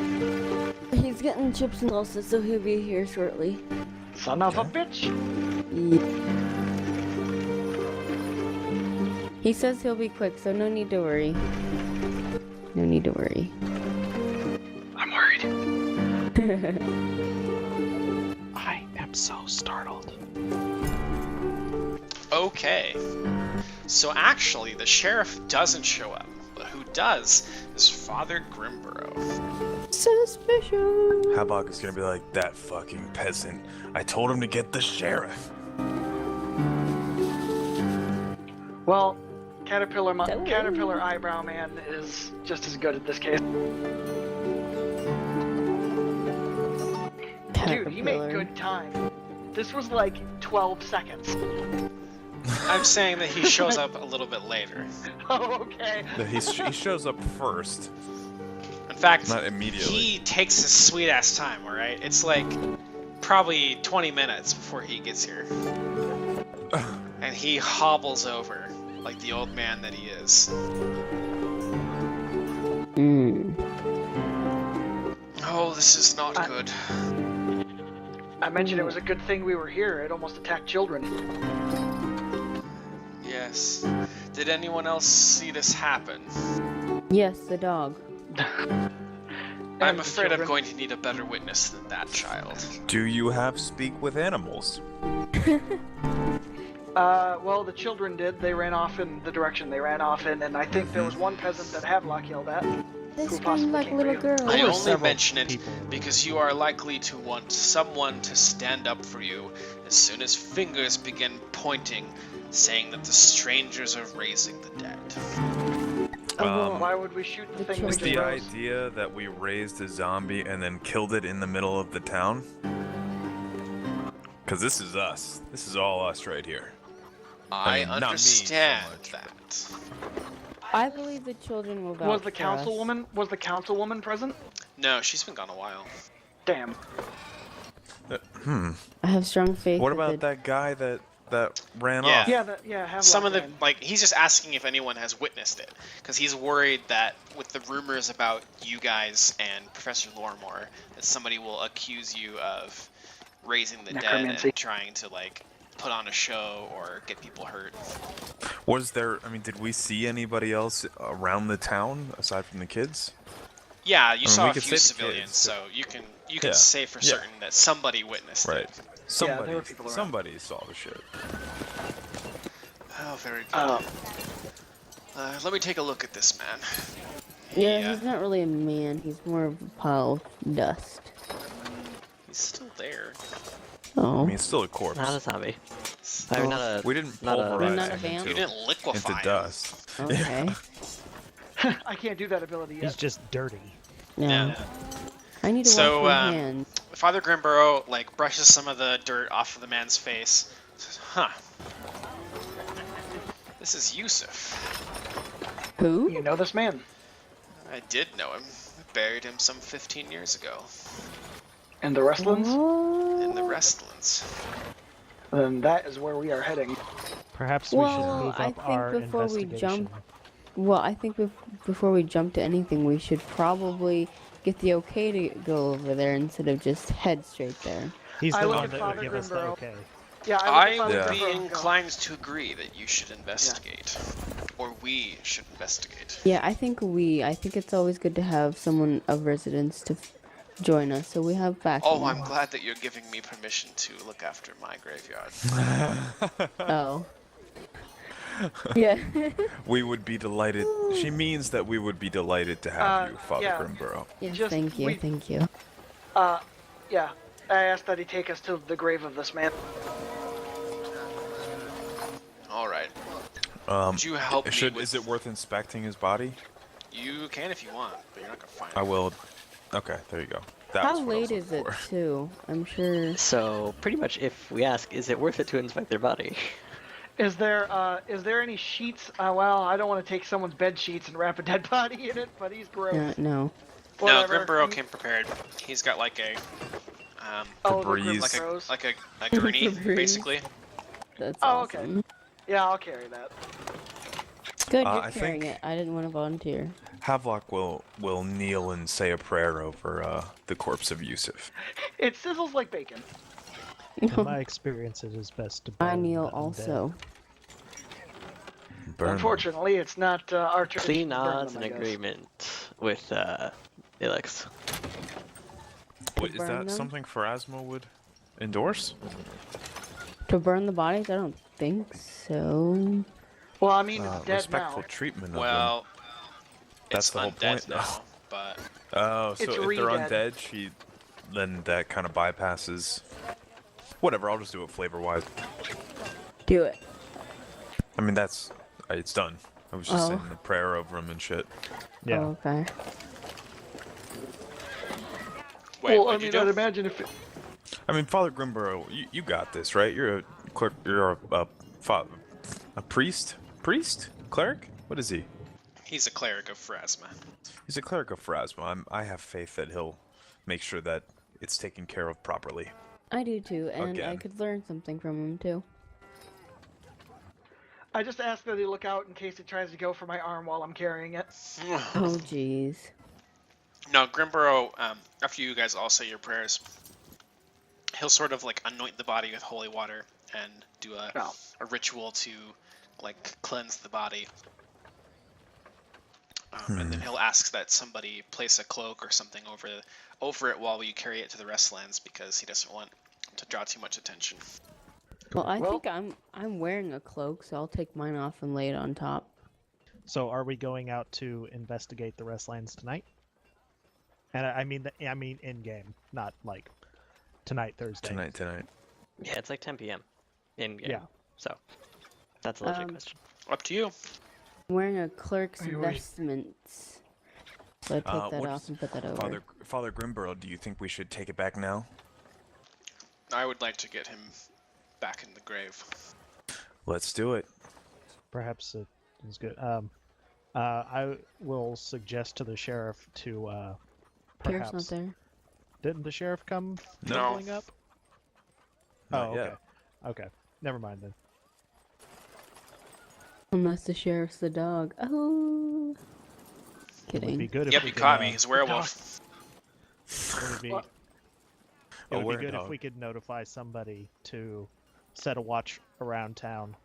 He's getting chips and salsa, so he'll be here shortly. Son of a bitch! He says he'll be quick, so no need to worry. No need to worry. I'm worried. I am so startled. Okay. So actually, the sheriff doesn't show up, but who does is Father Grimborough. Suspicious. Habak is gonna be like, that fucking peasant. I told him to get the sheriff. Well, Caterpillar Eyebrow Man is just as good at this case. Dude, he made good time. This was like 12 seconds. I'm saying that he shows up a little bit later. Oh, okay. He shows up first, In fact, not immediately. he takes his sweet ass time, alright? It's like probably 20 minutes before he gets here. And he hobbles over like the old man that he is. Oh, this is not good. I mentioned it was a good thing we were here. It almost attacked children. Yes. Did anyone else see this happen? Yes, the dog. I'm afraid I'm going to need a better witness than that child. Do you have speak with animals? Well, the children did. They ran off in the direction they ran off in, and I think there was one peasant that Havelock yelled at. They Who scream possibly like came little for you? girls. I There were only several mention it people. because you are likely to want someone to stand up for you as soon as fingers begin pointing, saying that the strangers are raising the dead. Why would we shoot the The thing we Is just the rose? idea that we raised a zombie and then killed it in the middle of the town? Because this is us. This is all us right here. I mean, not me so understand much, that. I believe the children will vouch Was the for us. councilwoman present? No, she's been gone a while. Damn. I have strong faith. What that about the- that guy that ran Yeah. off? Havelock Some of the, ran. like, he's just asking if anyone has witnessed it. Because he's worried that with the rumors about you guys and Professor Lorimore, that somebody will accuse you of raising the dead Necromancy. and trying to, like, put on a show or get people hurt. Was there? I mean, did we see anybody else around the town aside from the kids? Yeah, you mean, saw we a could few say the civilians, kids. so you can Yeah. say for Yeah. certain that somebody witnessed Right. it. Somebody. there were people around. Somebody saw the shit. Oh, very good. Oh. Let me take a look at this man. Yeah, Yeah. he's not really a man. He's more of a pile of dust. He's still there. Oh. I mean, it's still a corpse. Not a zombie. I mean, not a. We didn't not a- pulverize Not a him vamp? You into, didn't liquefy into him. dust. Okay. I can't do that ability He's yet. just dirty. No. Yeah. I need to So, wash my hands. Father Grimborough, like, brushes some of the dirt off of the man's face. Says, huh. This is Yusuf. Who? You know this man. I did know him. I buried him some 15 years ago. And the Wrestlands? In the Restlands. Then that is where we are heading. Perhaps we should Well, move I up think our before we investigation. jump- Well, I think before we jump to anything, we should probably get the okay to go over there instead of just head straight there. He's I the look one at that Father would give us the Grimborough. okay. Yeah, I look at would Father be Grimborough and go, inclined to agree that you should investigate. Or we should investigate. Yeah, I think it's always good to have someone of residence to join us, so we have backing. Oh, I'm glad that you're giving me permission to look after my graveyard. Oh. Yeah. We would be delighted. She means that we would be delighted to have you, Father yeah. Grimborough. Yes, Just- thank you, we- thank you. Yeah, I asked that he take us to the grave of this man. Alright. Um, Would you help me with... is it worth inspecting his body? You can if you want, but you're not gonna find I it. will. Okay, there you go. That How was what I was late is looking it, for. too? I'm sure. So pretty much, if we ask, is it worth it to inspect their body? Is there any sheets? Well, I don't want to take someone's bed sheets and wrap a dead body in it, but he's gross. No. No, Whatever. Grimborough came prepared. He's got like a Oh, the Febreze. Grim like Bros. a gurney, Febreze. basically. That's Oh, okay. awesome. Yeah, I'll carry that. Good, you're I carrying think- it. I didn't want to volunteer. Havelock will kneel and say a prayer over the corpse of Yusuf. It sizzles like bacon. In my experience, it is best to I burn kneel the undead. also. Burn 'em. Unfortunately, it's not our tradition. Clean to burn odds them, and I guess. agreement with Ilix. Wait, is burn that them? something Pharasma would endorse? To burn the bodies? I don't think so. Well, I mean, it's dead Respectful now. treatment of them. Well, That's it's the whole undead point, now, though. but Oh, so It's if they're re-dead. undead, then that kind of bypasses. Whatever, I'll just do it flavor-wise. Do it. I mean, it's done. I was just Oh. saying a prayer over them and shit. Yeah. Oh, okay. wait, Well, I what'd you mean, I'd do? imagine if I mean, Father Grimborough, you got this, right? You're a clerk. You're a priest. Priest? Cleric? What is he? He's a cleric of Pharasma. He's a cleric of Pharasma. I have faith that he'll make sure that it's taken care of properly. I do too, and I Again. could learn something from him too. I just ask that he look out in case it tries to go for my arm while I'm carrying it. Oh, jeez. No, Grimborough, after you guys all say your prayers, he'll sort of like anoint the body with holy water and do Oh. a ritual to like cleanse the body. And then he'll ask that somebody place a cloak or something over it while you carry it to the restlands because he doesn't want to draw too much attention. Well, I Well- think I'm wearing a cloak, so I'll take mine off and lay it on top. So, are we going out to investigate the Restlands tonight? And I mean in game, not like tonight, Thursday. Tonight. Yeah, it's like 10 p.m. in game. Yeah. So that's a legit Um, question. Up to you. I'm wearing a clerk's Are you ready? vestments. So I take that what off is- and put that over. Father Grimborough, do you think we should take it back now? I would like to get him back in the grave. Let's do it. Perhaps it is good. I will suggest to the sheriff to Pierre's perhaps. not there. Didn't the sheriff come No. rumbling up? Not Oh, yet. okay. Okay. Never mind then. Unless the sheriff's the dog. Oh. It would be Kidding. good if Yep, we you could, caught me. He's a werewolf. It would be, What? it would be were good if dog. we could notify somebody to set a watch around town,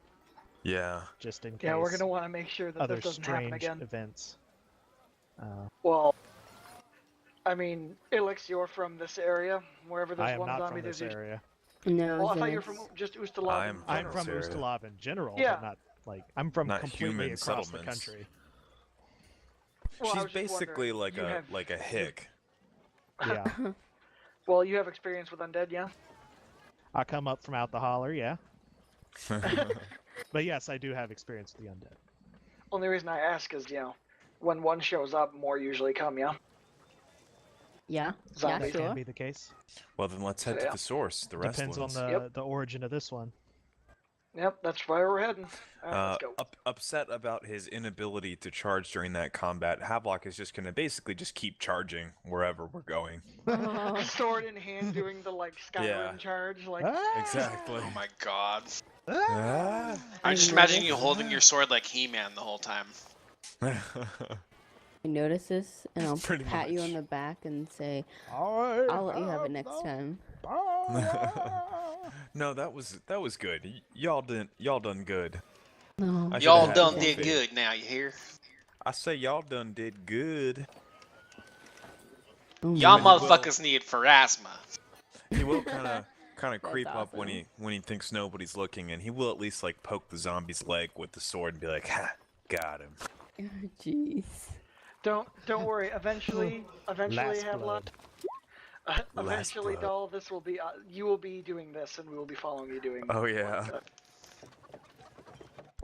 Yeah. just in case Yeah, we're gonna want to make sure that other this doesn't happen strange again. events. Well, I mean, Ilix, you're from this area. Wherever I there's am one not zombie, from this there's usually. area. No, Well, I thought you were Zenith. from just Ustalav. I'm in I'm general. from this area. Ustalav in general, Yeah. but not like I'm from Not completely human across the settlements. country. Well, I She's was just basically wondering, like a hick. Yeah, Well, you have experience with undead, yeah? I come up from out the holler, yeah. But yes, I do have experience with the undead. Only reason I ask is, when one shows up, more usually come, yeah? Yeah. Yeah, Zombies. That can sure. be the case. Well, then let's head to Yeah. the source. The rest Depends on ones. the origin of this one. Yep, that's where we're heading. Alright, let's go. Upset about his inability to charge during that combat, Havelock is just gonna basically just keep charging wherever we're going. Oh, Sword in hand, doing the Skyrim Yeah. charge, Exactly. Oh my god. Ah. I just I imagine you noticed- holding your sword like He-Man the whole time. I notice this, and I'll Pretty pat you much. on the back and say, I'll let you have it next time. No, that was good. Y'all done good. No. I should've Y'all had done more did faith. good now, you hear? I say y'all done did good. Oh Y'all my- motherfuckers need Pharasma. He will kind of That's creep up when awesome. he thinks nobody's looking, and he will at least poke the zombie's leg with the sword and be like, "Ha, got him." Oh, jeez. Don't worry. Eventually, Last have blood. eventually, blood. doll. This will be you will be doing this, and we will be following you doing. Oh yeah,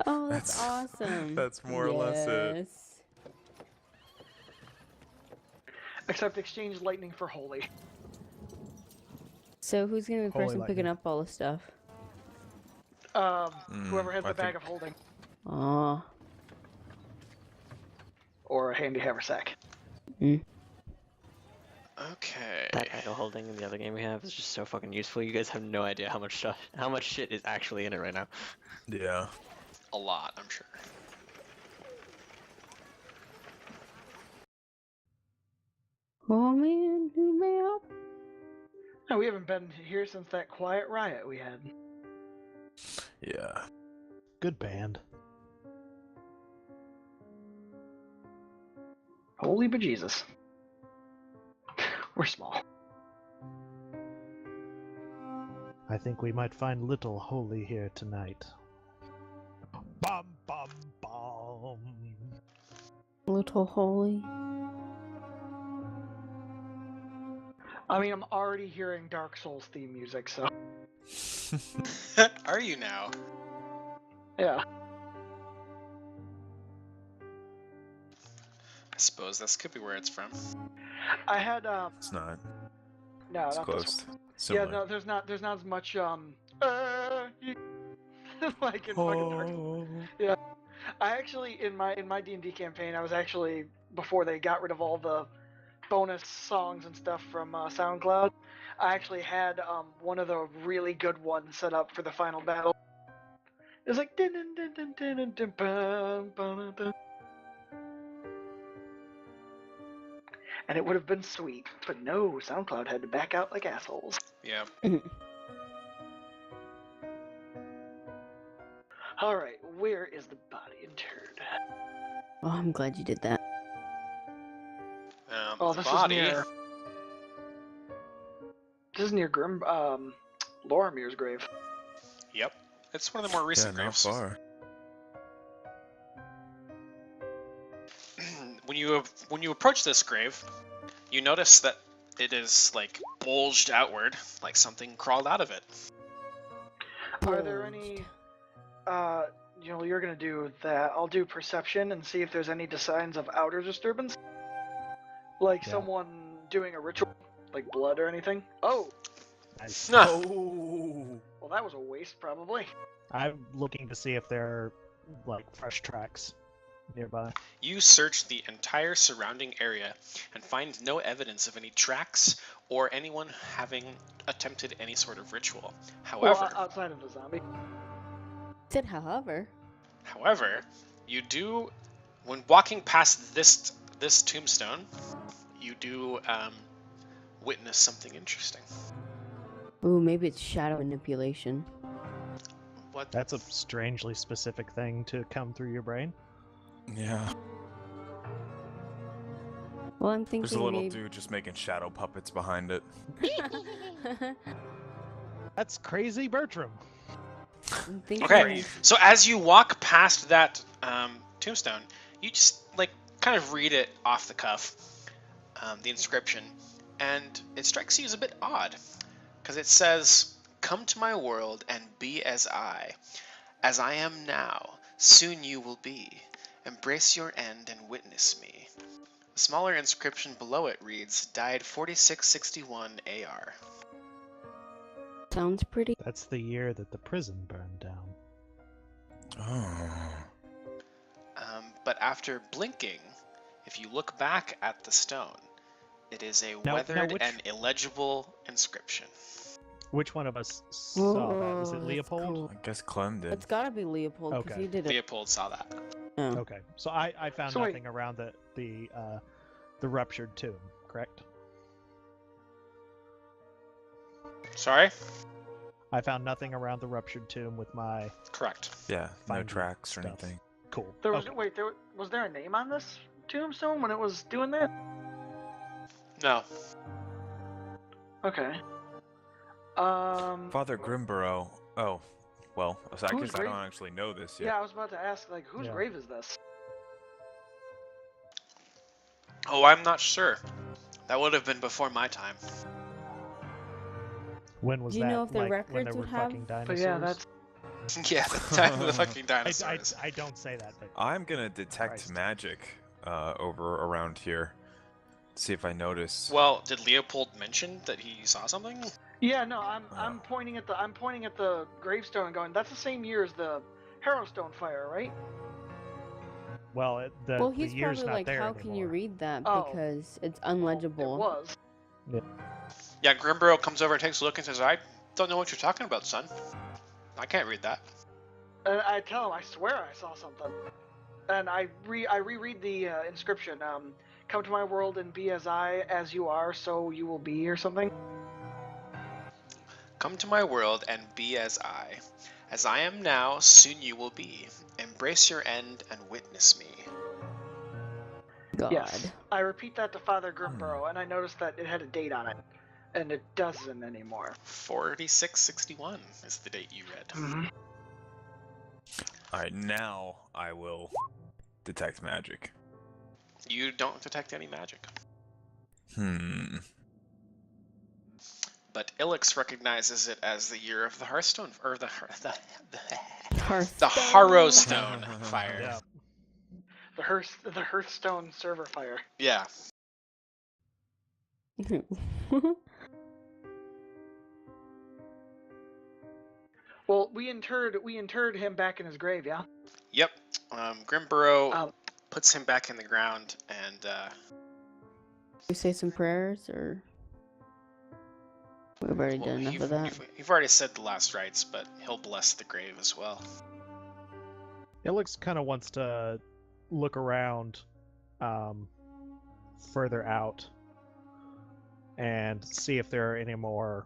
Oh, that's That's- awesome. that's more or less it. Yes. Except exchange lightning for holy. So who's gonna be the Holy person picking lightning. up all the stuff? Whoever has I the bag think- of holding. Oh. Or a handy haversack. Okay. That bag of holding in the other game we have is just so fucking useful. You guys have no idea how much shit is actually in it right now. Yeah. A lot, I'm sure. Oh man, who may help? No, we haven't been here since that quiet riot we had. Yeah. Good band. Holy bejesus. We're small. I think we might find little holy here tonight. Bum bum bum. Little holy. I mean, I'm already hearing Dark Souls theme music, so Are you now? yeah. I suppose this could be where it's from. I had It's not. no, It's not close. this one. Similar. Yeah, no, there's not as much like in fucking Dark Souls. Yeah. I actually in my D&D campaign, I was actually before they got rid of all the bonus songs and stuff from SoundCloud, I actually had one of the really good ones set up for the final battle. It was like dun dun dun dun dun dun dun bum, bum, bum. And it would have been sweet, but no, SoundCloud had to back out like assholes. Yeah. Alright, where is the body interred? Oh, I'm glad you did that. Oh, The this body. is near. This is near Lorimir's grave. Yep. It's one of the more Yeah, recent not graves. far. When you approach this grave, you notice that it is like bulged outward, like something crawled out of it. Are there any? You're gonna do that. I'll do perception and see if there's any signs of outer disturbance, like Yeah. someone doing a ritual, like blood or anything. Oh, Nice. No. well, that was a waste, probably. I'm looking to see if there are like fresh tracks nearby. You search the entire surrounding area and find no evidence of any tracks or anyone having attempted any sort of ritual. However, Well, outside of the zombie. Said however. you do, when walking past this tombstone, you do witness something interesting. Ooh, maybe it's shadow manipulation. What? That's a strangely specific thing to come through your brain. Yeah. Well, I'm thinking There's a little maybe... dude just making shadow puppets behind it. That's crazy, Bertram. I'm thinking Okay, so as you walk past that tombstone, you just like kind of read it off the cuff, the inscription, and it strikes you as a bit odd, because it says, "Come to my world and be as I am now. Soon you will be. Embrace your end and witness me." The smaller inscription below it reads, "Died 4661 AR." Sounds pretty. That's the year that the prison burned down. Oh. But after blinking, if you look back at the stone, it is a Now weathered which- and illegible inscription. Which one of us saw that? Was Oh, it that's Leopold? cool. I guess Clem did. It's gotta be Leopold because Okay. he did it. Leopold saw that. Oh. Okay, so I found So wait. nothing around the ruptured tomb, correct? Sorry? I found nothing around the ruptured tomb with my Correct. Yeah, no Find tracks or stuff. anything. cool. There was Okay. was there a name on this tombstone when it was doing that? No. Okay. Father Grimborough. Oh, well, so I Who's guess I grave- don't actually know this Yeah, yet. I was about to ask, like, whose Yeah. grave is this? Oh, I'm not sure. That would have been before my time. When was Do you that? know if the like when records there were would have- fucking But dinosaurs? yeah, that's Yeah, the time of the fucking dinosaurs. I don't say that, but I'm gonna detect Christ. magic over around here. See if I notice. Well, did Leopold mention that he saw something? Yeah, no, I'm pointing at the gravestone and going, that's the same year as the Harrowstone fire, right? Well, the Well, he's year's probably not like, there how anymore. can you read that? Oh. Because it's Well, unlegible. it was. Yeah, Grimborough comes over and takes a look and says, I don't know what you're talking about, son. I can't read that. And I tell him, I swear I saw something. And I reread the inscription. Come to my world and be as you are, so you will be, or something. Come to my world and be as I. As I am now, soon you will be. Embrace your end and witness me. God. Yes. I repeat that to Father Grimborough, and I noticed that it had a date on it. And it doesn't anymore. 4661 is the date you read. Mm-hmm. Alright, now I will detect magic. You don't detect any magic. But Ilix recognizes it as the year of the Hearthstone, or the Harrowstone fire. Yeah. The Hearthstone server fire. Yeah. Well, we interred him back in his grave, yeah? Yep. Grimborough Um, puts him back in the ground, and You say some prayers, or we've already done enough of that. you've already said the last rites, but he'll bless the grave as well. Ilix kind of wants to look around further out and see if there are any more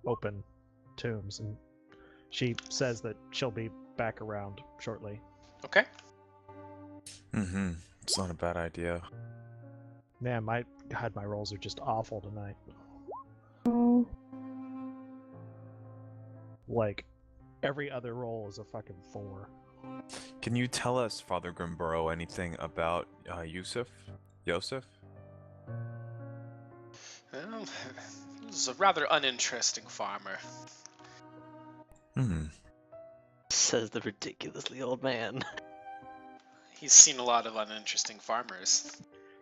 open tombs, and she says that she'll be back around shortly. Okay. It's not a bad idea. Man, my rolls are just awful tonight. Oh. Like, every other roll is a fucking 4. Can you tell us, Father Grimborough, anything about Yusuf? Yosef? Well, he's a rather uninteresting farmer. Says the ridiculously old man. He's seen a lot of uninteresting farmers.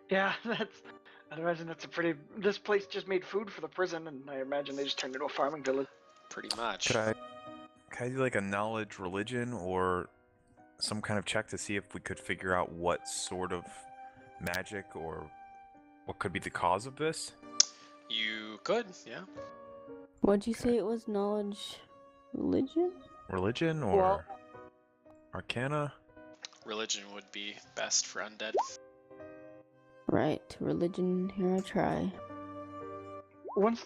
yeah, I'd imagine that's a pretty... This place just made food for the prison, and I imagine they just turned it into a farming village. Pretty much. Can I do like a knowledge religion or some kind of check to see if we could figure out what sort of magic or what could be the cause of this? You could, yeah. What'd you say it was? Knowledge, religion? Religion or Well- arcana? Religion would be best for undead. Right, religion. Here I try. Once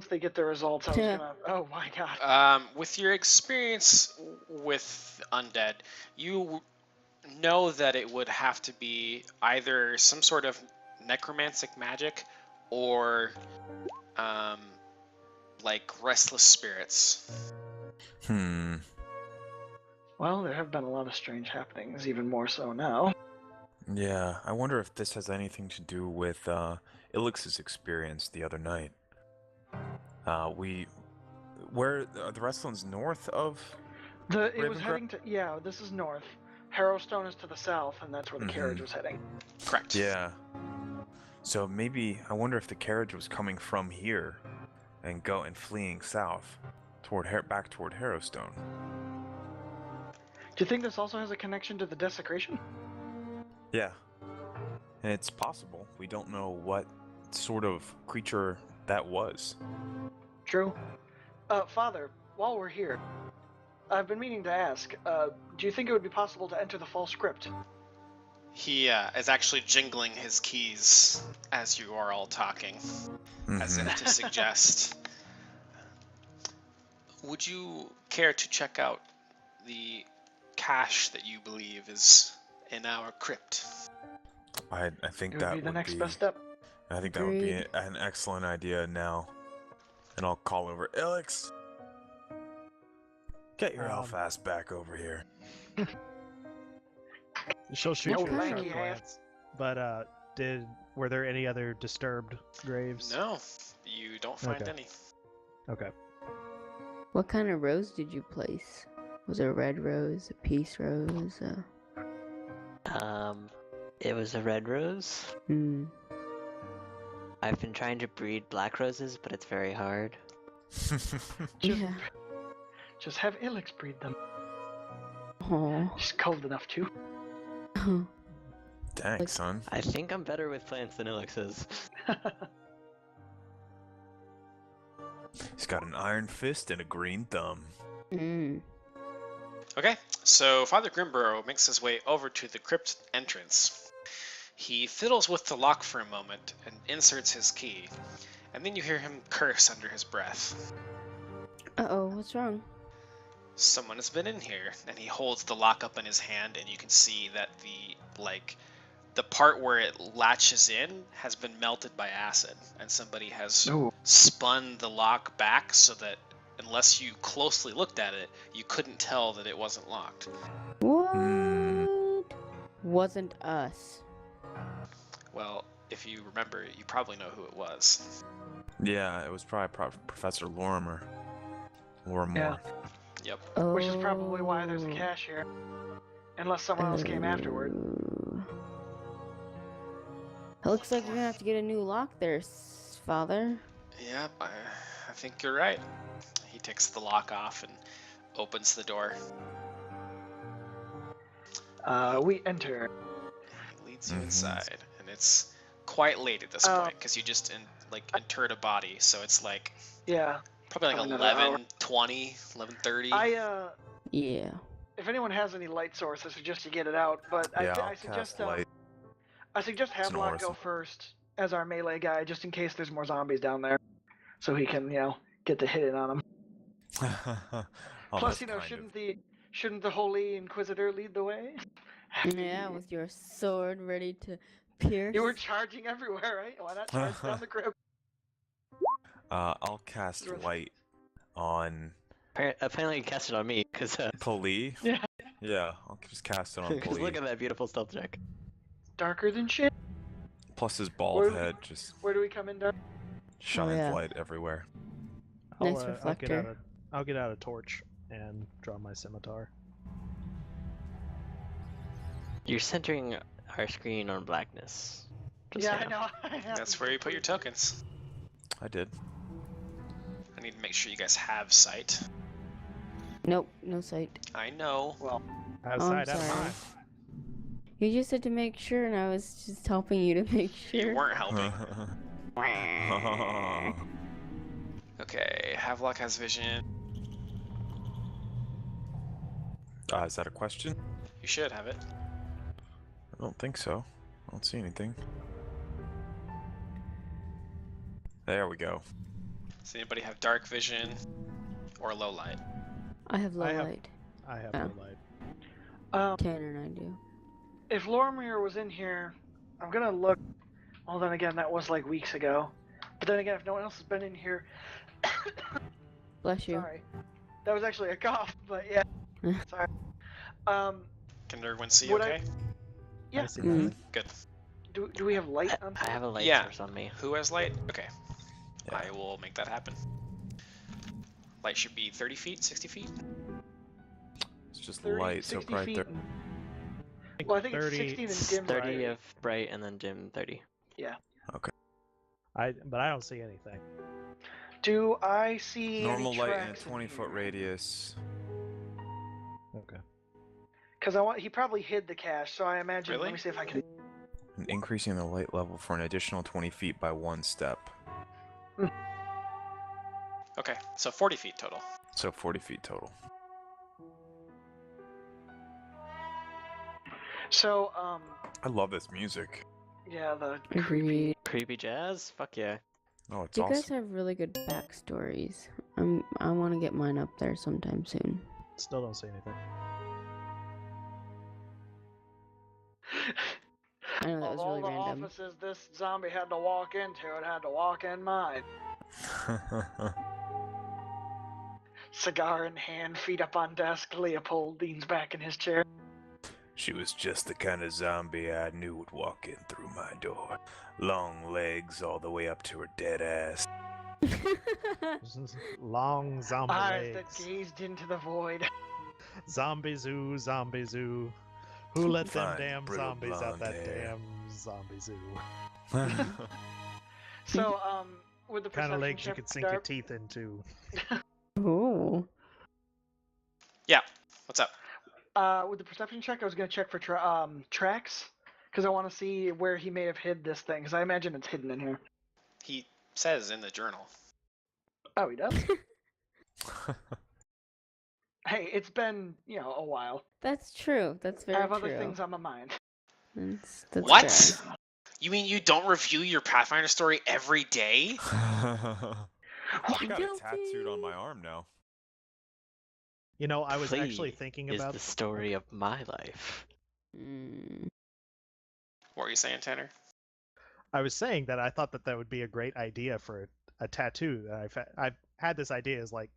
they get their results, I was Yeah. gonna... Oh my god. With your experience with undead, you know that it would have to be either some sort of necromantic magic or like restless spirits. Well, there have been a lot of strange happenings, even more so now. Yeah, I wonder if this has anything to do with Ilix's experience the other night. Where the Restland's north of? It was Ravengrow? heading to... Yeah, this is north. Harrowstone is to the south, and that's where the carriage was heading. Correct. Yeah. So maybe I wonder if the carriage was coming from here, and fleeing south, back toward Harrowstone. Do you think this also has a connection to the desecration? Yeah. And it's possible. We don't know what sort of creature that was. True. Father, while we're here, I've been meaning to ask, do you think it would be possible to enter the false crypt? He is actually jingling his keys as you are all talking, as if to suggest. Would you care to check out the cache that you believe is in our crypt? I think It would that be the would next be. best step. I think that would be Agreed. an excellent idea now. And I'll call over Ilix. Get your elf ass back over here. She'll shoot No you a sharp lanky ass. glance. But were there any other disturbed graves? No, you don't find Okay. any. Okay. What kind of rose did you place? Was it a red rose, a peace rose? It was a red rose. Hmm. I've been trying to breed black roses, but it's very hard. Yeah. Just have Ilex breed them. Oh. She's cold enough too. Dang, son. I think I'm better with plants than Ilex is. He's got an iron fist and a green thumb. Mm. Okay, so Father Grimburrow makes his way over to the crypt entrance. He fiddles with the lock for a moment and inserts his key, and then you hear him curse under his breath. Uh-oh, what's wrong? Someone has been in here, and he holds the lock up in his hand, and you can see that the part where it latches in has been melted by acid, and somebody has Ooh. spun the lock back so that unless you closely looked at it, you couldn't tell that it wasn't locked. What? Hmm. Wasn't us. Well, if you remember, you probably know who it was. Yeah, it was probably Professor Lorimer. Lorimore. Yeah. Yep. Oh. Which is probably why there's a cache here. Unless someone else came afterward. It looks like you're gonna have to get a new lock there, Father. Yep, I think you're right. He takes the lock off and opens the door. We enter. He leads you Mhm. inside, and it's quite late at this point because you just interred a body, so it's like Yeah. probably like Probably another hour. 11:20, 11:30. Yeah. If anyone has any light source, I suggest you get it out. But Yeah, I I'll suggest cast light. I suggest Havelock go Orison. first as our melee guy, just in case there's more zombies down there, so he can get the hit in on them. Oh, Plus, that's kind of- shouldn't the Holy Inquisitor lead the way? Yeah, with your sword ready to pierce. You were charging everywhere, right? Why not charge down the crypt? I'll cast light on Apparently, you cast it on me, because Pali. Yeah. Yeah, I'll just cast it on look Pali. at that beautiful stealth check. Darker than shit. Plus his bald Where do we- head just Where do we come in, Dark? shines yeah. light everywhere. Nice reflector. I'll get out a torch and draw my scimitar. You're centering our screen on blackness. Just Yeah, I saying. know. That's where you put your tokens. I did. I need to make sure you guys have sight. Nope, no sight. I know. Well, Have Oh, I'm sight, have sorry. mine. You just said to make sure, and I was just helping you to make sure. You weren't helping. Okay, Havelock has vision. Is that a question? You should have it. I don't think so. I don't see anything. There we go. Does anybody have dark vision or low light? I have low I have- light. I have Oh. no light. Tanner and I do. if Lorimer was in here, I'm gonna look. Well, then again, that was like weeks ago. But then again, if no one else has been in here, Bless you. sorry, that was actually a cough. But yeah, sorry. Can everyone see Would okay? Yeah. I see Mm. nothing. Good. Do we have light on? I have a light Yeah. source on me. Who has light? Okay. Yeah. I will make that happen. Light should be 30 feet, 60 feet? It's just 30, light, so 60 probably feet. there. Well, I think 30 it's 16 and dim. 30 right? of bright and then dim 30. But I don't see anything. Do I see Normal any light in a tracks 20-foot radius. Okay. Because he probably hid the cache, so I imagine. Really? Let me see if I can. And increasing the light level for an additional 20 feet by 1 step. Okay, so 40 feet total. So 40 feet total. So I love this music. yeah, the Agreed. Creepy jazz? Fuck yeah. Oh, it's You guys awesome. have really good backstories. I want to get mine up there sometime soon. Still don't see anything. I know that Of was all really the random. offices this zombie had to walk into, it had to walk in mine. Cigar in hand, feet up on desk. Leopold leans back in his chair. She was just the kind of zombie I knew would walk in through my door. Long legs all the way up to her dead ass. Long zombie Eyes that legs. gazed into the void. Zombie zoo, zombie zoo. Who let them Fine, damn brittle zombies out blonde that hair. damn zombie zoo? So, with the Kind of perception legs you check, could sink your Darp, teeth into. Ooh. Yeah. What's up? with the perception check, I was gonna check for tracks because I want to see where he may have hid this thing. Because I imagine it's hidden in here. He says in the journal. Oh, he does. Hey, it's been a while. That's true. That's very I have true. other things on my mind. That's What? fair. You mean you don't review your Pathfinder story every day? I got it Guilty. tattooed on my arm now. You know, I was actually Play thinking is about the story of my life. Mm. What were you saying, Tanner? I was saying that I thought that that would be a great idea for a tattoo. That I've had this idea is like,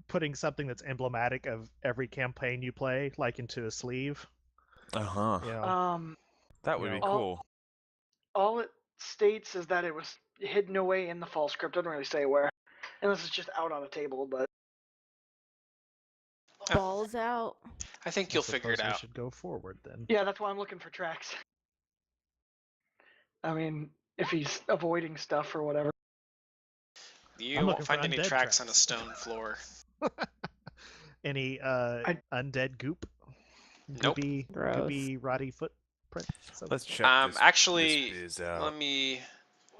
putting something that's emblematic of every campaign you play, like into a sleeve. Uh-huh. You know, That would you be know. cool. All it states is that it was hidden away in the fall script. Doesn't really say where, unless it's just out on a table. But Balls out. I think I you'll figure it suppose we out. should go forward then. yeah, that's why I'm looking for tracks. I mean, if he's avoiding stuff or whatever. You I'm won't looking for find any undead tracks on a tracks. stone floor. Any undead goop? Nope. Gross. Goopy, rotty footprint. So Let's check this Actually, biz out. let me.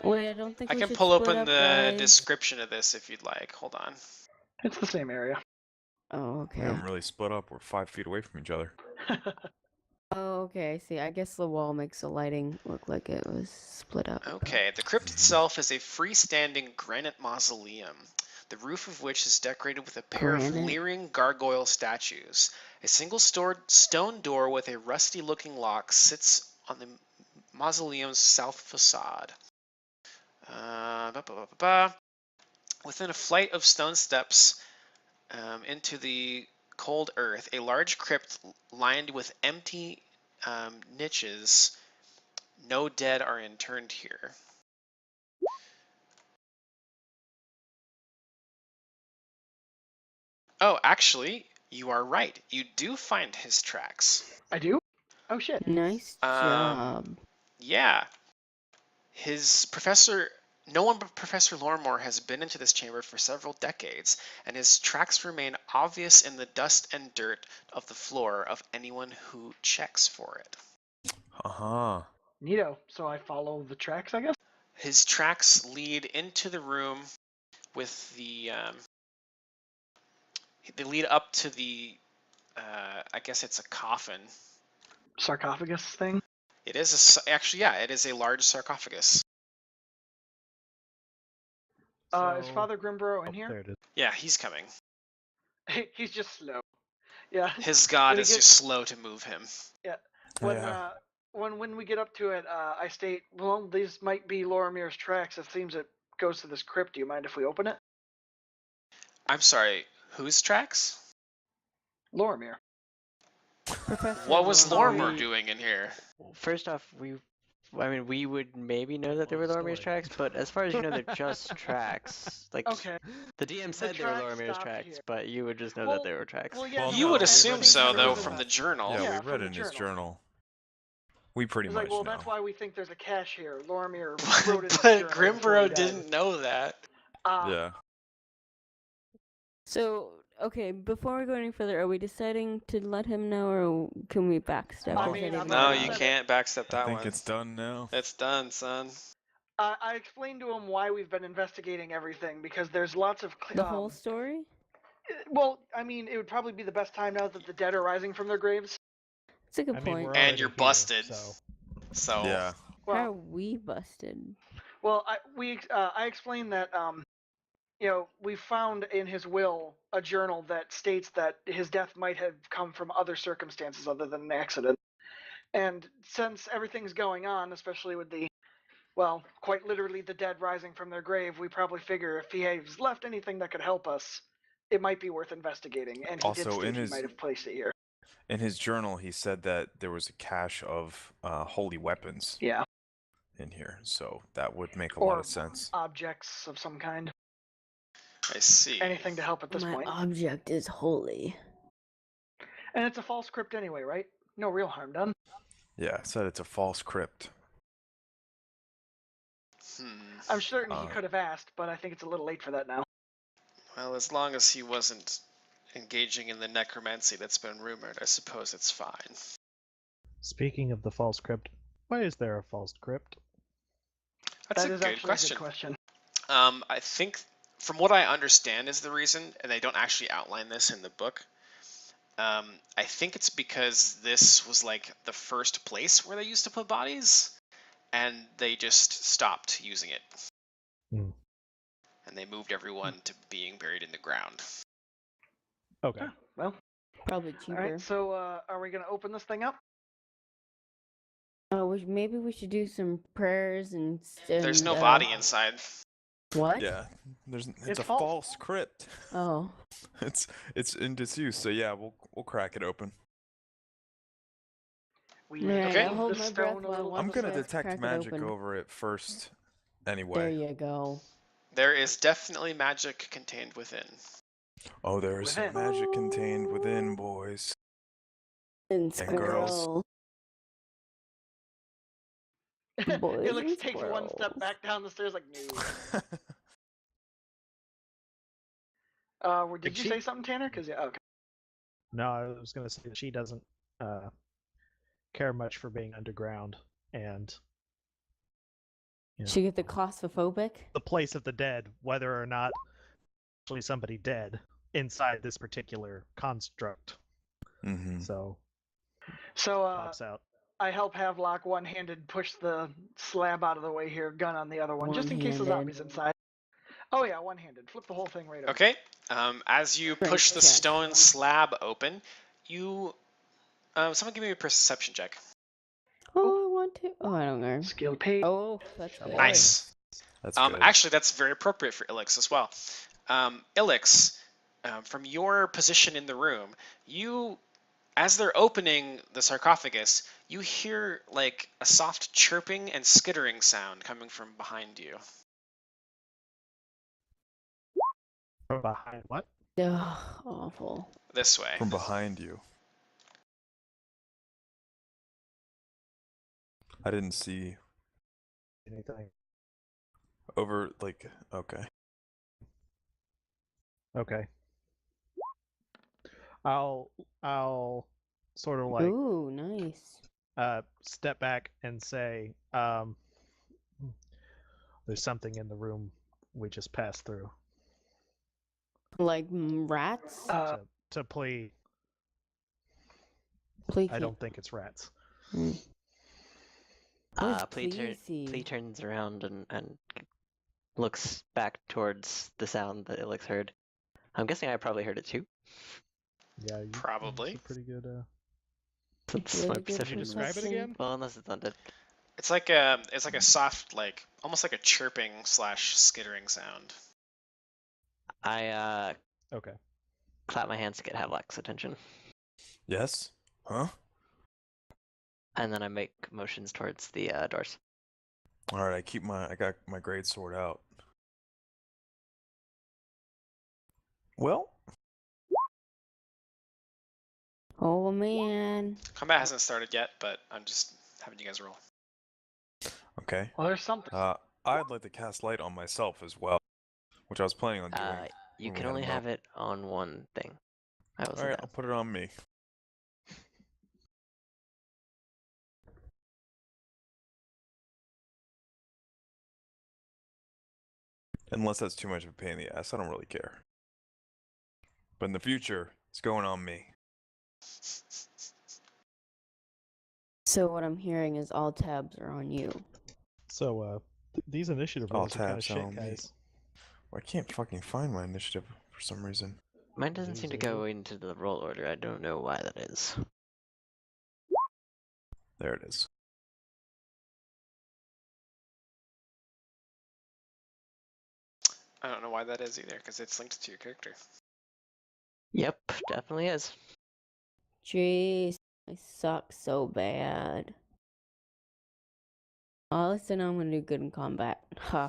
Wait, I don't think I we can should pull split open up, the guys. description of this if you'd like. Hold on. It's the same area. Oh, We okay. haven't really split up. We're 5 feet away from each other. Oh, okay. I see. I guess the wall makes the lighting look like it was split up. Okay, the crypt itself is a freestanding granite mausoleum, the roof of which is decorated with a pair of Granite? leering gargoyle statues. A single stone door with a rusty-looking lock sits on the mausoleum's south facade. Within a flight of stone steps into the cold earth, a large crypt lined with empty niches. No dead are interned here. Oh, actually, you are right. You do find his tracks. I do? Oh shit. Nice job. Yeah. No one but Professor Lorrimore has been into this chamber for several decades, and his tracks remain obvious in the dust and dirt of the floor of anyone who checks for it. Uh-huh. Neato. So I follow the tracks, I guess? His tracks lead into the room with they lead up to the, I guess it's a coffin. Sarcophagus thing? It is actually, yeah, it is a large sarcophagus. Is Father Grimborough in here? There it is. Yeah, he's coming. He's just slow. Yeah. His god When he is gets- just slow to move him. When Yeah. when we get up to it, I state, well, these might be Lorimir's tracks. It seems it goes to this crypt. Do you mind if we open it? I'm sorry, whose tracks? Lorimir. Professor What was Lorrimore. Lorimer doing in here? First off, we would maybe know that they were Long Lorimir's story. tracks, but as far as you know, they're just tracks. Like Okay. the DM said they were tracks Lorimir's stopped tracks, here. but you would just know Well- that they were tracks. Well, yeah. Well, You no, would we assume read so, it though, in from the- the journal. Yeah, Yeah, we read from in the his journal. journal. We pretty He's much like, well, know. that's why we think there's a cache here. Lorimir But, wrote it in his journal before he Grimborough died. didn't know that. Yeah. So, okay, before we go any further, are we deciding to let him know, or can we backstab? I or is mean, that I'm even No, not allowed? you upset. can't backstep I that think one. it's done now. It's done, son. I explained to him why we've been investigating everything because there's lots of. The whole story? Well, I mean, it would probably be the best time now that the dead are rising from their graves. That's a good I mean, point. we're And already you're here, busted. so So, Yeah. How are Well, we busted? well, I explained that we found in his will a journal that states that his death might have come from other circumstances other than an accident. And since everything's going on, especially with quite literally the dead rising from their grave, we probably figure if he has left anything that could help us, it might be worth investigating. And he did Also, state he might have placed it here. In his journal, he said that there was a cache of holy weapons Yeah. in here, so that would make a lot of sense. Objects of some kind. I see. Anything to help at this My point. object is holy. And it's a false crypt anyway, right? No real harm done. Yeah, said it's a false crypt. I'm certain he Uh, could have asked, but I think it's a little late for that now. Well, as long as he wasn't engaging in the necromancy that's been rumored, I suppose it's fine. Speaking of the false crypt, why is there a false crypt? That's That a is good actually question. a good question. I think, from what I understand, is the reason, and they don't actually outline this in the book. I think it's because this was like the first place where they used to put bodies, and they just stopped using it. Hmm. And they moved everyone to being buried in the ground. Okay. Huh, well, Probably all cheaper. right. So, are we gonna open this thing up? Maybe we should do some prayers and. There's no body inside. What? yeah, it's It's a false. false crypt. Oh. It's in disuse. So yeah, we'll crack it open. We Alright, Okay. I'll move hold the my stone breath a while little one I'm to the gonna side. detect crack it magic open. over it first. There Anyway. you go. There is definitely magic contained within. Oh, there is some Within. magic contained within, boys. And And girls. squirrel. Boys Alex and takes one step squirrels. back down the stairs like, no. Did Like you she- say something, Tanner? Because yeah, okay. No, I was going to say that she doesn't care much for being underground, and you know, She get the claustrophobic? the place of the dead, whether or not actually somebody dead inside this particular construct. Mm-hmm. So So, pops out. I help Havelock one-handed push the slab out of the way here, gun on the other one, just in case the One-handed. zombies inside. Oh yeah, one-handed. Flip the whole thing right over. Okay. As you Strength push the check. stone slab open, you. Someone give me a perception check. Oh, I want to. Oh, I don't know. Skill paid. Oh, that's Shovel good. Nice. That's good. Actually, that's very appropriate for Ilix as well. Ilix, from your position in the room, as they're opening the sarcophagus, you hear like a soft chirping and skittering sound coming from behind you. From behind what? Ugh, awful. This way. From behind you. I didn't see Anything? over like okay. Okay. I'll sort of like Ooh, nice. step back and say, there's something in the room we just passed through. Like rats? To plea, Please. I don't think it's rats. Plea turns around and looks back towards the sound that Ilix heard. I'm guessing I probably heard it too. Yeah, you, Probably. It's a pretty good. Since Really my good perception Could you describe it perception. again? Well, unless it's undead. It's like a soft, like almost like a chirping / skittering sound. I Okay. clap my hands to get Havelock's attention, Yes? Huh? and then I make motions towards the doors. Alright, I got my great sword out. Well, Oh man. Combat hasn't started yet, but I'm just having you guys roll. okay. Well, there's something. I'd like to cast light on myself as well, which I was planning on doing. You when we can had only a have it on one thing. I will say Alright, that. I'll put it on me. Unless that's too much of a pain in the ass, I don't really care. But in the future, it's going on me. So what I'm hearing is all tabs are on you. So these initiative All rolls are kind of tabs shit, on me. guys. Well, I can't fucking find my initiative for some reason. Mine doesn't seem to Loser. go into the roll order. I don't know why that is. There it is. I don't know why that is either, because it's linked to your character. Yep, definitely is. Jeez, I suck so bad. Oh, listen, I'm gonna do good in combat. Huh.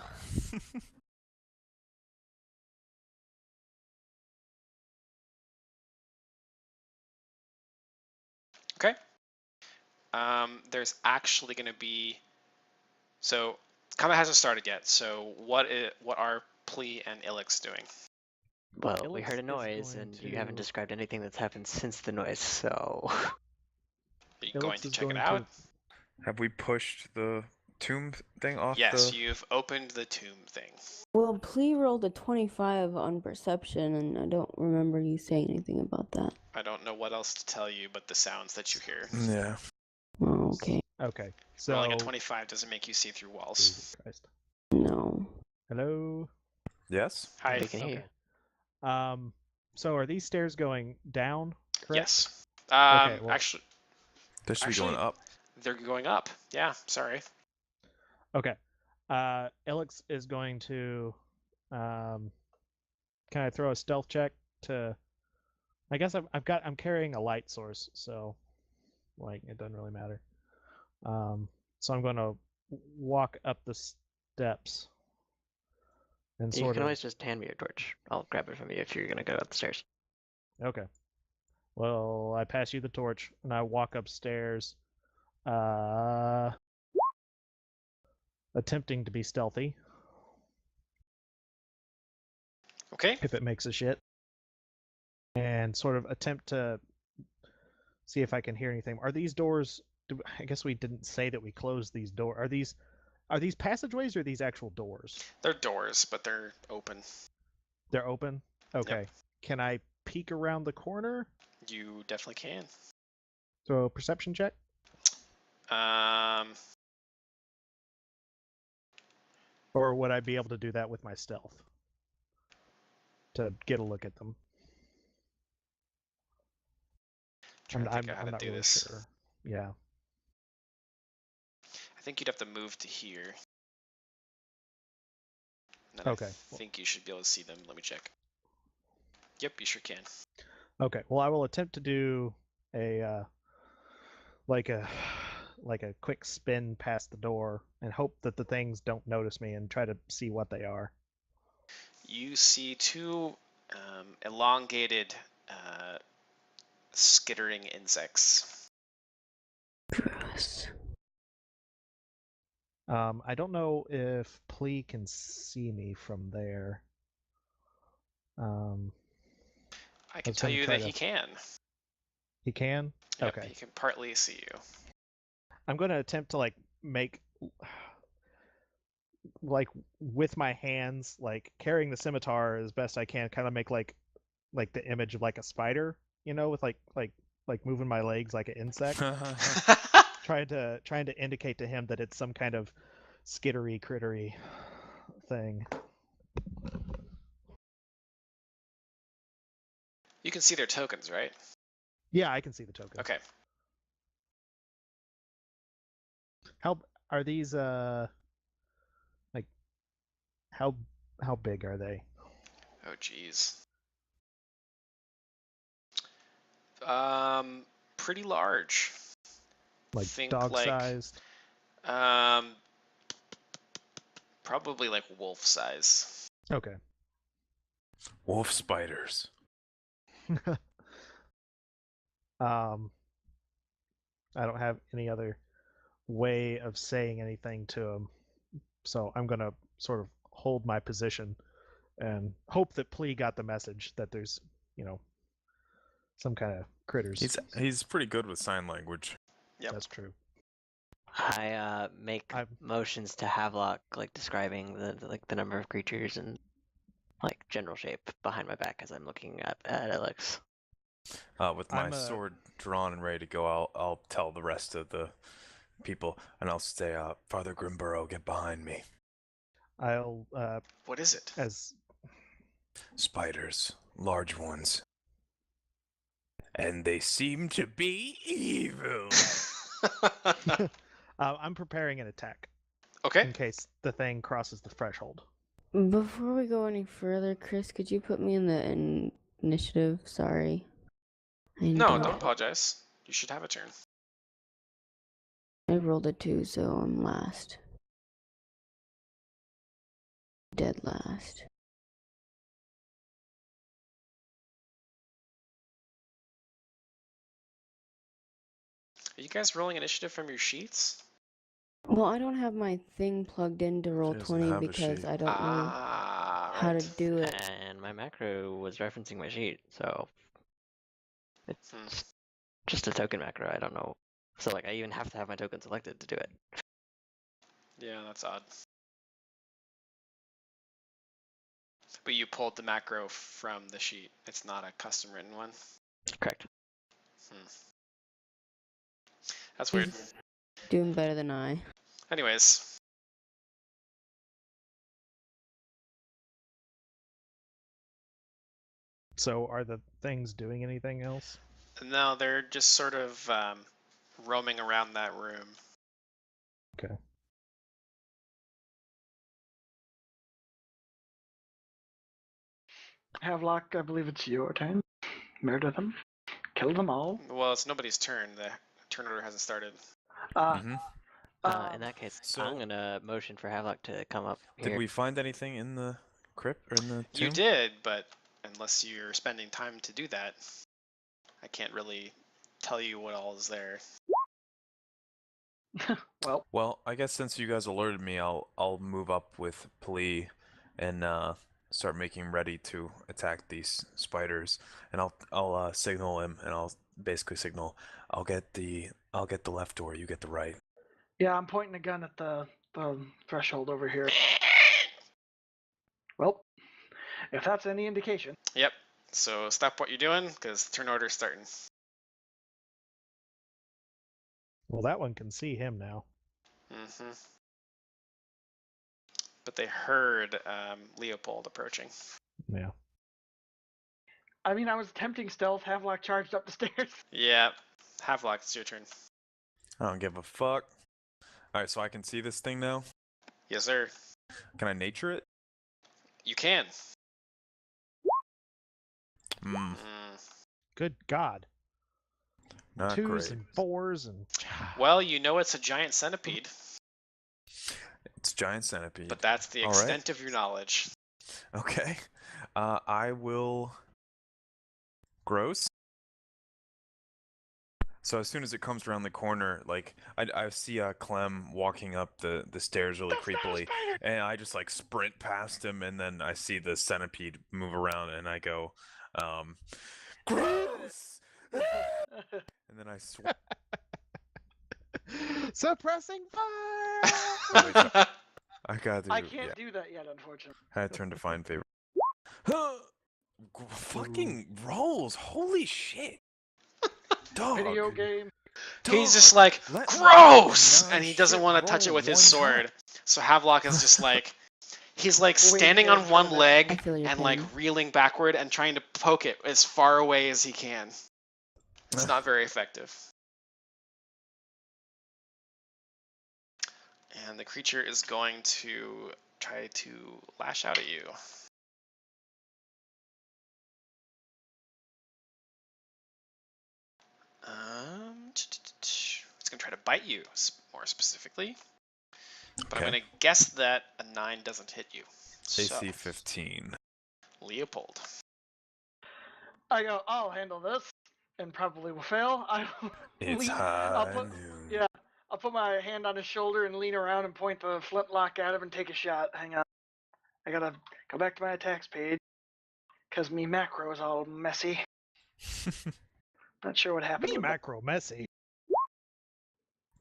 Okay. There's actually going to be... So, Combat hasn't started yet, so what are Plea and Ilix doing? Well, we Ilix heard a is noise, going and you haven't to- described anything that's happened since the noise, so... Are you going Ilix to is check it going out? to. Have we pushed the tomb thing off Yes, the? you've opened the tomb thing. Well, Plea rolled a 25 on perception, and I don't remember you saying anything about that. I don't know what else to tell you but the sounds that you hear. Yeah. Oh, okay. Okay, so Rolling a 25 doesn't make you see through walls. Jesus Christ. No. Hello. Yes. Hi. We can hear you. So are these stairs going down? Correct. Yes. Okay, well- Actually, They should be going up. they're going up. Yeah, sorry. Okay. Ilix is going to. Can I throw a stealth check to? I guess I'm carrying a light source, so like it doesn't really matter. So I'm going to walk up the steps and You sort can of. always just hand me your torch. I'll grab it from you if you're gonna go up the stairs. Okay. Well, I pass you the torch and I walk upstairs, attempting to be stealthy. Okay. If it makes a shit, and sort of attempt to see if I can hear anything. Are these doors? I guess we didn't say that we closed these doors. Are these passageways or are these actual doors? They're doors, but they're open. They're open. Okay. Can I peek around the corner? You definitely can. Throw a perception check. Or would I be able to do that with my stealth? To get a look at them. Trying to think of how to not do really this. sure. Yeah. I think you'd have to move to here. And Okay. I think you should be able to see them. Let me check. Yep, you sure can. Okay. Well, I will attempt to do a like a quick spin past the door and hope that the things don't notice me and try to see what they are. You see two elongated, skittering insects. Gross. I don't know if Plea can see me from there. I can was tell gonna you try that to- he can. He can? Yep, Okay. he can partly see you. I'm going to attempt to make with my hands, carrying the scimitar as best I can, kind of make like the image of like a spider, with like moving my legs like an insect, trying to indicate to him that it's some kind of skittery crittery thing. You can see their tokens, right? Yeah, I can see the tokens. Okay. How are these how big are they? Oh, geez. Pretty large. Like Think dog like, sized? Probably like wolf size. Okay. Wolf spiders. I don't have any other way of saying anything to him, so I'm gonna sort of hold my position and hope that Plea got the message that there's, some kind of critters. He's pretty good with sign language. Yep. That's true. I make motions to Havelock, describing the number of creatures and general shape behind my back as I'm looking at Alex. With my sword drawn and ready to go, I'll tell the rest of the people, and I'll say, Father Grimborough, get behind me. I'll What is it? as Spiders, large ones. And they seem to be evil. I'm preparing an attack Okay. in case the thing crosses the threshold. Before we go any further, Chris, could you put me in the initiative? Sorry. No, don't apologize. You should have a turn. I rolled a 2, so I'm last. Dead last. Are you guys rolling initiative from your sheets? Well, I don't have my thing plugged into doesn't Roll20 have a because sheet. I don't know how to Right. do it. And my macro was referencing my sheet, so it's Hmm. just a token macro. I don't know. So like I even have to have my token selected to do it. Yeah, that's odd. But you pulled the macro from the sheet. It's not a custom written one. Correct. Hmm. That's weird. He's doing better than I. Anyways, So are the things doing anything else? no, they're just sort of roaming around that room. Okay. Havelock, I believe it's your turn. Murder them. Kill them all. Well, it's nobody's turn. The turn order hasn't started. Uh, Mm-hmm. In that case, I'm So, gonna motion for Havelock to come up did here. we find anything in the crypt or in the tomb? You did, but unless you're spending time to do that, I can't really tell you what all is there. well, Well, I guess since you guys alerted me, I'll move up with Pli and start making ready to attack these spiders. And I'll signal him, and I'll basically signal I'll get the left door, you get the right. yeah, I'm pointing a gun at the threshold over here. Well, if that's any indication. Yep. So stop what you're doing, because turn order's starting. Well, that one can see him now. Mm-hmm. But they heard Leopold approaching. Yeah. I mean, I was attempting stealth. Havelock charged up the stairs. Yeah. Havelock, it's your turn. I don't give a fuck. Alright, so I can see this thing now? Yes, sir. Can I nature it? You can. Hmm, Good God. not 2s great. and 4s and. Well, you know it's a giant centipede, It's giant centipede. but that's the All right. extent of your knowledge. Okay. I will gross. So as soon as it comes around the corner, like I see Clem walking up the stairs really That's not a creepily, spider! and I just like sprint past him, and then I see the centipede move around, and I go, gross, and then I Suppressing fire! Oh, wait, so I gotta do. I can't Yeah, do that yet, unfortunately. I had to turn to find favor. Fucking rolls! Holy shit! Dog. Video game. He's Dog. just like, Let gross! nine And he doesn't shit want to touch it roll with his one sword. time. So Havelock is just like, he's like standing Waiting on for one the- I leg feel your and like pain. reeling backward and trying to poke it as far away as he can. It's not very effective. And the creature is going to try to lash out at you. It's going to try to bite you, more specifically. But I'm Okay. going to guess that a 9 doesn't hit you. So, AC 15. Leopold. I go, I'll handle this, and probably will fail. It's I'll high put, noon. yeah, I'll put my hand on his shoulder and lean around and point the flintlock at him and take a shot. Hang on. I gotta go back to my attacks page, because me macro is all messy. Not sure what happened. Me with macro messy.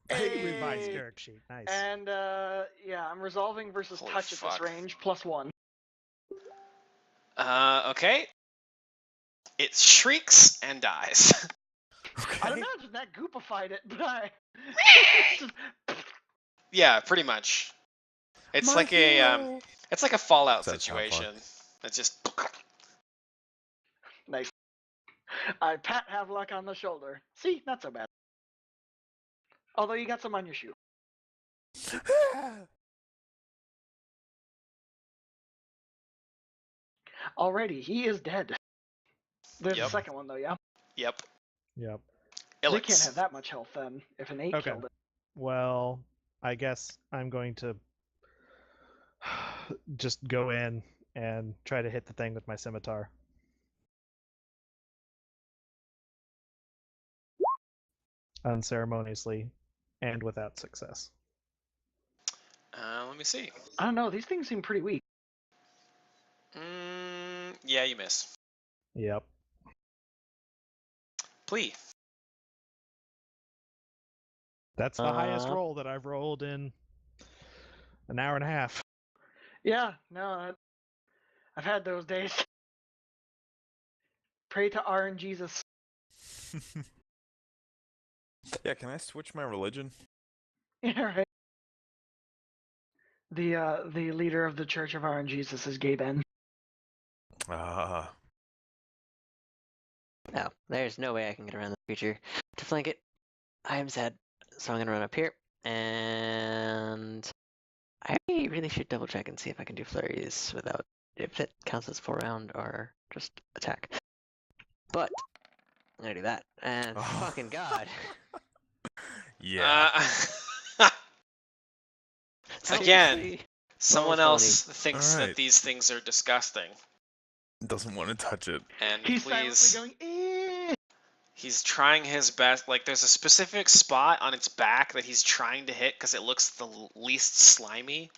that. Revised Hey. character sheet. Nice. And yeah, I'm resolving versus Holy touch at fuck. this range, +1. Okay. It shrieks and dies. I'd Okay. imagine that goopified it, but I. Just- Yeah, pretty much. It's My like hero. it's like a Fallout Is that top situation. It's just nice. I pat Havelock on the shoulder. See, not so bad. Although you got some on your shoe. Alrighty, he is dead. There's Yep. a second one though, yeah. Yep. Yep. They can't Illix. have that much health then. If an 8 Okay. killed it. Well, I guess I'm going to just go in and try to hit the thing with my scimitar. Unceremoniously and without success. Let me see. I don't know. These things seem pretty weak. Yeah, you miss. Yep. Plea. That's the highest Uh, roll that I've rolled in an hour and a half. Yeah, no, I've had those days. Pray to R and Jesus. Yeah, can I switch my religion? Yeah, right. The leader of the Church of R and Jesus is Gay Ben. Ah. no, there's no way I can get around the creature. To flank it, I am sad, so I'm gonna run up here, and I really should double check and see if I can do flurries without, if it counts as 4 round or just attack. But I'm gonna do that, and Oh. fucking god. Yeah. Again, Seriously? someone Roll else thinks that Alright. these things are disgusting. Doesn't want to touch it. And He's please, silently going, eh. he's trying his best. Like, there's a specific spot on its back that he's trying to hit because it looks the least slimy,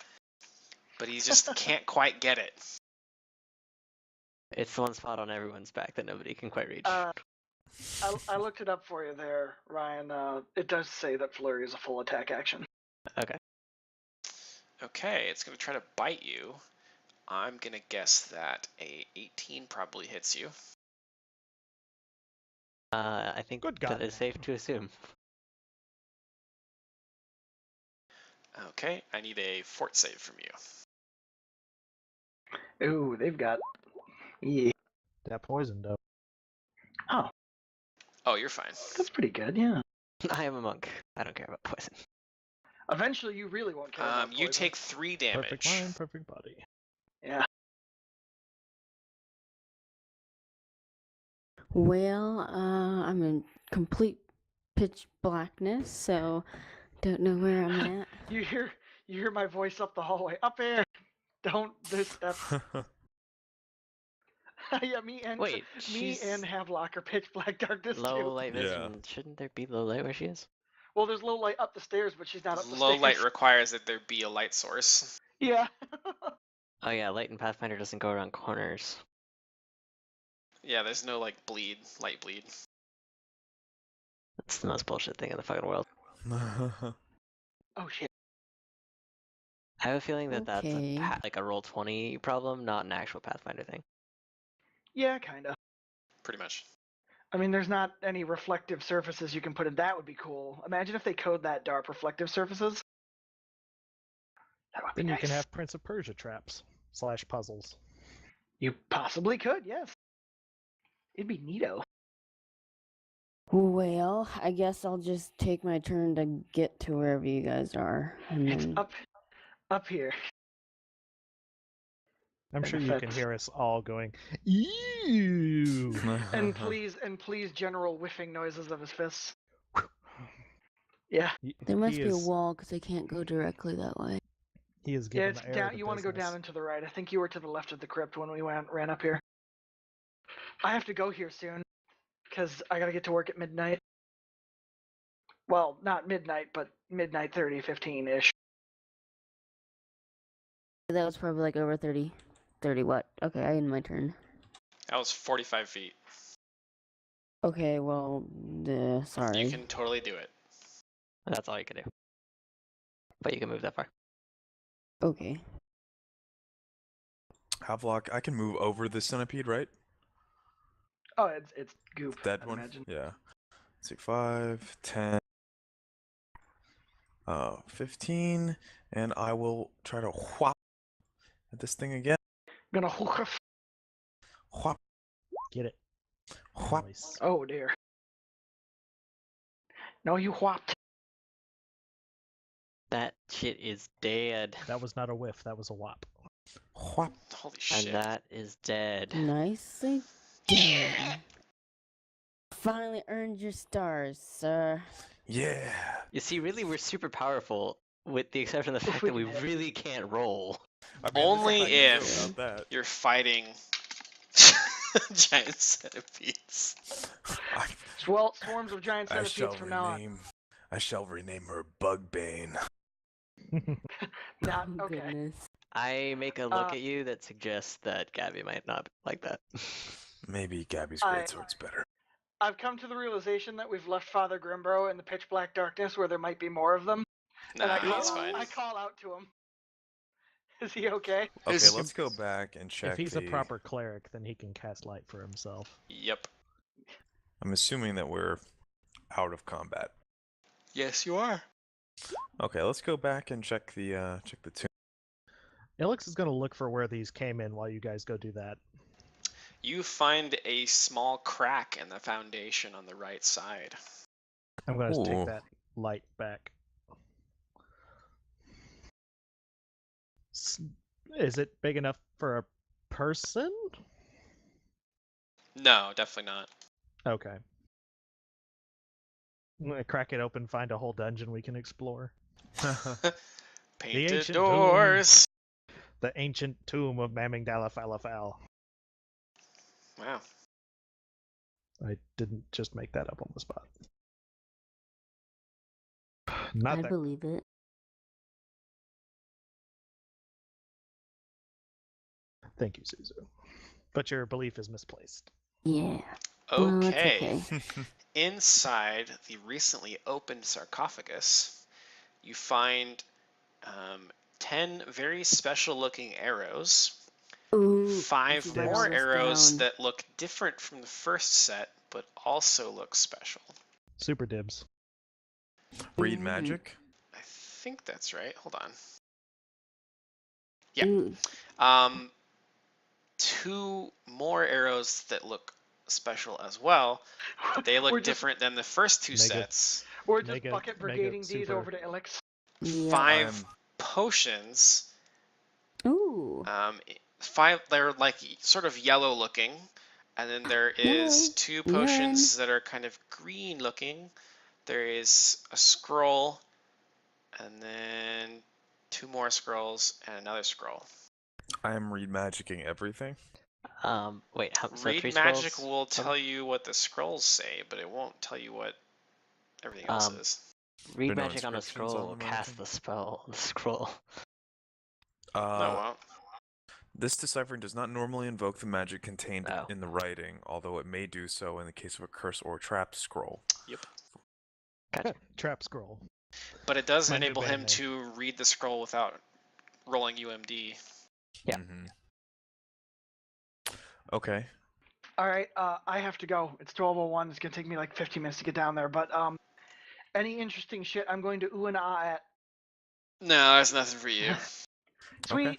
but he just can't quite get it. It's the one spot on everyone's back that nobody can quite reach. I looked it up for you there, Ryan. It does say that Flurry is a full attack action. Okay. Okay, it's going to try to bite you. I'm going to guess that a 18 probably hits you. I think Good that God. is safe to assume. Okay, I need a fort save from you. Ooh, they've got. Yeah. That poison though. Oh, Oh, you're fine. that's pretty good. Yeah. I am a monk. I don't care about poison. Eventually, you really won't care about You poison. take 3 damage. Perfect mind, perfect body. Yeah. Well, I'm in complete pitch blackness, so don't know where I'm at. You hear my voice up the hallway. Up there. Don't. There's steps. Yeah, me and Wait, me she's and Havelock are pitch black darkness low too. light Yeah. vision. Shouldn't there be low light where she is? Well, there's low light up the stairs, but she's not up the Low stairs. light requires that there be a light source. Yeah. Oh yeah, light in Pathfinder doesn't go around corners. Yeah, there's no like light bleed. That's the most bullshit thing in the fucking world. Oh shit. I have a feeling that that's Okay. like a roll 20 problem, not an actual Pathfinder thing. Yeah, kinda. Pretty much. I mean, there's not any reflective surfaces you can put in. That would be cool. Imagine if they code that dark reflective surfaces. That would be Then you nice. can have Prince of Persia traps / puzzles. You possibly could, yes. It'd be neato. Well, I guess I'll just take my turn to get to wherever you guys are, and It's then up here. I'm And sure if you can that's- hear us all going, ew. And please, general whiffing noises of his fists. Yeah, there must he be a is, wall because I can't go directly that way. He is yeah. giving It's the air down. the You want to go down business. and to the right. I think you were to the left of the crypt when we ran up here. I have to go here soon because I gotta get to work at midnight. Well, not midnight, but midnight 30:15 ish. That was probably like over 30 what? Okay, I end my turn. That was 45 feet. Okay, well, sorry. You can totally do it. That's all you can do. But you can move that far. Okay. Havelock, I can move over the centipede, right? Oh, it's goop. That I'd one? imagine. Yeah. Let's see, 5, 10, 15, and I will try to whop at this thing again. I'm gonna hoof. Whop, Get it. whop. Nice. Oh dear. No, you whopped. That shit is dead. That was not a whiff, that was a whop. Whop. Holy And shit. that is dead. Nicely done. Finally earned your stars, sir. Yeah. You see, really, we're super powerful, with the exception of the If fact we that we can hit. really can't roll. I mean, Only there's if- nothing to do about You're fighting giant centipedes. that. Well, swarms of giant I centipedes from now on. I shall rename her Bugbane. Not Oh, okay. goodness. I make a look at you that suggests that Gabby might not like that. Maybe Gabby's I- greatsword's better. I've come to the realization that we've left Father Grimbro in the pitch black darkness where there might be more of them. And I Nah, he's call, fine. I call out to him. Is he okay? Okay, Is- let's go back and check If he's the... a proper cleric, then he can cast light for himself. Yep. I'm assuming that we're out of combat. Yes, you are. Okay, let's go back and check the tomb. Ilix is going to look for where these came in while you guys go do that. You find a small crack in the foundation on the right side. I'm going to Ooh. take that light back. Is it big enough for a person? No, definitely not. Okay. I'm going to crack it open, find a whole dungeon we can explore. Painted ancient doors. The ancient tomb of Mamingdala Falafal. Wow. I didn't just make that up on the spot. Not I that. believe it. Thank you, Suzu. But your belief is misplaced. Yeah. Well, it's Okay. okay. Inside the recently opened sarcophagus, you find 10 very special looking arrows, Ooh, 5 should write all more this arrows down. that look different from the first set, but also look special. Super dibs. Read Mhm. magic? I think that's right. Hold on. Yeah. Ooh, 2 more arrows that look special as well, but they We're look just- different than the first 2 Mega- sets. We're just Mega- bucket mega brigading these super- over to Ilix. yeah. 5 potions. Ooh. 5, they're like sort of yellow looking, and then there is Yellow. 2 potions that are kind of green looking. There is a scroll, and then 2 more scrolls and another scroll. I am read magicking everything. Wait, so Read 3 magic scrolls? will tell you what the scrolls say, but it won't tell you what everything else is. Read There are no magic on a inscriptions scroll on will them or cast anything? the spell on the scroll. No, well, This deciphering does not normally invoke the magic contained Oh. in the writing, although it may do so in the case of a curse or trap scroll. yep. Gotcha. Trap scroll. But it does My new enable band him name. to read the scroll without rolling UMD. Yeah. Mm-hmm. Okay. All right, I have to go. It's 12:01. It's gonna take me like 15 minutes to get down there. But any interesting shit, I'm going to ooh and ah at. No, there's nothing for you. Sweet.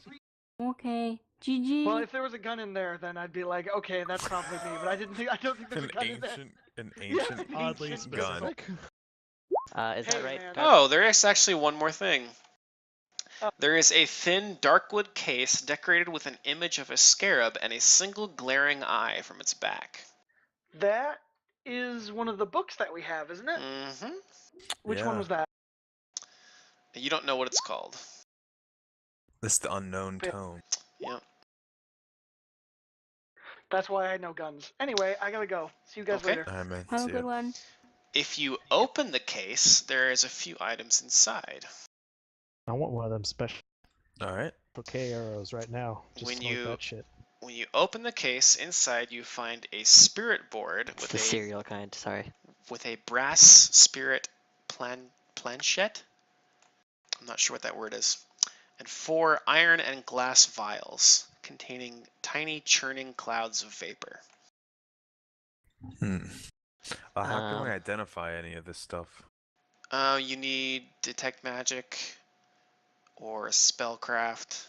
Okay. GG. Well, if there was a gun in there, then I'd be like, okay, that's probably me. But I don't think there's a gun in there. An Yeah, ancient Oddly ancient gun. specific. Is that Hey, right? man. Pat? Oh, there is actually one more thing. Oh. There is a thin darkwood case decorated with an image of a scarab and a single glaring eye from its back. That is one of the books that we have, isn't it? Mm-hmm. Which one Yeah. was that? You don't know what it's called. This is the unknown Yeah. tome. Yep. That's why I had no guns. Anyway, I gotta go. See you guys Okay. later. Alright, man. Have a See ya. good one. If you open the case, there is a few items inside. I want one of them special Alright. K arrows right now. Just When smoke you- that shit. When you open the case, inside you find a spirit board It's the cereal kind, sorry. with a brass spirit planchette. I'm not sure what that word is. And 4 iron and glass vials containing tiny churning clouds of vapor. How can Um, we identify any of this stuff? You need detect magic or spellcraft.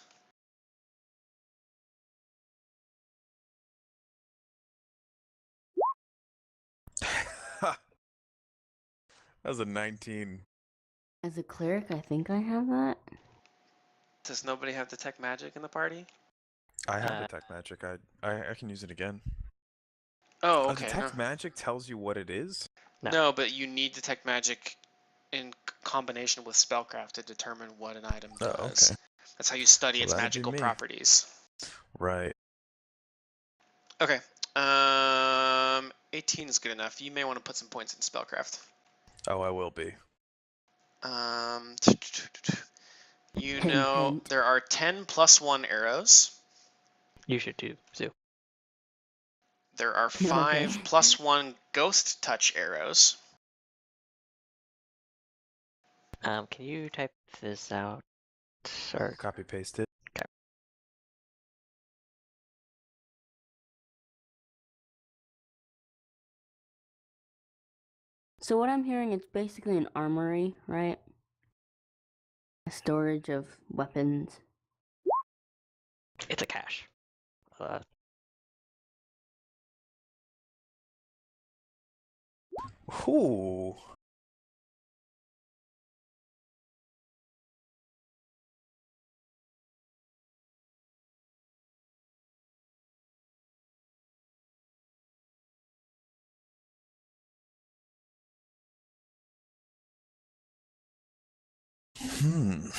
That was a 19. As a cleric, I think I have that. Does nobody have detect magic in the party? I have Uh, detect magic. I can use it again. Oh, okay. Detect magic tells you what it is? No. No, but you need detect magic in combination with spellcraft to determine what an item does. Oh, okay. That's how you study So its that'd be magical me. properties. Right. Okay. 18 is good enough. You may want to put some points in spellcraft. Oh, I will be. You Hint, know hint. there are 10 +1 arrows. You should too, Zoo. There are Okay. 5 +1 ghost touch arrows. Can you type this out? Or Copy paste it. So what I'm hearing, it's basically an armory, right? A storage of weapons. it's a cache. Ooh. Hmm.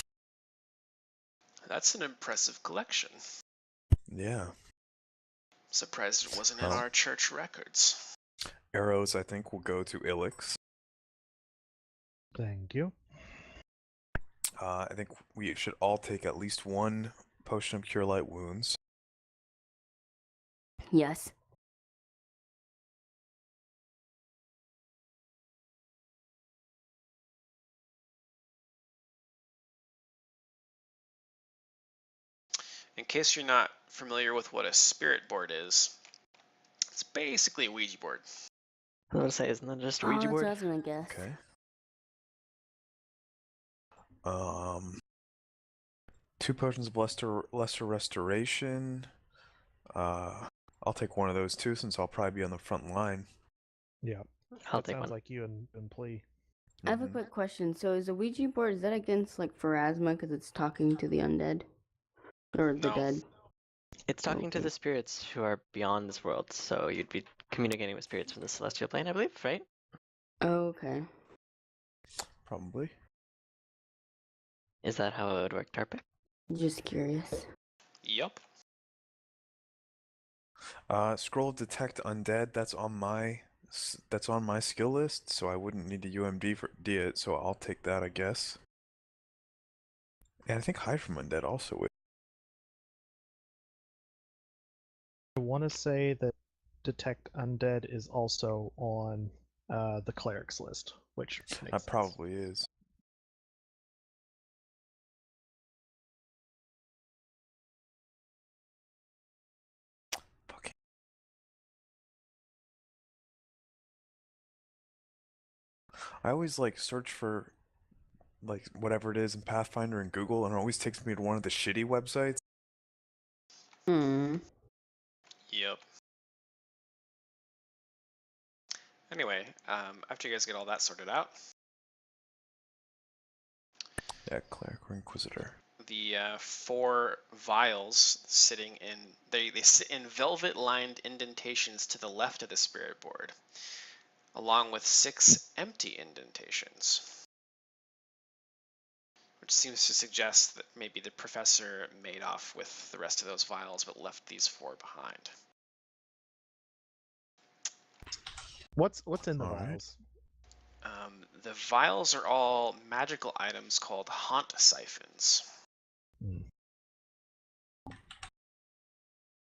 That's an impressive collection. Yeah. Surprised it wasn't in Well, our church records. arrows, I think, will go to Ilix. Thank you. I think we should all take at least one potion of Cure Light Wounds. Yes. In case you're not familiar with what a spirit board is, it's basically a Ouija board. I was gonna say, isn't that just a Oh, Ouija that's what board? I was gonna guess. Okay. Um, 2 potions of lesser restoration. I'll take one of those too, since I'll probably be on the front line. Yeah. I'll That take sounds one. like you and Plea. I have a Mhm. quick question. So is a Ouija board, is that against like pharasma because it's talking to the undead? Or the No. dead? It's talking to Okay. the spirits who are beyond this world, so you'd be communicating with spirits from the celestial plane, I believe, right? Okay. Probably. Is that how it would work, Tarpik? Just curious. Yup. Scroll of Detect Undead. That's on my skill list, so I wouldn't need to UMD for it. So I'll take that, I guess. And I think Hide from Undead also would. I want to say that Detect Undead is also on the cleric's list, which makes sense. Probably is. Fucking. I always like search for like whatever it is in Pathfinder and Google, and it always takes me to one of the shitty websites. Hmm. Yep. Anyway, after you guys get all that sorted out, Yeah, Cleric or Inquisitor. the 4 vials sitting in they sit in velvet lined indentations to the left of the spirit board, along with 6 empty indentations, which seems to suggest that maybe the professor made off with the rest of those vials but left these 4 behind. What's in the All right. vials? The vials are all magical items called haunt siphons. And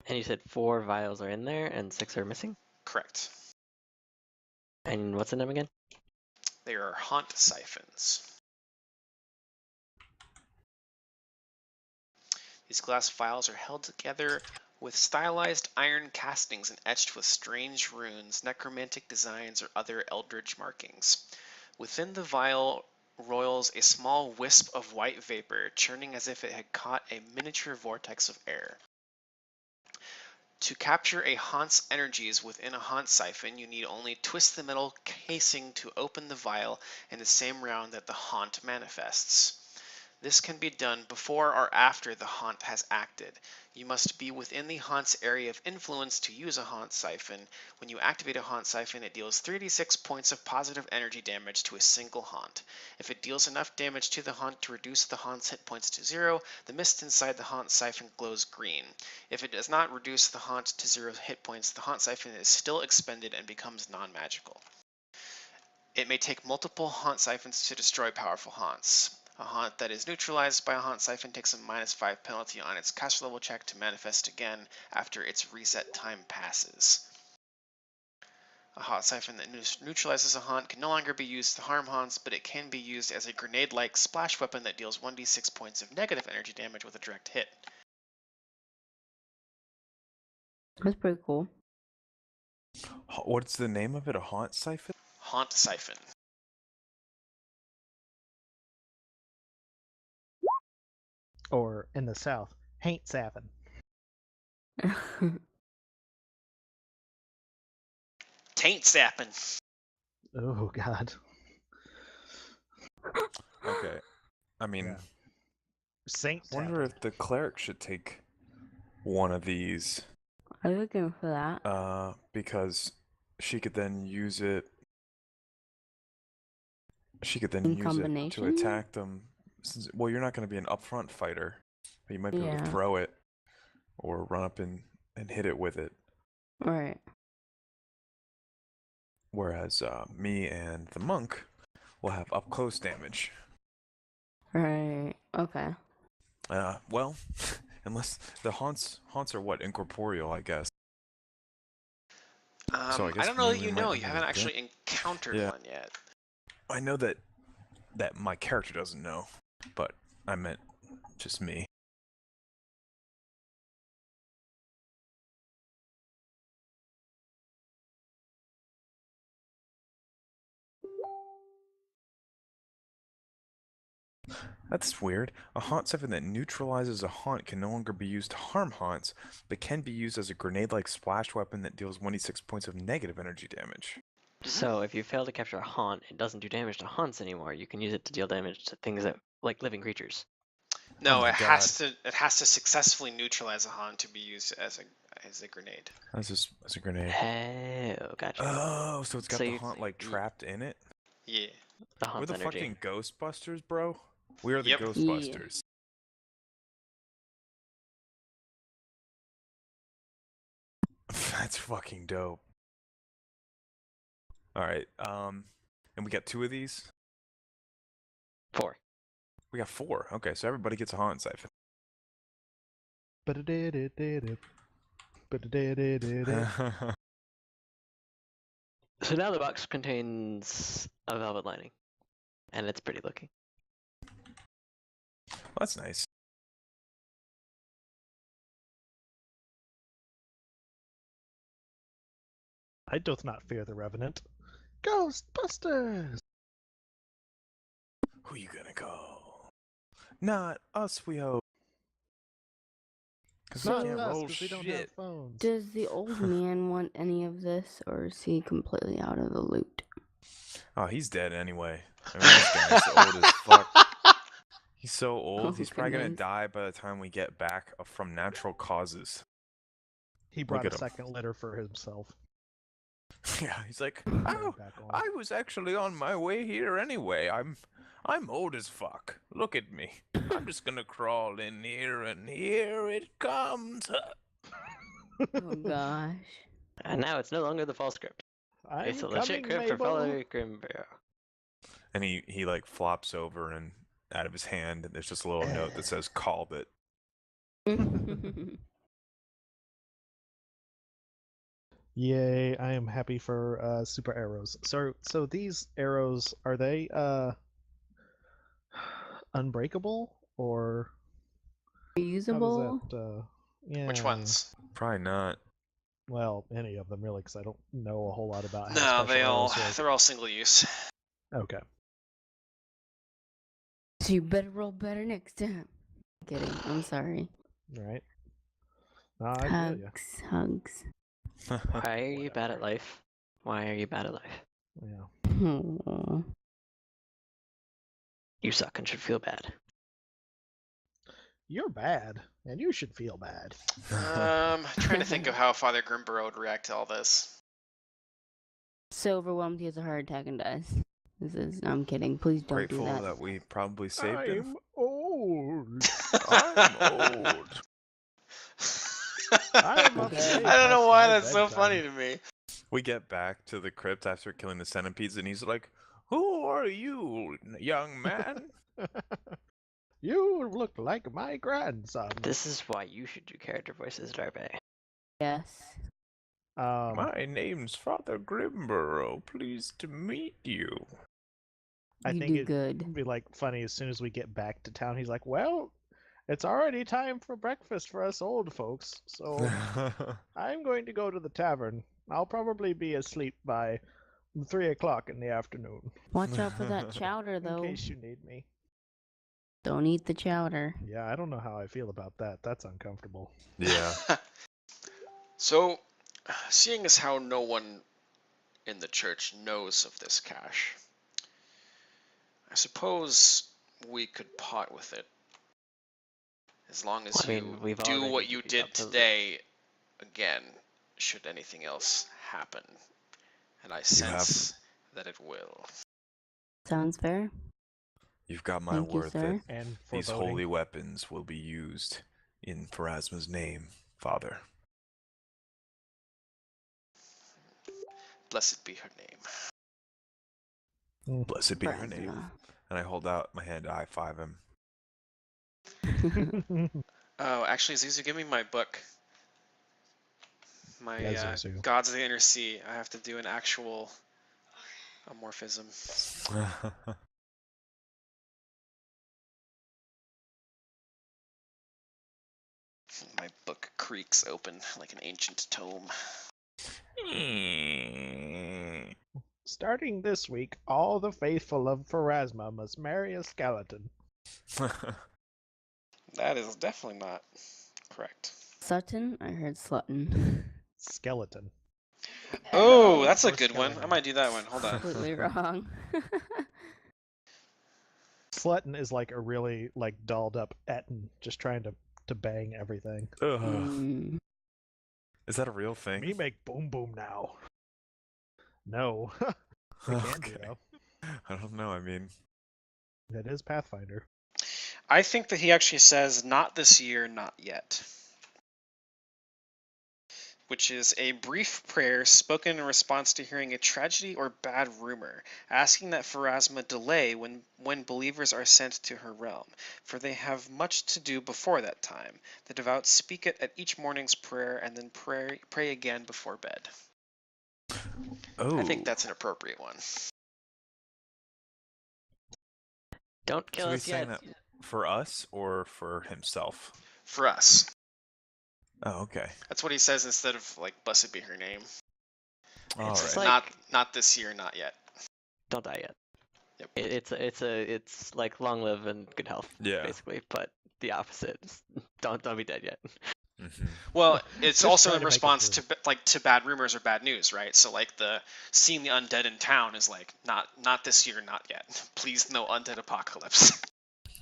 you said 4 vials are in there and 6 are missing? Correct. And what's in them again? They are haunt siphons. These glass vials are held together with stylized iron castings and etched with strange runes, necromantic designs, or other eldritch markings. Within the vial roils a small wisp of white vapor, churning as if it had caught a miniature vortex of air. To capture a haunt's energies within a haunt siphon, you need only twist the metal casing to open the vial in the same round that the haunt manifests. This can be done before or after the haunt has acted. You must be within the haunt's area of influence to use a haunt siphon. When you activate a haunt siphon, it deals 3d6 points of positive energy damage to a single haunt. If it deals enough damage to the haunt to reduce the haunt's hit points to 0, the mist inside the haunt siphon glows green. If it does not reduce the haunt to 0 hit points, the haunt siphon is still expended and becomes non-magical. It may take multiple haunt siphons to destroy powerful haunts. A haunt that is neutralized by a haunt siphon takes a -5 penalty on its caster level check to manifest again after its reset time passes. A haunt siphon that neutralizes a haunt can no longer be used to harm haunts, but it can be used as a grenade-like splash weapon that deals 1d6 points of negative energy damage with a direct hit. That's pretty cool. What's the name of it? A haunt siphon? Haunt siphon. Or in the South, haint sapping. Taint sapping. Oh God. Okay. I mean, Yeah. Saint I wonder sapping. if the cleric should take one of these. Are you looking for that? Because she could then use it. She could then In use it to combination? attack them. Well, you're not going to be an upfront fighter, but you might be able to Yeah. throw it or run up and hit it with it. Right. Whereas me and the monk will have up close damage. Right. Okay. Well, unless the haunts are what, incorporeal, I guess. So I guess I don't know that we you might know. be You able haven't to actually encountered Yeah. one yet. I know that my character doesn't know, but I meant just me. That's weird. A haunt siphon that neutralizes a haunt can no longer be used to harm haunts, but can be used as a grenade-like splash weapon that deals 1d6 points of negative energy damage. So if you fail to capture a haunt, it doesn't do damage to haunts anymore. You can use it to deal damage to things that like living creatures. No, my it God. has to successfully neutralize a haunt to be used as a grenade. As a grenade. Oh, gotcha. Oh, so it's got So the you- haunt like you- trapped in it? Yeah. The We're haunt's the energy. fucking Ghostbusters, bro. We are the Yep. Ghostbusters. That's fucking dope. All right. And we got 2 of these. 4. We got 4. Okay, so everybody gets a haunt siphon. Ba-da-da-da-da-da. So now the box contains a velvet lining, and it's pretty looking. Well, that's nice. I doth not fear the Revenant. Ghostbusters! Who you gonna call? Not us, we hope. Cause So- we can't Not us, roll 'cause we don't have shit. phones. Does the old man want any of this, or is he completely out of the loot? Oh, he's dead anyway. I mean, this guy's old as fuck. He's so old. Oh, He's probably gonna goodness. die by the time we get back from natural causes. He brought at a him. second litter for himself. Yeah, he's like, Put it oh, back on. I was actually on my way here anyway. I'm old as fuck. Look at me. I'm just gonna crawl in here, and here it comes. Oh gosh. And now it's no longer the false script. I'm It's a legit coming, crypt for Mabel. fellow Grimbarrow. And he like flops over and out of his hand, and there's just a little note that says "called it." Yay, I am happy for super arrows. So these arrows, are they unbreakable or how Reusable? does that yeah. Which ones? Probably not. Well, any of them really, because I don't know a whole lot about how No, special arrows work. they're all single use. Okay. So you better roll better next time. Kidding. I'm sorry. Right. No, I feel ya. Hugs. Why are you bad at life? Why are you bad at life? Yeah. Aw. You suck and should feel bad. You're bad, and you should feel bad. Trying to think of how Father Grimbarrow would react to all this. So overwhelmed he has a heart attack and dies. I'm kidding. Please don't Grateful do that. that we probably saved him. old. I'm old. I'm I upset don't know past why my that's so bedtime. funny to me. We get back to the crypt after killing the centipedes, and he's like, "Who are you, young man?" You look like my grandson. This is why you should do character voices, Darby. Yes. My name's Father Grimborough. Pleased to meet you. I You think do it'd good. be like funny as soon as we get back to town. He's like, "Well, it's already time for breakfast for us old folks, so I'm going to go to the tavern. I'll probably be asleep by 3 o'clock in the afternoon, Watch out for that chowder, in though. case you need me." Don't eat the chowder. Yeah, I don't know how I feel about that. That's uncomfortable. Yeah. So, seeing as how no one in the church knows of this cache, I suppose we could part with it. As long as I mean, you we've do already what you divvied did up the loot. today again, should anything else happen. And I have- sense that it will. Sounds fair. You've got my Thank you, word sir. that And these foreboding. holy weapons will be used in Pharasma's name, Father. Blessed be her name. Blessed be her name. And I hold out my hand to high five him. Oh, actually, Zuzu, give me my book. My Yeah, Zuzu. Gods of the Inner Sea. I have to do an actual amorphism. My book creaks open like an ancient tome. Starting this week, all the faithful of Pharasma must marry a skeleton. That is definitely not correct. Sutton? I heard Slutton. Skeleton. Oh, that's a Or good one. I skeleton. might do that one. Hold on. Completely wrong. Slutton is like a really like dolled up Etten, just trying to bang everything. Ugh. Mm. Is that a real thing? Me make boom boom now. No. It can be Okay. though. I don't know. I mean, That is Pathfinder. I think that he actually says, not this year, not yet. Which is a brief prayer spoken in response to hearing a tragedy or bad rumor, asking that Pharasma delay when believers are sent to her realm, for they have much to do before that time. The devout speak it at each morning's prayer and then pray again before bed. oh, I think that's an appropriate one. Don't kill so us he's saying yet. that for us or for himself? For us. Oh, okay. That's what he says instead of, like, blessed be her name. All It's right. just like- Not this year, not yet. Don't die yet. Yep. It's like long live and good health, Yeah. basically. But the opposite. Don't be dead yet. Mm-hmm. Well, it's Just also try in to make it response through. to bad rumors or bad news, right? So like the seeing the undead in town is like not this year, not yet. Please, no undead apocalypse.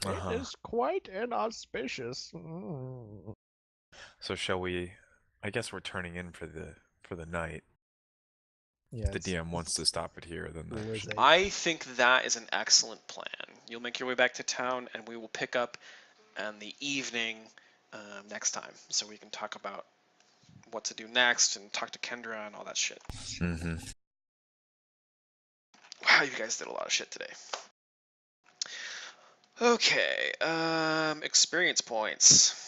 Uh-huh. It is quite inauspicious. Mm. So shall we? I guess we're turning in for the night. Yeah, If the DM wants to stop it here, then that should... I think that is an excellent plan. You'll make your way back to town, and we will pick up in the evening next time, so we can talk about what to do next and talk to Kendra and all that shit. Mm-hmm. Wow, you guys did a lot of shit today. Okay, experience points.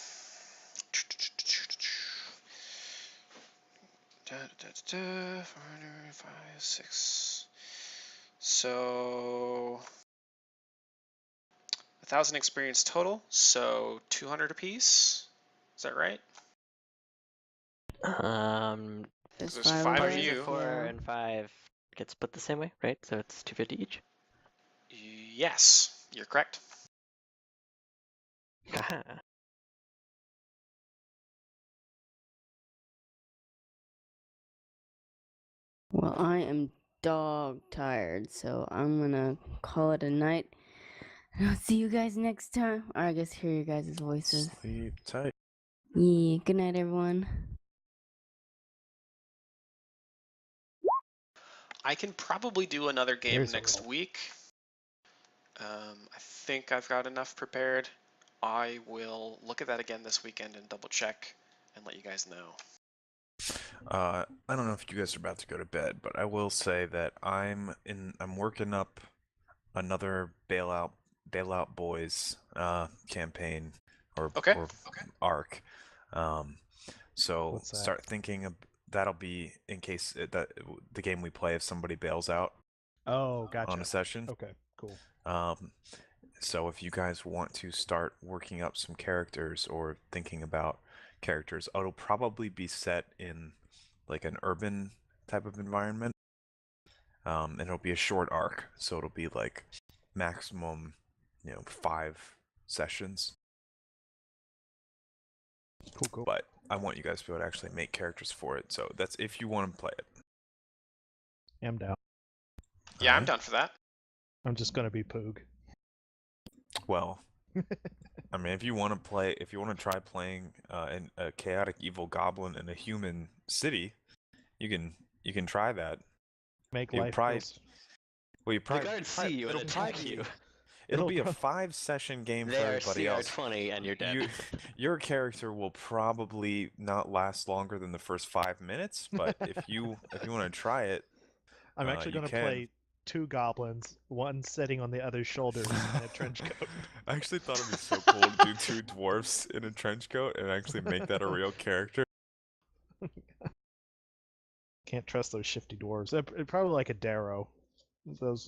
Da, da, da, da, 400, 5, 6. So 1,000 experience total, so 200 apiece. Is that right? There's There's 5 5 of of us, you. 4 yeah. and 5 get split the same way, right? So it's 250 each. Yes, you're correct. Haha. Well, I am dog tired, so I'm gonna call it a night. And I'll see you guys next time. Or I guess hear your guys' voices. Sleep tight. Yeah, good night, everyone. I can probably do another game Here's a next roll. week. I think I've got enough prepared. I will look at that again this weekend and double check and let you guys know. I don't know if you guys are about to go to bed, but I will say that I'm working up another bailout Bailout Boys campaign or Okay. arc. So What's that? start thinking of that'll be in case that the game we play if somebody bails out Oh, gotcha. on a session. Okay, cool. So if you guys want to start working up some characters or thinking about characters, it'll probably be set in like an urban type of environment. And it'll be a short arc, so it'll be like maximum, 5 sessions. Cool. But I want you guys to be able to actually make characters for it. So that's if you want to play it. I'm down. Yeah, I'm Alright. down for that. I'm just gonna be Poog. Well, I mean, if you want to try playing a chaotic evil goblin in a human city, you can try that. Make You life probably- feels- Well, you The probably guards see you and it'll attack probably- you. It'll be a It'll 5-session game for They are everybody else. CR20 and you're dead. Your character will probably not last longer than the first 5 minutes, but if you want to try it, I'm actually you gonna can. play 2 goblins, one sitting on the other's shoulders in a trench coat. I actually thought it'd be so cool to do 2 dwarfs in a trench coat and actually make that a real character. Can't trust those shifty dwarves. Probably like a Darrow. Those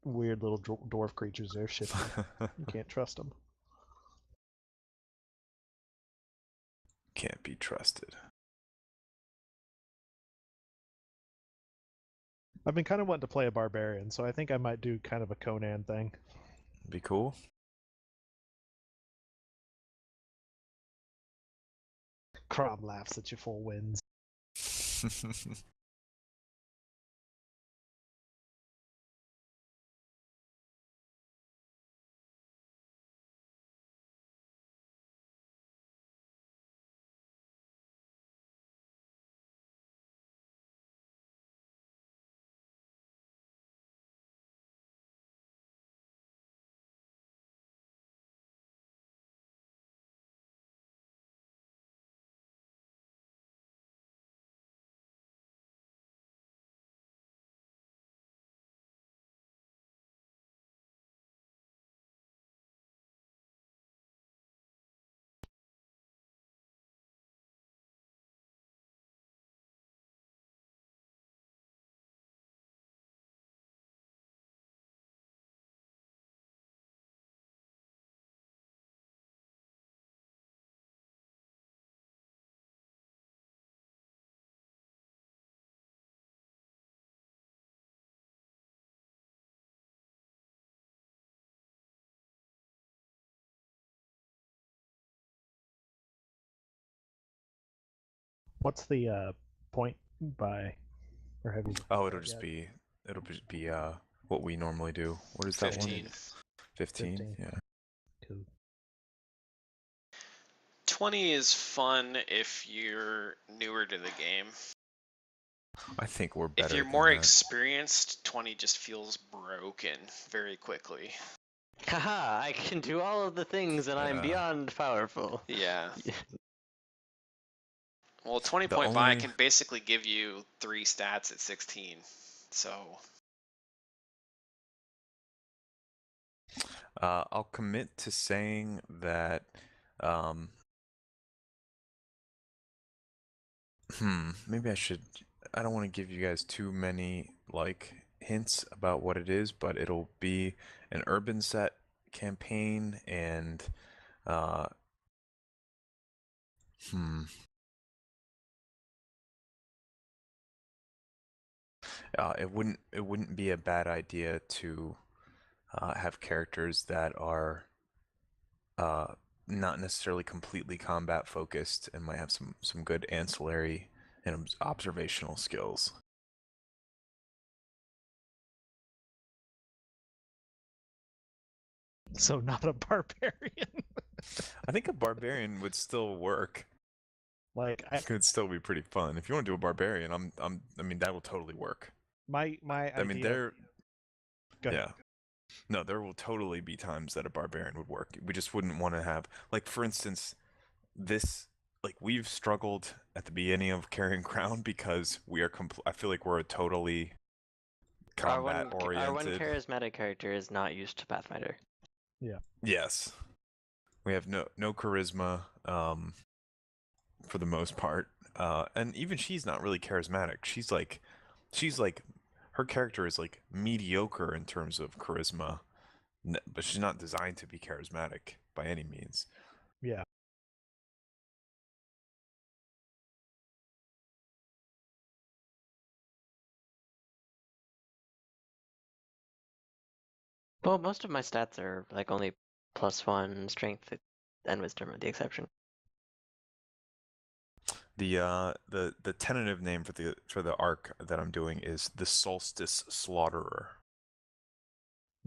weird little dwarf creatures. They're shifty. You can't trust them. Can't be trusted. I've been kind of wanting to play a barbarian, so I think I might do kind of a Conan thing. Be cool. Crom laughs at your full wins. What's the point by, or have you? Oh, it'll just be what we normally do. What is that 15. one? 15? Yeah. Cool. 20 is fun if you're newer to the game. I think we're better. If you're than more that. experienced, 20 just feels broken very quickly. Haha, I can do all of the things and I'm Yeah. beyond powerful. Yeah. Well, 20 The point buy only- can basically give you 3 stats at 16. So, I'll commit to saying that. Maybe I should. I don't want to give you guys too many hints about what it is, but it'll be an urban set campaign and it wouldn't be a bad idea to have characters that are not necessarily completely combat focused and might have some good ancillary and observational skills. So not a barbarian. I think a barbarian would still work. Like It could still be pretty fun. If you want to do a barbarian, I mean that will totally work. my I mean idea. Go ahead. yeah. No, there will totally be times that a barbarian would work. We just wouldn't want to have, like, for instance, we've struggled at the beginning of Carrying Crown because we are I feel like we're a totally combat Our one oriented. charismatic character is not used to Pathfinder. Yes, we have no charisma for the most part, and even she's not really charismatic. She's like her character is like mediocre in terms of charisma, but she's not designed to be charismatic by any means. Yeah. Well, most of my stats are like only +1 strength and wisdom are the exception. The tentative name for the arc that I'm doing is the Solstice Slaughterer.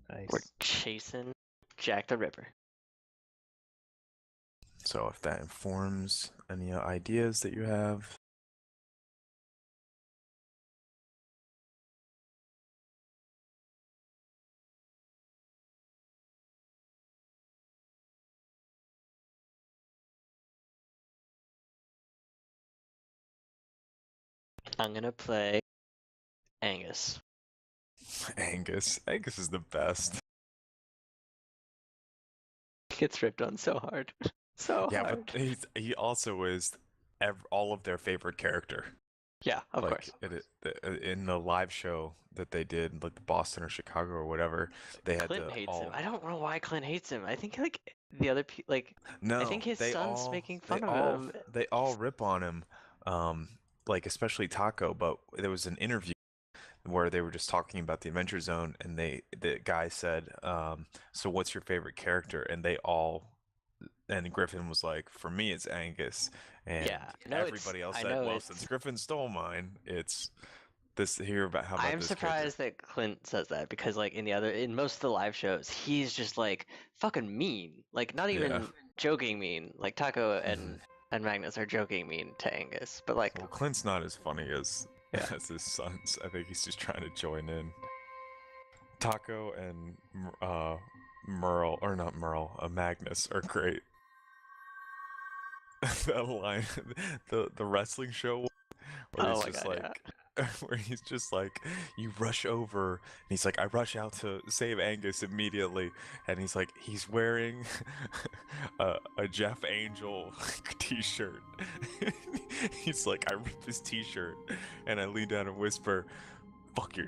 Nice. We're chasing Jack the Ripper. So if that informs any ideas that you have. I'm gonna play Angus. Angus is the best. He gets ripped on so hard. So Yeah, hard. but he also is all of their favorite character. Yeah, of like course. in the live show that they did, like the Boston or Chicago or whatever, they had Clint to hates all. him. I don't know why Clint hates him. I think like the other like No, I think his they son's all making they fun of all him. they all rip on him, like especially Taco. But there was an interview where they were just talking about the Adventure Zone, and the guy said, "So what's your favorite character?" And they all. And Griffin was like, "For me, it's Angus." And Yeah, no, everybody else I said, know "Well, it's. since Griffin stole mine, it's this here about how about I'm this character?" surprised that Clint says that because like in most of the live shows, he's just like fucking mean. Like not even Yeah. joking mean. Like Taco and Magnus are joking mean to Angus, but like Well, Clint's not as funny as Yeah. as his sons. I think he's just trying to join in. Taco and Merle, or not Merle, Magnus are great. That line, the wrestling show where oh he's my just god, yeah. like, where he's just like, you rush over, and he's like, I rush out to save Angus immediately, and he's like, he's wearing a Jeff Angel t-shirt. He's like, I rip his t-shirt, and I lean down and whisper, fuck your